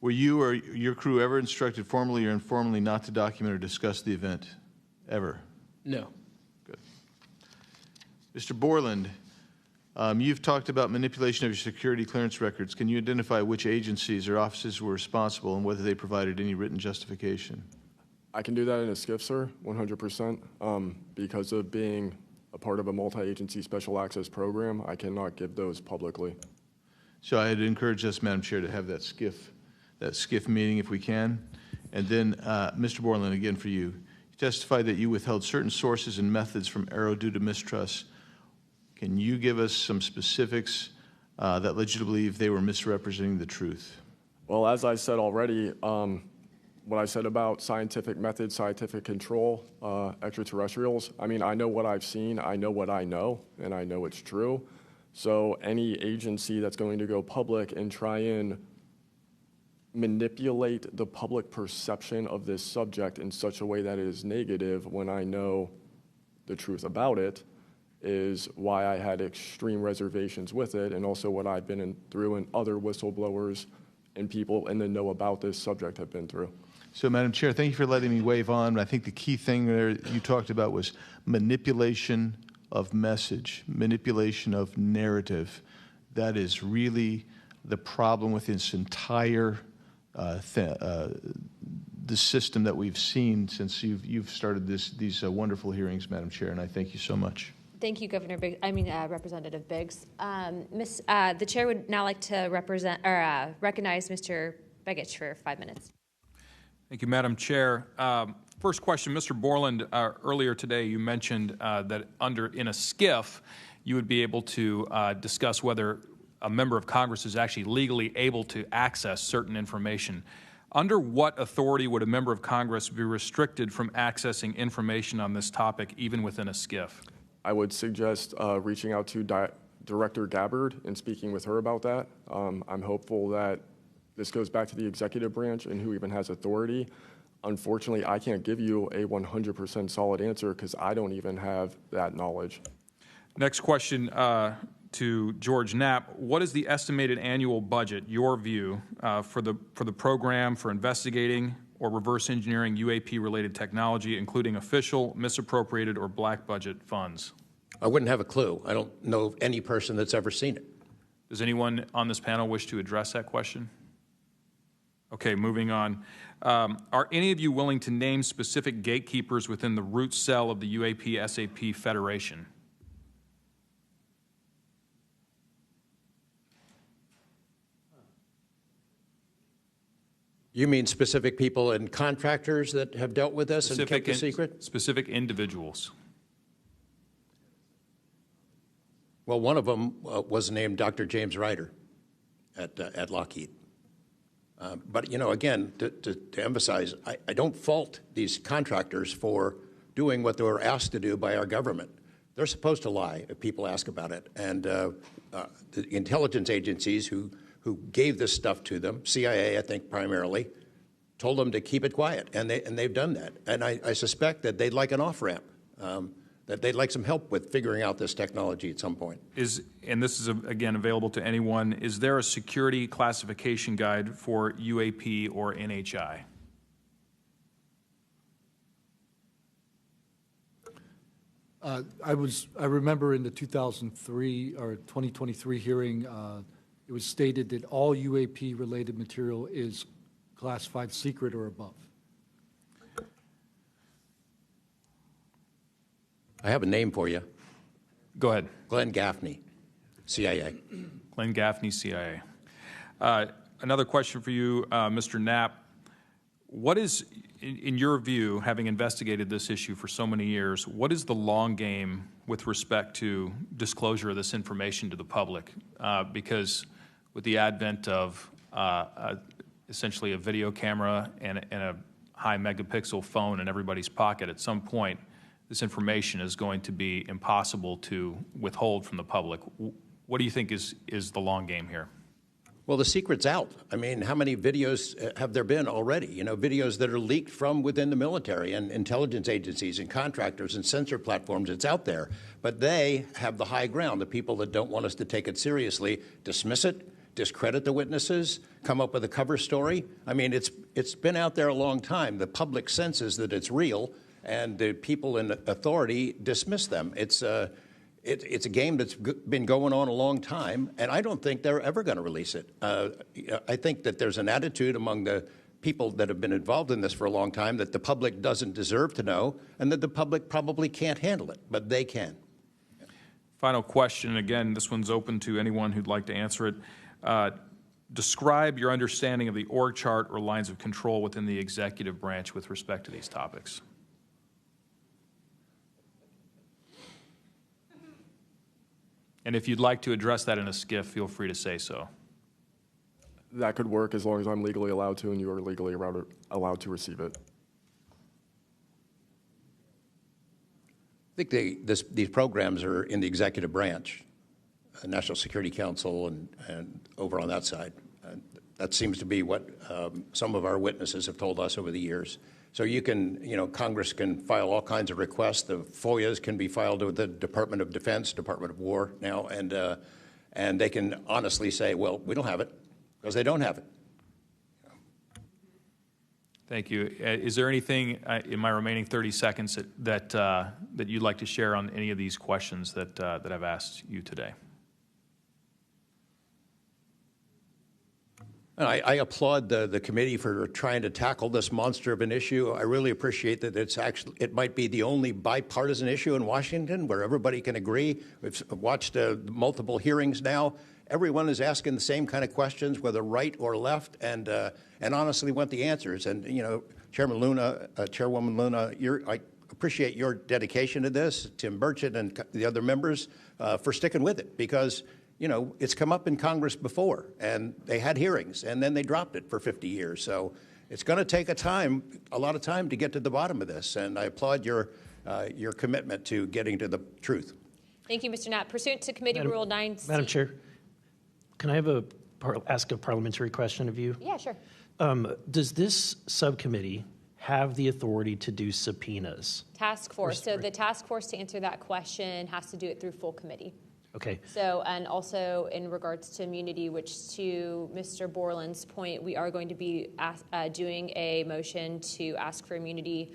Were you or your crew ever instructed formally or informally not to document or discuss the event? Ever? No. Good. Mr. Borland, you've talked about manipulation of your security clearance records. Can you identify which agencies or offices were responsible and whether they provided any written justification? I can do that in a skiff, sir, 100%. Because of being a part of a multi-agency special access program, I cannot give those publicly. So I'd encourage us, Madam Chair, to have that skiff meeting if we can. And then, Mr. Borland, again for you. You testified that you withheld certain sources and methods from Arrow due to mistrust. Can you give us some specifics that led you to believe they were misrepresenting the truth? Well, as I said already, what I said about scientific methods, scientific control, extraterrestrials, I mean, I know what I've seen, I know what I know, and I know it's true. So any agency that's going to go public and try and manipulate the public perception of this subject in such a way that it is negative when I know the truth about it is why I had extreme reservations with it, and also what I've been through and other whistleblowers and people in the know about this subject have been through. So, Madam Chair, thank you for letting me wave on. I think the key thing there you talked about was manipulation of message, manipulation of narrative. That is really the problem with this entire the system that we've seen since you've started these wonderful hearings, Madam Chair, and I thank you so much. Thank you, Representative Biggs. The chair would now like to recognize Mr. Begich for 5 minutes. Thank you, Madam Chair. First question, Mr. Borland, earlier today you mentioned that in a skiff you would be able to discuss whether a member of Congress is actually legally able to access certain information. Under what authority would a member of Congress be restricted from accessing information on this topic, even within a skiff? I would suggest reaching out to Director Gabbard and speaking with her about that. I'm hopeful that this goes back to the executive branch and who even has authority. Unfortunately, I can't give you a 100% solid answer because I don't even have that knowledge. Next question to George Knapp. What is the estimated annual budget, your view, for the program for investigating or reverse engineering UAP-related technology, including official, misappropriated, or black budget funds? I wouldn't have a clue. I don't know of any person that's ever seen it. Does anyone on this panel wish to address that question? Okay, moving on. Are any of you willing to name specific gatekeepers within the root cell of the UAP-SAP Federation? You mean specific people and contractors that have dealt with us and kept the secret? Specific individuals. Well, one of them was named Dr. James Ryder at Lockheed. But, you know, again, to emphasize, I don't fault these contractors for doing what they were asked to do by our government. They're supposed to lie if people ask about it. And the intelligence agencies who gave this stuff to them, CIA, I think primarily, told them to keep it quiet, and they've done that. And I suspect that they'd like an off-ramp, that they'd like some help with figuring out this technology at some point. And this is, again, available to anyone, is there a security classification guide for UAP or NHI? I remember in the 2003 or 2023 hearing, it was stated that all UAP-related material is classified secret or above. I have a name for you. Go ahead. Glenn Gaffney, CIA. Glenn Gaffney, CIA. Another question for you, Mr. Knapp. What is, in your view, having investigated this issue for so many years, what is the long game with respect to disclosure of this information to the public? Because with the advent of essentially a video camera and a high megapixel phone in everybody's pocket, at some point, this information is going to be impossible to withhold from the public. What do you think is the long game here? Well, the secret's out. I mean, how many videos have there been already? You know, videos that are leaked from within the military and intelligence agencies and contractors and censor platforms. It's out there. But they have the high ground. The people that don't want us to take it seriously dismiss it, discredit the witnesses, come up with a cover story. I mean, it's been out there a long time. The public senses that it's real, and the people in authority dismiss them. It's a game that's been going on a long time, and I don't think they're ever going to release it. I think that there's an attitude among the people that have been involved in this for a long time that the public doesn't deserve to know, and that the public probably can't handle it, but they can. Final question, again, this one's open to anyone who'd like to answer it. Describe your understanding of the org chart or lines of control within the executive branch with respect to these topics. And if you'd like to address that in a skiff, feel free to say so. That could work as long as I'm legally allowed to and you are legally allowed to receive it. I think these programs are in the executive branch, National Security Council, and over on that side. That seems to be what some of our witnesses have told us over the years. So you can, Congress can file all kinds of requests. The FOIAs can be filed with the Department of Defense, Department of War now, and they can honestly say, well, we don't have it, because they don't have it. Thank you. Is there anything in my remaining 30 seconds that you'd like to share on any of these questions that I've asked you today? I applaud the committee for trying to tackle this monster of an issue. I really appreciate that it might be the only bipartisan issue in Washington where everybody can agree. We've watched multiple hearings now. Everyone is asking the same kind of questions, whether right or left, and honestly want the answers. And Chairman Luna, Chairwoman Luna, I appreciate your dedication to this, Tim Burchett and the other members, for sticking with it, because it's come up in Congress before, and they had hearings, and then they dropped it for 50 years. So it's going to take a lot of time to get to the bottom of this, and I applaud your commitment to getting to the truth. Thank you, Mr. Knapp. Pursuant to Committee Rule 9C. Madam Chair, can I ask a parliamentary question of you? Yeah, sure. Does this subcommittee have the authority to do subpoenas? Task force. So the task force, to answer that question, has to do it through full committee. Okay. So, and also in regards to immunity, which to Mr. Borland's point, we are going to be doing a motion to ask for immunity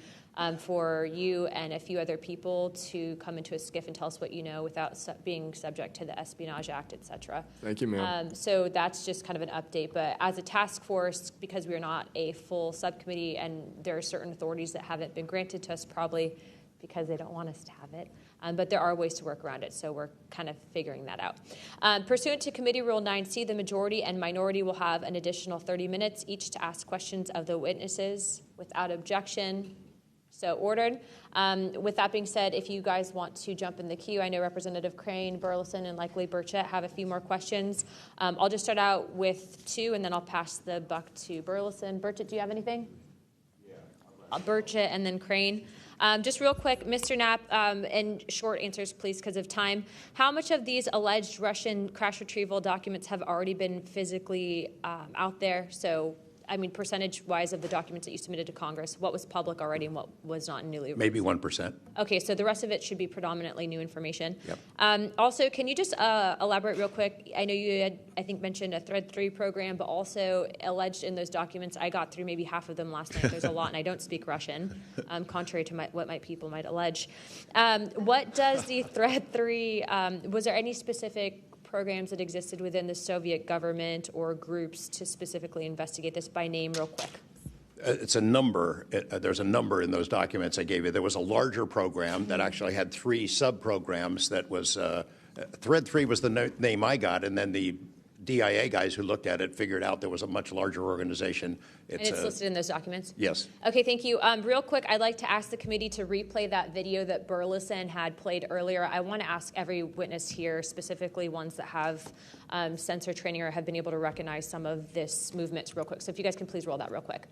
for you and a few other people to come into a skiff and tell us what you know without being subject to the Espionage Act, et cetera. Thank you, ma'am. So that's just kind of an update. But as a task force, because we are not a full subcommittee and there are certain authorities that haven't been granted to us, probably because they don't want us to have it. But there are ways to work around it, so we're kind of figuring that out. Pursuant to Committee Rule 9C, the majority and minority will have an additional 30 minutes each to ask questions of the witnesses without objection. So ordered. With that being said, if you guys want to jump in the queue, I know Representative Crane, Burleson, and likely Burchett have a few more questions. I'll just start out with two, and then I'll pass the buck to Burleson. Burchett, do you have anything? Yeah. Burchett and then Crane. Just real quick, Mr. Knapp, and short answers, please, because of time. How much of these alleged Russian crash retrieval documents have already been physically out there? So, I mean, percentage-wise of the documents that you submitted to Congress, what was public already and what was not newly released? Maybe 1%. Okay, so the rest of it should be predominantly new information. Yep. Also, can you just elaborate real quick? I know you had, I think, mentioned a Thread 3 program, but also alleged in those documents, I got through maybe half of them last night. There's a lot, and I don't speak Russian, contrary to what my people might allege. What does the Thread 3, was there any specific programs that existed within the Soviet government or groups to specifically investigate this by name real quick? It's a number. There's a number in those documents I gave you. There was a larger program that actually had 3 sub-programs that was, Thread 3 was the name I got, and then the DIA guys who looked at it figured out there was a much larger organization. And it's listed in those documents? Yes. Okay, thank you. Real quick, I'd like to ask the committee to replay that video that Burleson had played earlier. I want to ask every witness here, specifically ones that have sensor training or have been able to recognize some of this movements real quick. So if you guys can please roll that real quick.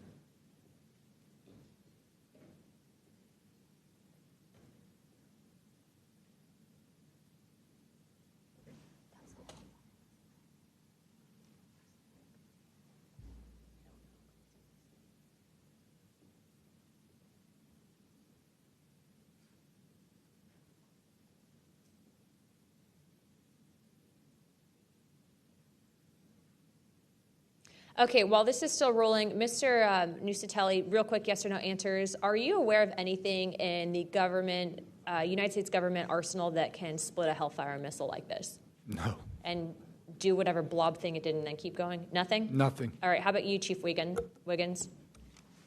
Okay, while this is still rolling, Mr. Nusatelli, real quick yes or no answers. Are you aware of anything in the government, United States government arsenal that can split a Hellfire missile like this? No. And do whatever blob thing it did and then keep going? Nothing? Nothing. All right, how about you, Chief Wiggins?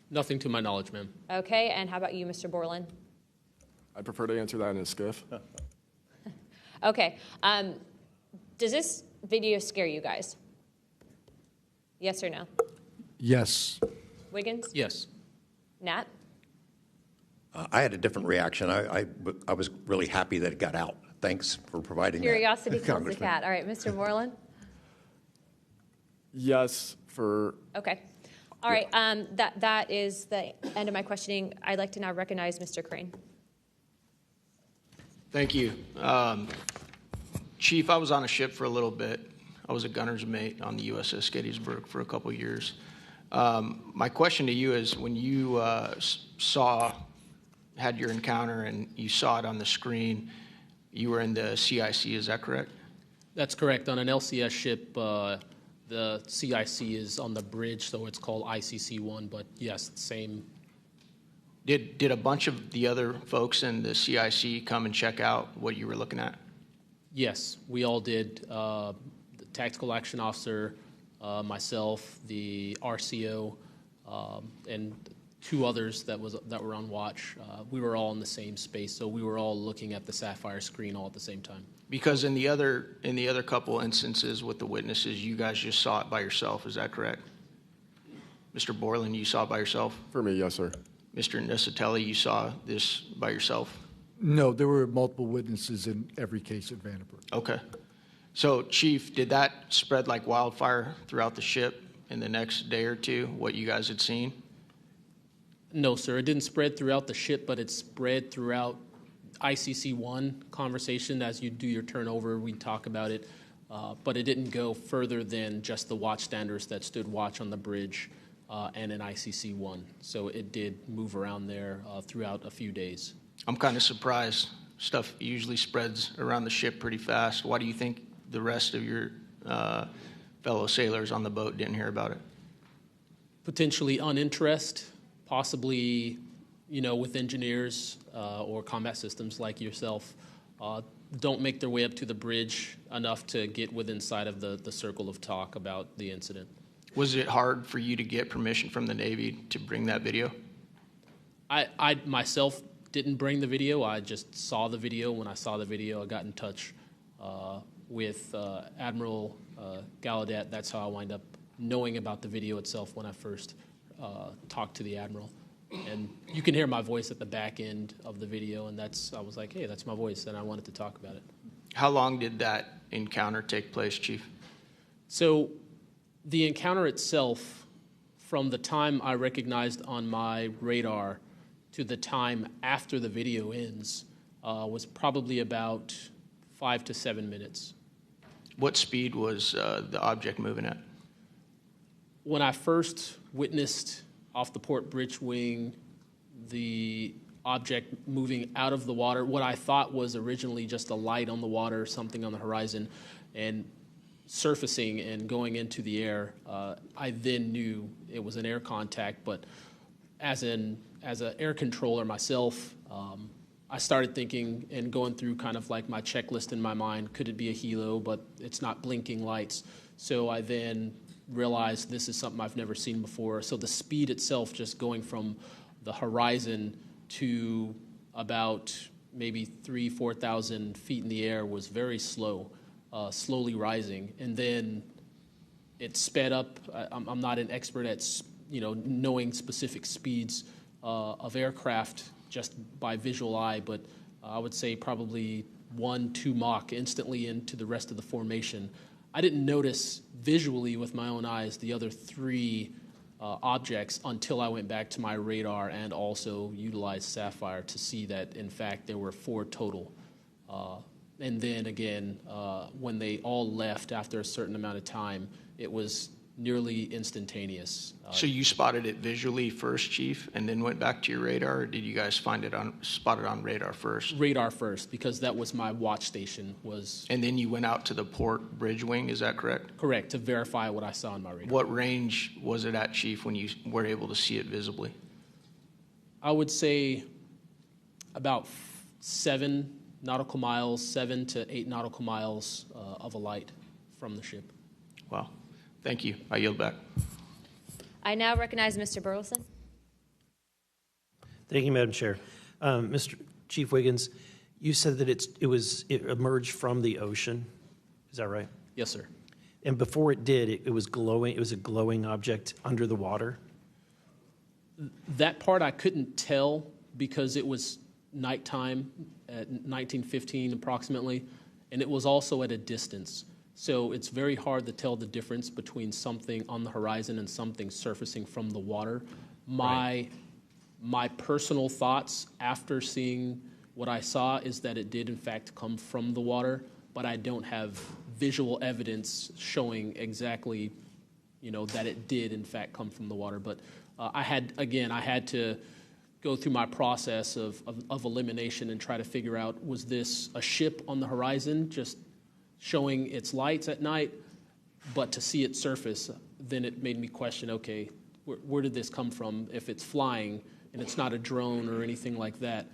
Nothing to my knowledge, ma'am. Okay, and how about you, Mr. Borland? I prefer to answer that in a skiff. Okay, does this video scare you guys? Yes or no? Yes. Wiggins? Yes. Nat? I had a different reaction. I was really happy that it got out. Thanks for providing Curiosity that, kills the Congressman. cat. All right, Mr. Borland? Yes, for Okay. All right, that is the end of my questioning. I'd like to now recognize Mr. Crane. Thank you. Chief, I was on a ship for a little bit. I was a gunner's mate on the USS Gettysburg for a couple years. My question to you is, when you had your encounter and you saw it on the screen, you were in the CIC, is that correct? That's correct. On an LCS ship, the CIC is on the bridge, so it's called ICC-1, but yes, same. Did a bunch of the other folks in the CIC come and check out what you were looking at? Yes, we all did. The tactical action officer, myself, the RCO, and two others that were on watch. We were all in the same space, so we were all looking at the Sapphire screen all at the same time. Because in the other couple instances with the witnesses, you guys just saw it by yourself. Is that correct? Mr. Borland, you saw it by yourself? For me, yes, sir. Mr. Nusatelli, you saw this by yourself? No, there were multiple witnesses in every case at Vandenberg. Okay. So, Chief, did that spread like wildfire throughout the ship in the next day or two, what you guys had seen? No, sir. It didn't spread throughout the ship, but it spread throughout ICC-1 conversation. As you do your turnover, we talk about it. But it didn't go further than just the watchstanders that stood watch on the bridge and in ICC-1. So it did move around there throughout a few days. I'm kind of surprised. Stuff usually spreads around the ship pretty fast. Why do you think the rest of your fellow sailors on the boat didn't hear about it? Potentially uninterest, possibly, with engineers or combat systems like yourself, don't make their way up to the bridge enough to get within sight of the circle of talk about the incident. Was it hard for you to get permission from the Navy to bring that video? I myself didn't bring the video. I just saw the video. When I saw the video, I got in touch with Admiral Gallaudet. That's how I wind up knowing about the video itself when I first talked to the Admiral. And you can hear my voice at the back end of the video, and I was like, hey, that's my voice, and I wanted to talk about it. How long did that encounter take place, Chief? So the encounter itself, from the time I recognized on my radar to the time after the video ends, was probably about 5 to 7 minutes. What speed was the object moving at? When I first witnessed off the port bridge wing the object moving out of the water, what I thought was originally just a light on the water, something on the horizon, and surfacing and going into the air, I then knew it was an air contact. But as an air controller myself, I started thinking and going through kind of like my checklist in my mind. Could it be a helo? But it's not blinking lights. So I then realized this is something I've never seen before. So the speed itself, just going from the horizon to about maybe 3,000 to 4,000 feet in the air, was very slow, slowly rising. And then it sped up. I'm not an expert at knowing specific speeds of aircraft just by visual eye, but I would say probably 1-2 Mach instantly into the rest of the formation. I didn't notice visually with my own eyes the other 3 objects until I went back to my radar and also utilized Sapphire to see that, in fact, there were 4 total. And then again, when they all left after a certain amount of time, it was nearly instantaneous. So you spotted it visually first, Chief, and then went back to your radar, or did you guys spot it on radar first? Radar first, because that was my watch station. And then you went out to the port bridge wing, is that correct? Correct, to verify what I saw on my radar. What range was it at, Chief, when you were able to see it visibly? I would say about 7 nautical miles, 7 to 8 nautical miles of a light from the ship. Wow. Thank you. I yield back. I now recognize Mr. Burleson. Thank you, Madam Chair. Mr. Chief Wiggins, you said that it emerged from the ocean. Is that right? Yes, sir. And before it did, it was glowing. It was a glowing object under the water. That part I couldn't tell because it was nighttime at 1915 approximately, and it was also at a distance. So it's very hard to tell the difference between something on the horizon and something surfacing from the water. My personal thoughts after seeing what I saw is that it did in fact come from the water, but I don't have visual evidence showing exactly, that it did in fact come from the water. But I had to go through my process of elimination and try to figure out, was this a ship on the horizon just showing its lights at night, but to see it surface, then it made me question, okay, where did this come from? If it's flying and it's not a drone or anything like that,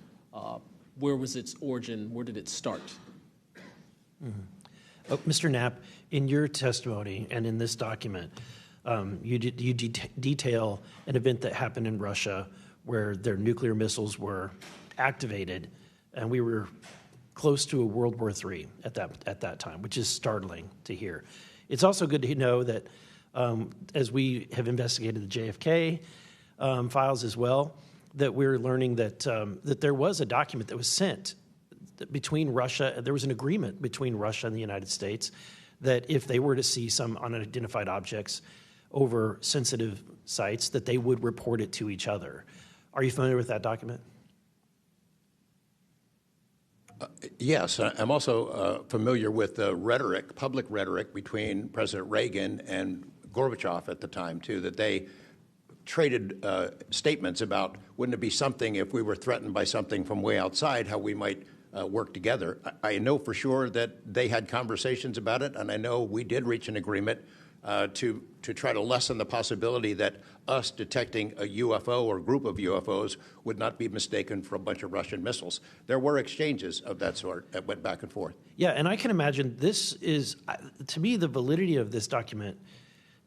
where was its origin? Where did it start? Mm-hmm. Mr. Knapp, in your testimony and in this document, you detail an event that happened in Russia where their nuclear missiles were activated, and we were close to a World War III at that time, which is startling to hear. It's also good to know that as we have investigated the JFK files as well, that we're learning that there was a document that was sent between Russia. There was an agreement between Russia and the United States that if they were to see some unidentified objects over sensitive sites, that they would report it to each other. Are you familiar with that document? Yes, I'm also familiar with the rhetoric, public rhetoric between President Reagan and Gorbachev at the time, too, that they traded statements about wouldn't it be something if we were threatened by something from way outside, how we might work together. I know for sure that they had conversations about it, and I know we did reach an agreement to try to lessen the possibility that us detecting a UFO or group of UFOs would not be mistaken for a bunch of Russian missiles. There were exchanges of that sort that went back and forth. Yeah, and I can imagine this is, to me, the validity of this document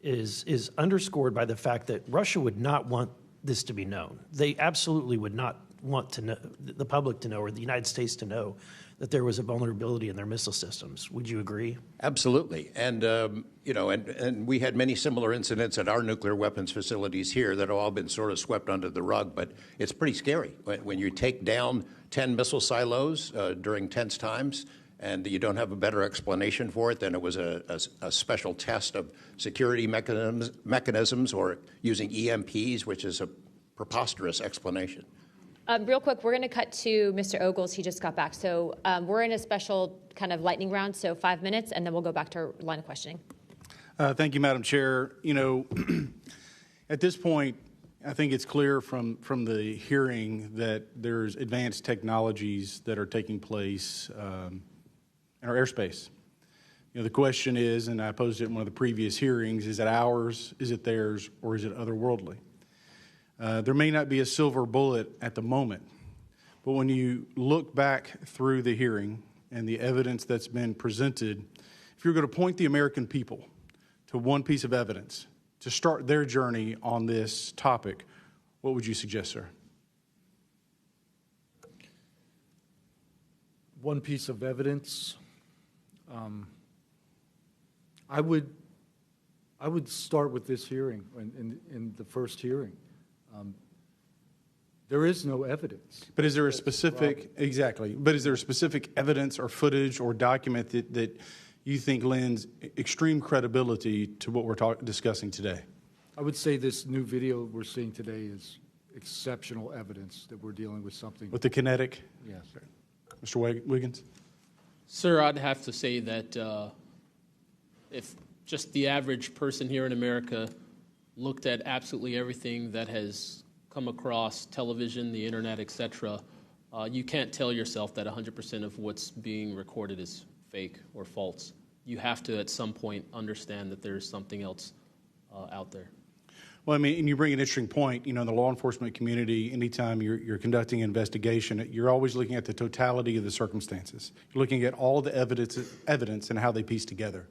is underscored by the fact that Russia would not want this to be known. They absolutely would not want to know, the public to know, or the United States to know, that there was a vulnerability in their missile systems. Would you agree? Absolutely. And, and we had many similar incidents at our nuclear weapons facilities here that have all been sort of swept under the rug. But it's pretty scary when you take down 10 missile silos during tense times and you don't have a better explanation for it than it was a special test of security mechanisms or using EMPs, which is a preposterous explanation. Real quick, we're going to cut to Mr. Ogles. He just got back. So we're in a special kind of lightning round, so 5 minutes, and then we'll go back to our line of questioning. Thank you, Madam Chair. At this point, I think it's clear from the hearing that there's advanced technologies that are taking place in our airspace. The question is, and I posed it in one of the previous hearings, is it ours, is it theirs, or is it otherworldly? There may not be a silver bullet at the moment, but when you look back through the hearing and the evidence that's been presented, if you're going to point the American people to one piece of evidence to start their journey on this topic, what would you suggest, sir? One piece of evidence, I would start with this hearing, in the first hearing. There is no evidence. But is there a specific, exactly, but is there a specific evidence or footage or document that you think lends extreme credibility to what we're discussing today? I would say this new video we're seeing today is exceptional evidence that we're dealing with something. With the kinetic? Yes. Mr. Wiggins? Sir, I'd have to say that if just the average person here in America looked at absolutely everything that has come across television, the internet, etc., you can't tell yourself that 100% of what's being recorded is fake or false. You have to, at some point, understand that there's something else out there. Well, I mean, and you bring an interesting point. You know, in the law enforcement community, anytime you're conducting an investigation, you're always looking at the totality of the circumstances. You're looking at all the evidence and how they piece together.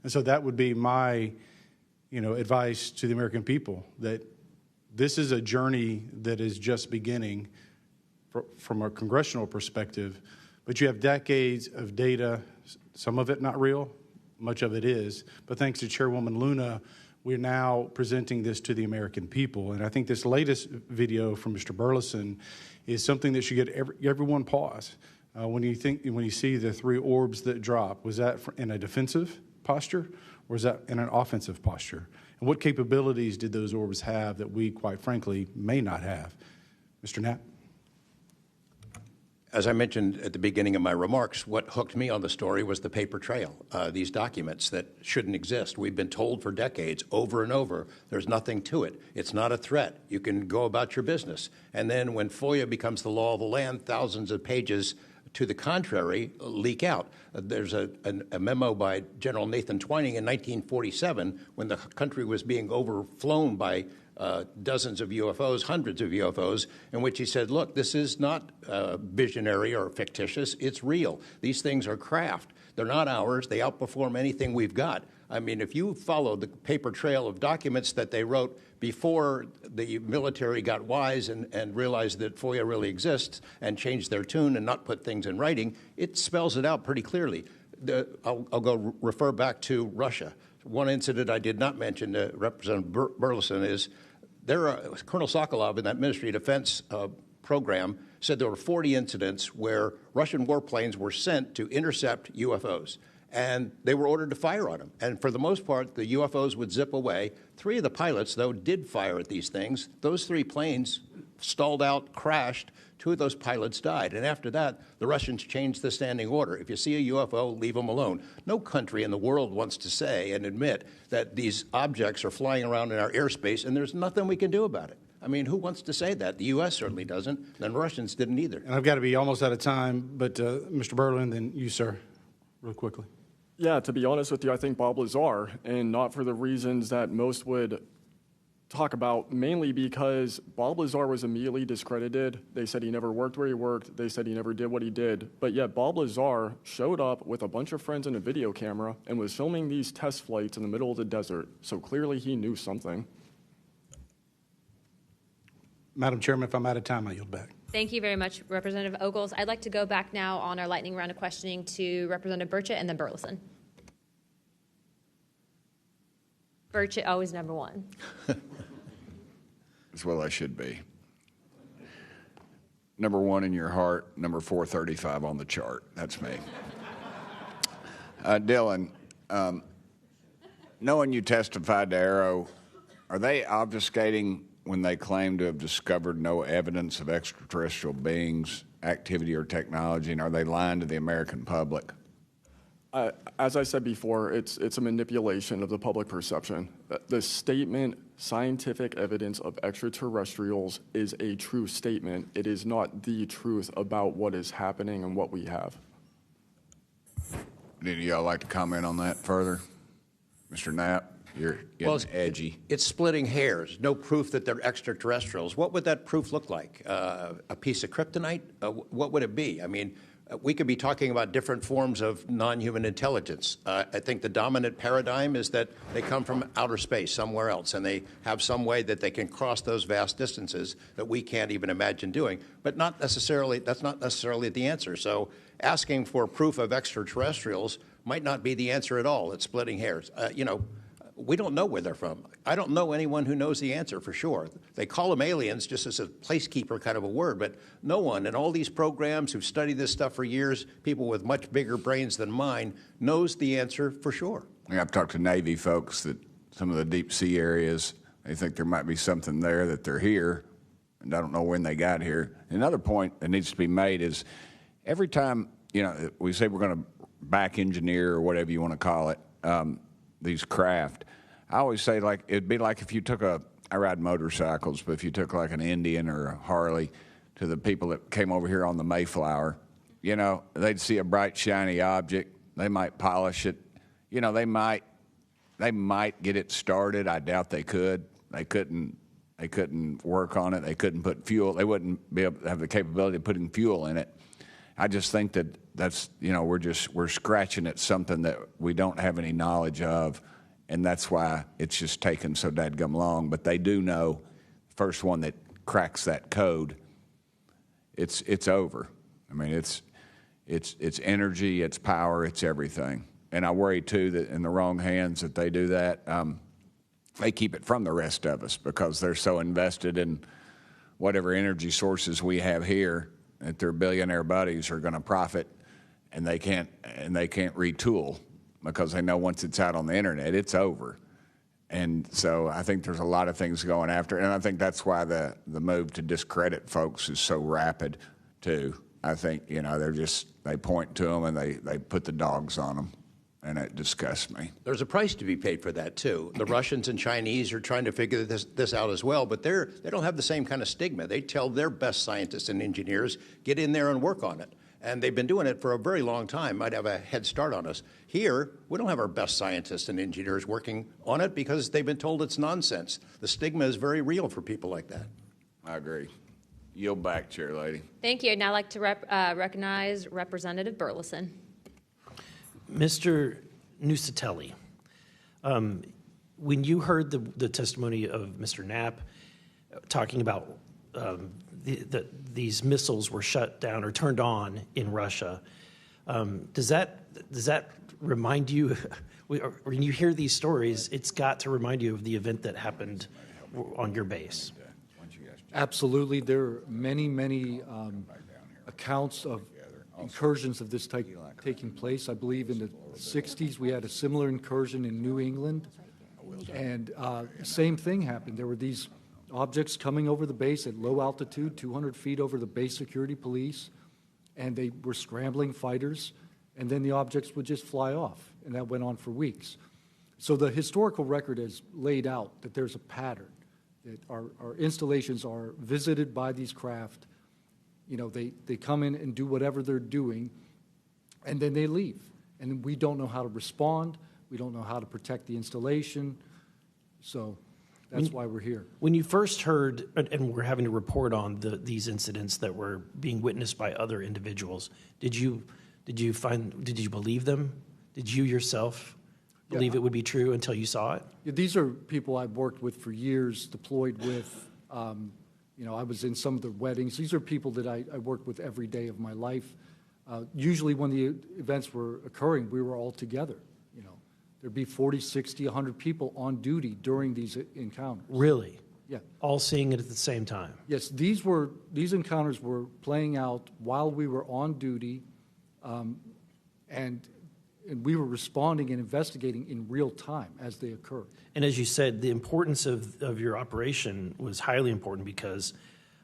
And so that would be my, advice to the American people, that this is a journey that is just beginning from a congressional perspective, but you have decades of data, some of it not real, much of it is, but thanks to Chairwoman Luna, we're now presenting this to the American people. And I think this latest video from Mr. Burleson is something that should get everyone pause. When you see the 3 orbs that drop, was that in a defensive posture or was that in an offensive posture? And what capabilities did those orbs have that we, quite frankly, may not have? Mr. Knapp? As I mentioned at the beginning of my remarks, what hooked me on the story was the paper trail, these documents that shouldn't exist. We've been told for decades, over and over, there's nothing to it. It's not a threat. You can go about your business. And then when FOIA becomes the law of the land, thousands of pages to the contrary leak out. There's a memo by General Nathan Twining in 1947 when the country was being overflown by dozens of UFOs, hundreds of UFOs, in which he said, look, this is not visionary or fictitious. It's real. These things are craft. They're not ours. They outperform anything we've got. I mean, if you follow the paper trail of documents that they wrote before the military got wise and realized that FOIA really exists and changed their tune and not put things in writing, it spells it out pretty clearly. I'll go refer back to Russia. One incident I did not mention to Representative Burleson is Colonel Sokolov in that Ministry of Defense program said there were 40 incidents where Russian warplanes were sent to intercept UFOs, and they were ordered to fire on them. And for the most part, the UFOs would zip away. 3 of the pilots, though, did fire at these things. Those 3 planes stalled out, crashed. 2 of those pilots died. And after that, the Russians changed the standing order. If you see a UFO, leave them alone. No country in the world wants to say and admit that these objects are flying around in our airspace and there's nothing we can do about it. I mean, who wants to say that? The U.S. certainly doesn't, and the Russians didn't either. And I've got to be almost out of time, but Mr. Berlin, then you, sir, real quickly. Yeah, to be honest with you, I think Bob Lazar, and not for the reasons that most would talk about, mainly because Bob Lazar was immediately discredited. They said he never worked where he worked. They said he never did what he did. But yet Bob Lazar showed up with a bunch of friends and a video camera and was filming these test flights in the middle of the desert. So clearly he knew something. Madam Chairman, if I'm out of time, I yield back. Thank you very much, Representative Ogles. I'd like to go back now on our lightning round of questioning to Representative Burchett and then Burleson. Burchett, always number 1. As well I should be. Number 1 in your heart, number 435 on the chart. That's me. Dylan, knowing you testified to Arrow, are they obfuscating when they claim to have discovered no evidence of extraterrestrial beings, activity, or technology, and are they lying to the American public? As I said before, it's a manipulation of the public perception. The statement, scientific evidence of extraterrestrials, is a true statement. It is not the truth about what is happening and what we have. Any of y'all like to comment on that further? Mr. Knapp, you're getting edgy. It's splitting hairs. No proof that they're extraterrestrials. What would that proof look like? A piece of kryptonite? What would it be? I mean, we could be talking about different forms of non-human intelligence. I think the dominant paradigm is that they come from outer space, somewhere else, and they have some way that they can cross those vast distances that we can't even imagine doing. But that's not necessarily the answer. So asking for proof of extraterrestrials might not be the answer at all. It's splitting hairs. We don't know where they're from. I don't know anyone who knows the answer for sure. They call them aliens just as a placekeeper kind of a word, but no one in all these programs who've studied this stuff for years, people with much bigger brains than mine, knows the answer for sure. I've talked to Navy folks that some of the deep sea areas, they think there might be something there, that they're here, and I don't know when they got here. Another point that needs to be made is every time, we say we're going to back engineer or whatever you want to call it, these craft. I always say, like, it'd be like if you took I ride motorcycles, but if you took like an Indian or a Harley to the people that came over here on the Mayflower, you know, they'd see a bright, shiny object. They might polish it. You know, they might get it started. I doubt they could. They couldn't work on it. They couldn't put fuel. They wouldn't be able to have the capability of putting fuel in it. I just think that's, you know, we're scratching at something that we don't have any knowledge of, and that's why it's just taken so dadgum long. But they do know, the first one that cracks that code, it's over. I mean, it's energy, it's power, it's everything. And I worry too that in the wrong hands that they do that, they keep it from the rest of us because they're so invested in whatever energy sources we have here that their billionaire buddies are going to profit, and they can't retool because they know once it's out on the internet, it's over. And so I think there's a lot of things going after it, and I think that's why the move to discredit folks is so rapid too. I think, you know, they point to them and they put the dogs on them, and it disgusts me. There's a price to be paid for that, too. The Russians and Chinese are trying to figure this out as well, but they don't have the same kind of stigma. They tell their best scientists and engineers, get in there and work on it. And they've been doing it for a very long time, might have a head start on us. Here, we don't have our best scientists and engineers working on it because they've been told it's nonsense. The stigma is very real for people like that. I agree. Yield back, Chair Lady. Thank you. I'd now like to recognize Representative Burleson. Mr. Nusatelli, when you heard the testimony of Mr. Knapp talking about these missiles were shut down or turned on in Russia, does that remind you, when you hear these stories, it's got to remind you of the event that happened on your base? Absolutely. There are many accounts of incursions of this type taking place. I believe in the 60s we had a similar incursion in New England, and same thing happened. There were these objects coming over the base at low altitude, 200 feet over the base security police, and they were scrambling fighters, and then the objects would just fly off, and that went on for weeks. So the historical record has laid out that there's a pattern, that our installations are visited by these craft. You know, they come in and do whatever they're doing, and then they leave. And we don't know how to respond. We don't know how to protect the installation. So that's why we're here. When you first heard, and we're having to report on these incidents that were being witnessed by other individuals, did you believe them? Did you yourself believe it would be true until you saw it? Yeah, these are people I've worked with for years, deployed with. You know, I was in some of their weddings. These are people that I worked with every day of my life. Usually when the events were occurring, we were all together. You know, there'd be 40, 60, 100 people on duty during these encounters. Really? Yeah. All seeing it at the same time? Yes, these encounters were playing out while we were on duty, and we were responding and investigating in real time as they occurred. And as you said, the importance of your operation was highly important because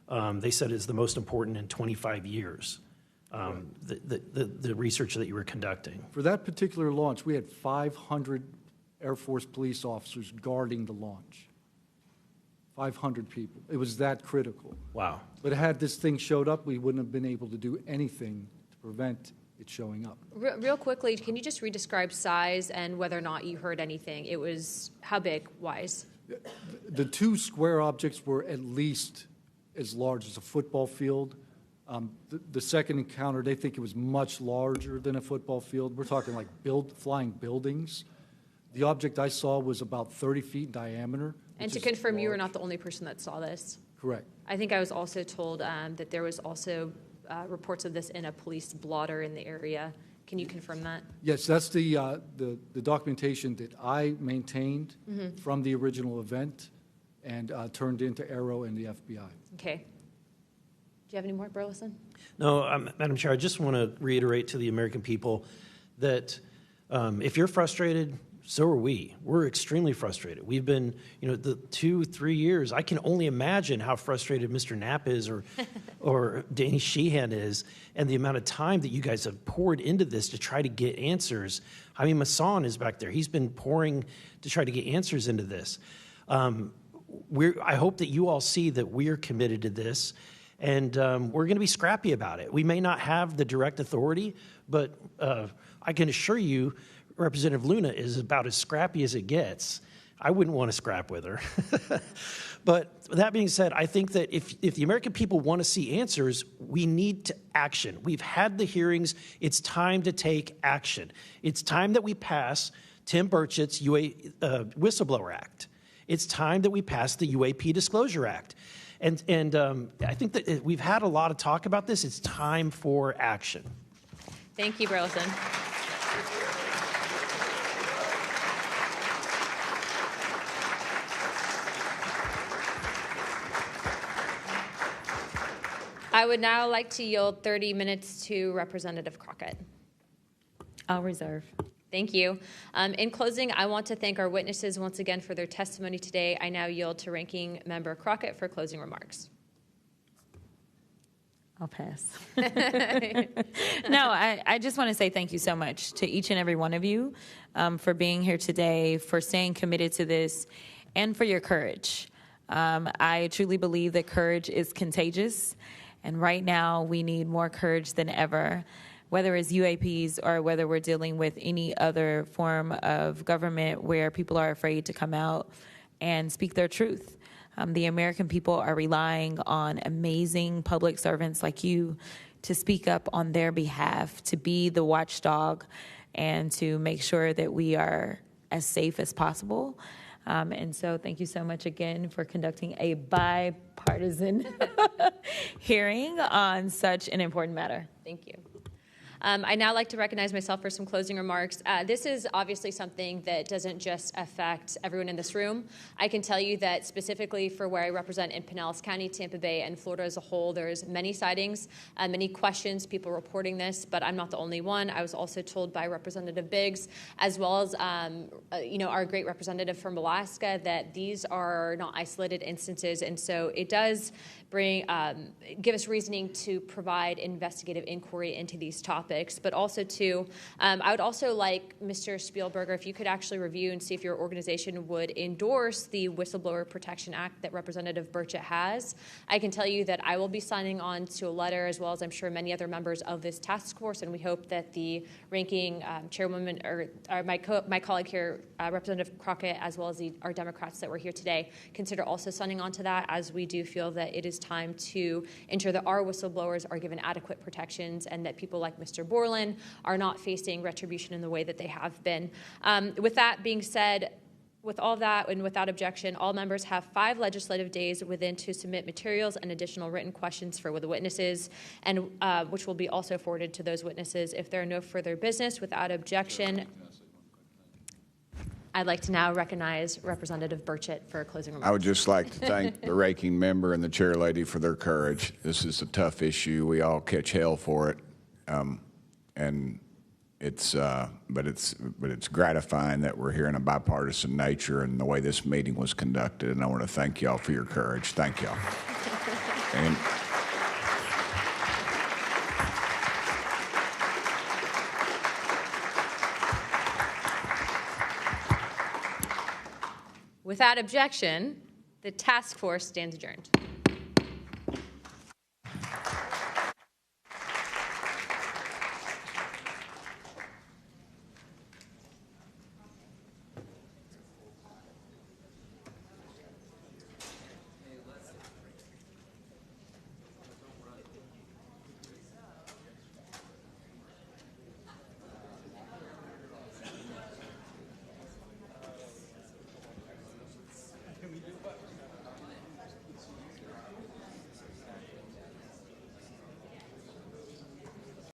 they said it's the most important in 25 years, the research that you were conducting. For that particular launch, we had 500 Air Force police officers guarding the launch. 500 people. It was that critical. Wow. But had this thing showed up, we wouldn't have been able to do anything to prevent it showing up. Real quickly, can you just redescribe size and whether or not you heard anything? It was how big, wise? The two square objects were at least as large as a football field. The second encounter, they think it was much larger than a football field. We're talking like flying buildings. The object I saw was about 30 feet in diameter. And to confirm, you were not the only person that saw this. Correct. I think I was also told that there was also reports of this in a police blotter in the area. Can you confirm that? Yes, that's the documentation that I maintained from the original event and turned into Aero and the FBI. Okay. Do you have any more, Burleson? No, Madam Chair, I just want to reiterate to the American people that if you're frustrated, So are we. We're extremely frustrated. We've been, the 2-3 years. I can only imagine how frustrated Mr. Knapp is or Danny Sheehan is, and the amount of time that you guys have poured into this to try to get answers. I mean, Masson is back there. He's been pouring to try to get answers into this. I hope that you all see that we're committed to this, and we're going to be scrappy about it. We may not have the direct authority, but I can assure you, Representative Luna is about as scrappy as it gets. I wouldn't want to scrap with her. But that being said, I think that if the American people want to see answers, we need to action. We've had the hearings. It's time to take action. It's time that we pass Tim Burchett's Whistleblower Act. It's time that we pass the UAP Disclosure Act. And I think that we've had a lot of talk about this. It's time for action. Thank you, Burleson. I would now like to yield 30 minutes to Representative Crockett. I'll reserve. Thank you. In closing, I want to thank our witnesses once again for their testimony today. I now yield to Ranking Member Crockett for closing remarks. I'll pass. No, I just want to say thank you so much to each and every one of you for being here today, for staying committed to this, and for your courage. I truly believe that courage is contagious, and right now we need more courage than ever, whether it's UAPs or whether we're dealing with any other form of government where people are afraid to come out and speak their truth. The American people are relying on amazing public servants like you to speak up on their behalf, to be the watchdog, and to make sure that we are as safe as possible. And so thank you so much again for conducting a bipartisan hearing on such an important matter. Thank you. I'd now like to recognize myself for some closing remarks. This is obviously something that doesn't just affect everyone in this room. I can tell you that specifically for where I represent in Pinellas County, Tampa Bay, and Florida as a whole, there's many sightings, many questions, people reporting this, but I'm not the only one. I was also told by Representative Biggs, as well as our great representative from Alaska, that these are not isolated instances, and so it does give us reasoning to provide investigative inquiry into these topics, but also I would also like Mr. Spielberger, if you could actually review and see if your organization would endorse the Whistleblower Protection Act that Representative Burchett has. I can tell you that I will be signing on to a letter, as well as I'm sure many other members of this task force, and we hope that the ranking chairwoman, or my colleague here, Representative Crockett, as well as our Democrats that were here today, consider also signing on to that, as we do feel that it is time to ensure that our whistleblowers are given adequate protections and that people like Mr. Borland are not facing retribution in the way that they have been. With that being said, with all that and without objection, all members have 5 legislative days within to submit materials and additional written questions for the witnesses, and which will be also forwarded to those witnesses. If there are no further business, without objection, I'd like to now recognize Representative Burchett for closing remarks. I would just like to thank the ranking member and the chair lady for their courage. This is a tough issue. We all catch hell for it, and but it's gratifying that we're here in a bipartisan nature and the way this meeting was conducted. And I want to thank y'all for your courage. Thank y'all. And without objection, the task force stands adjourned.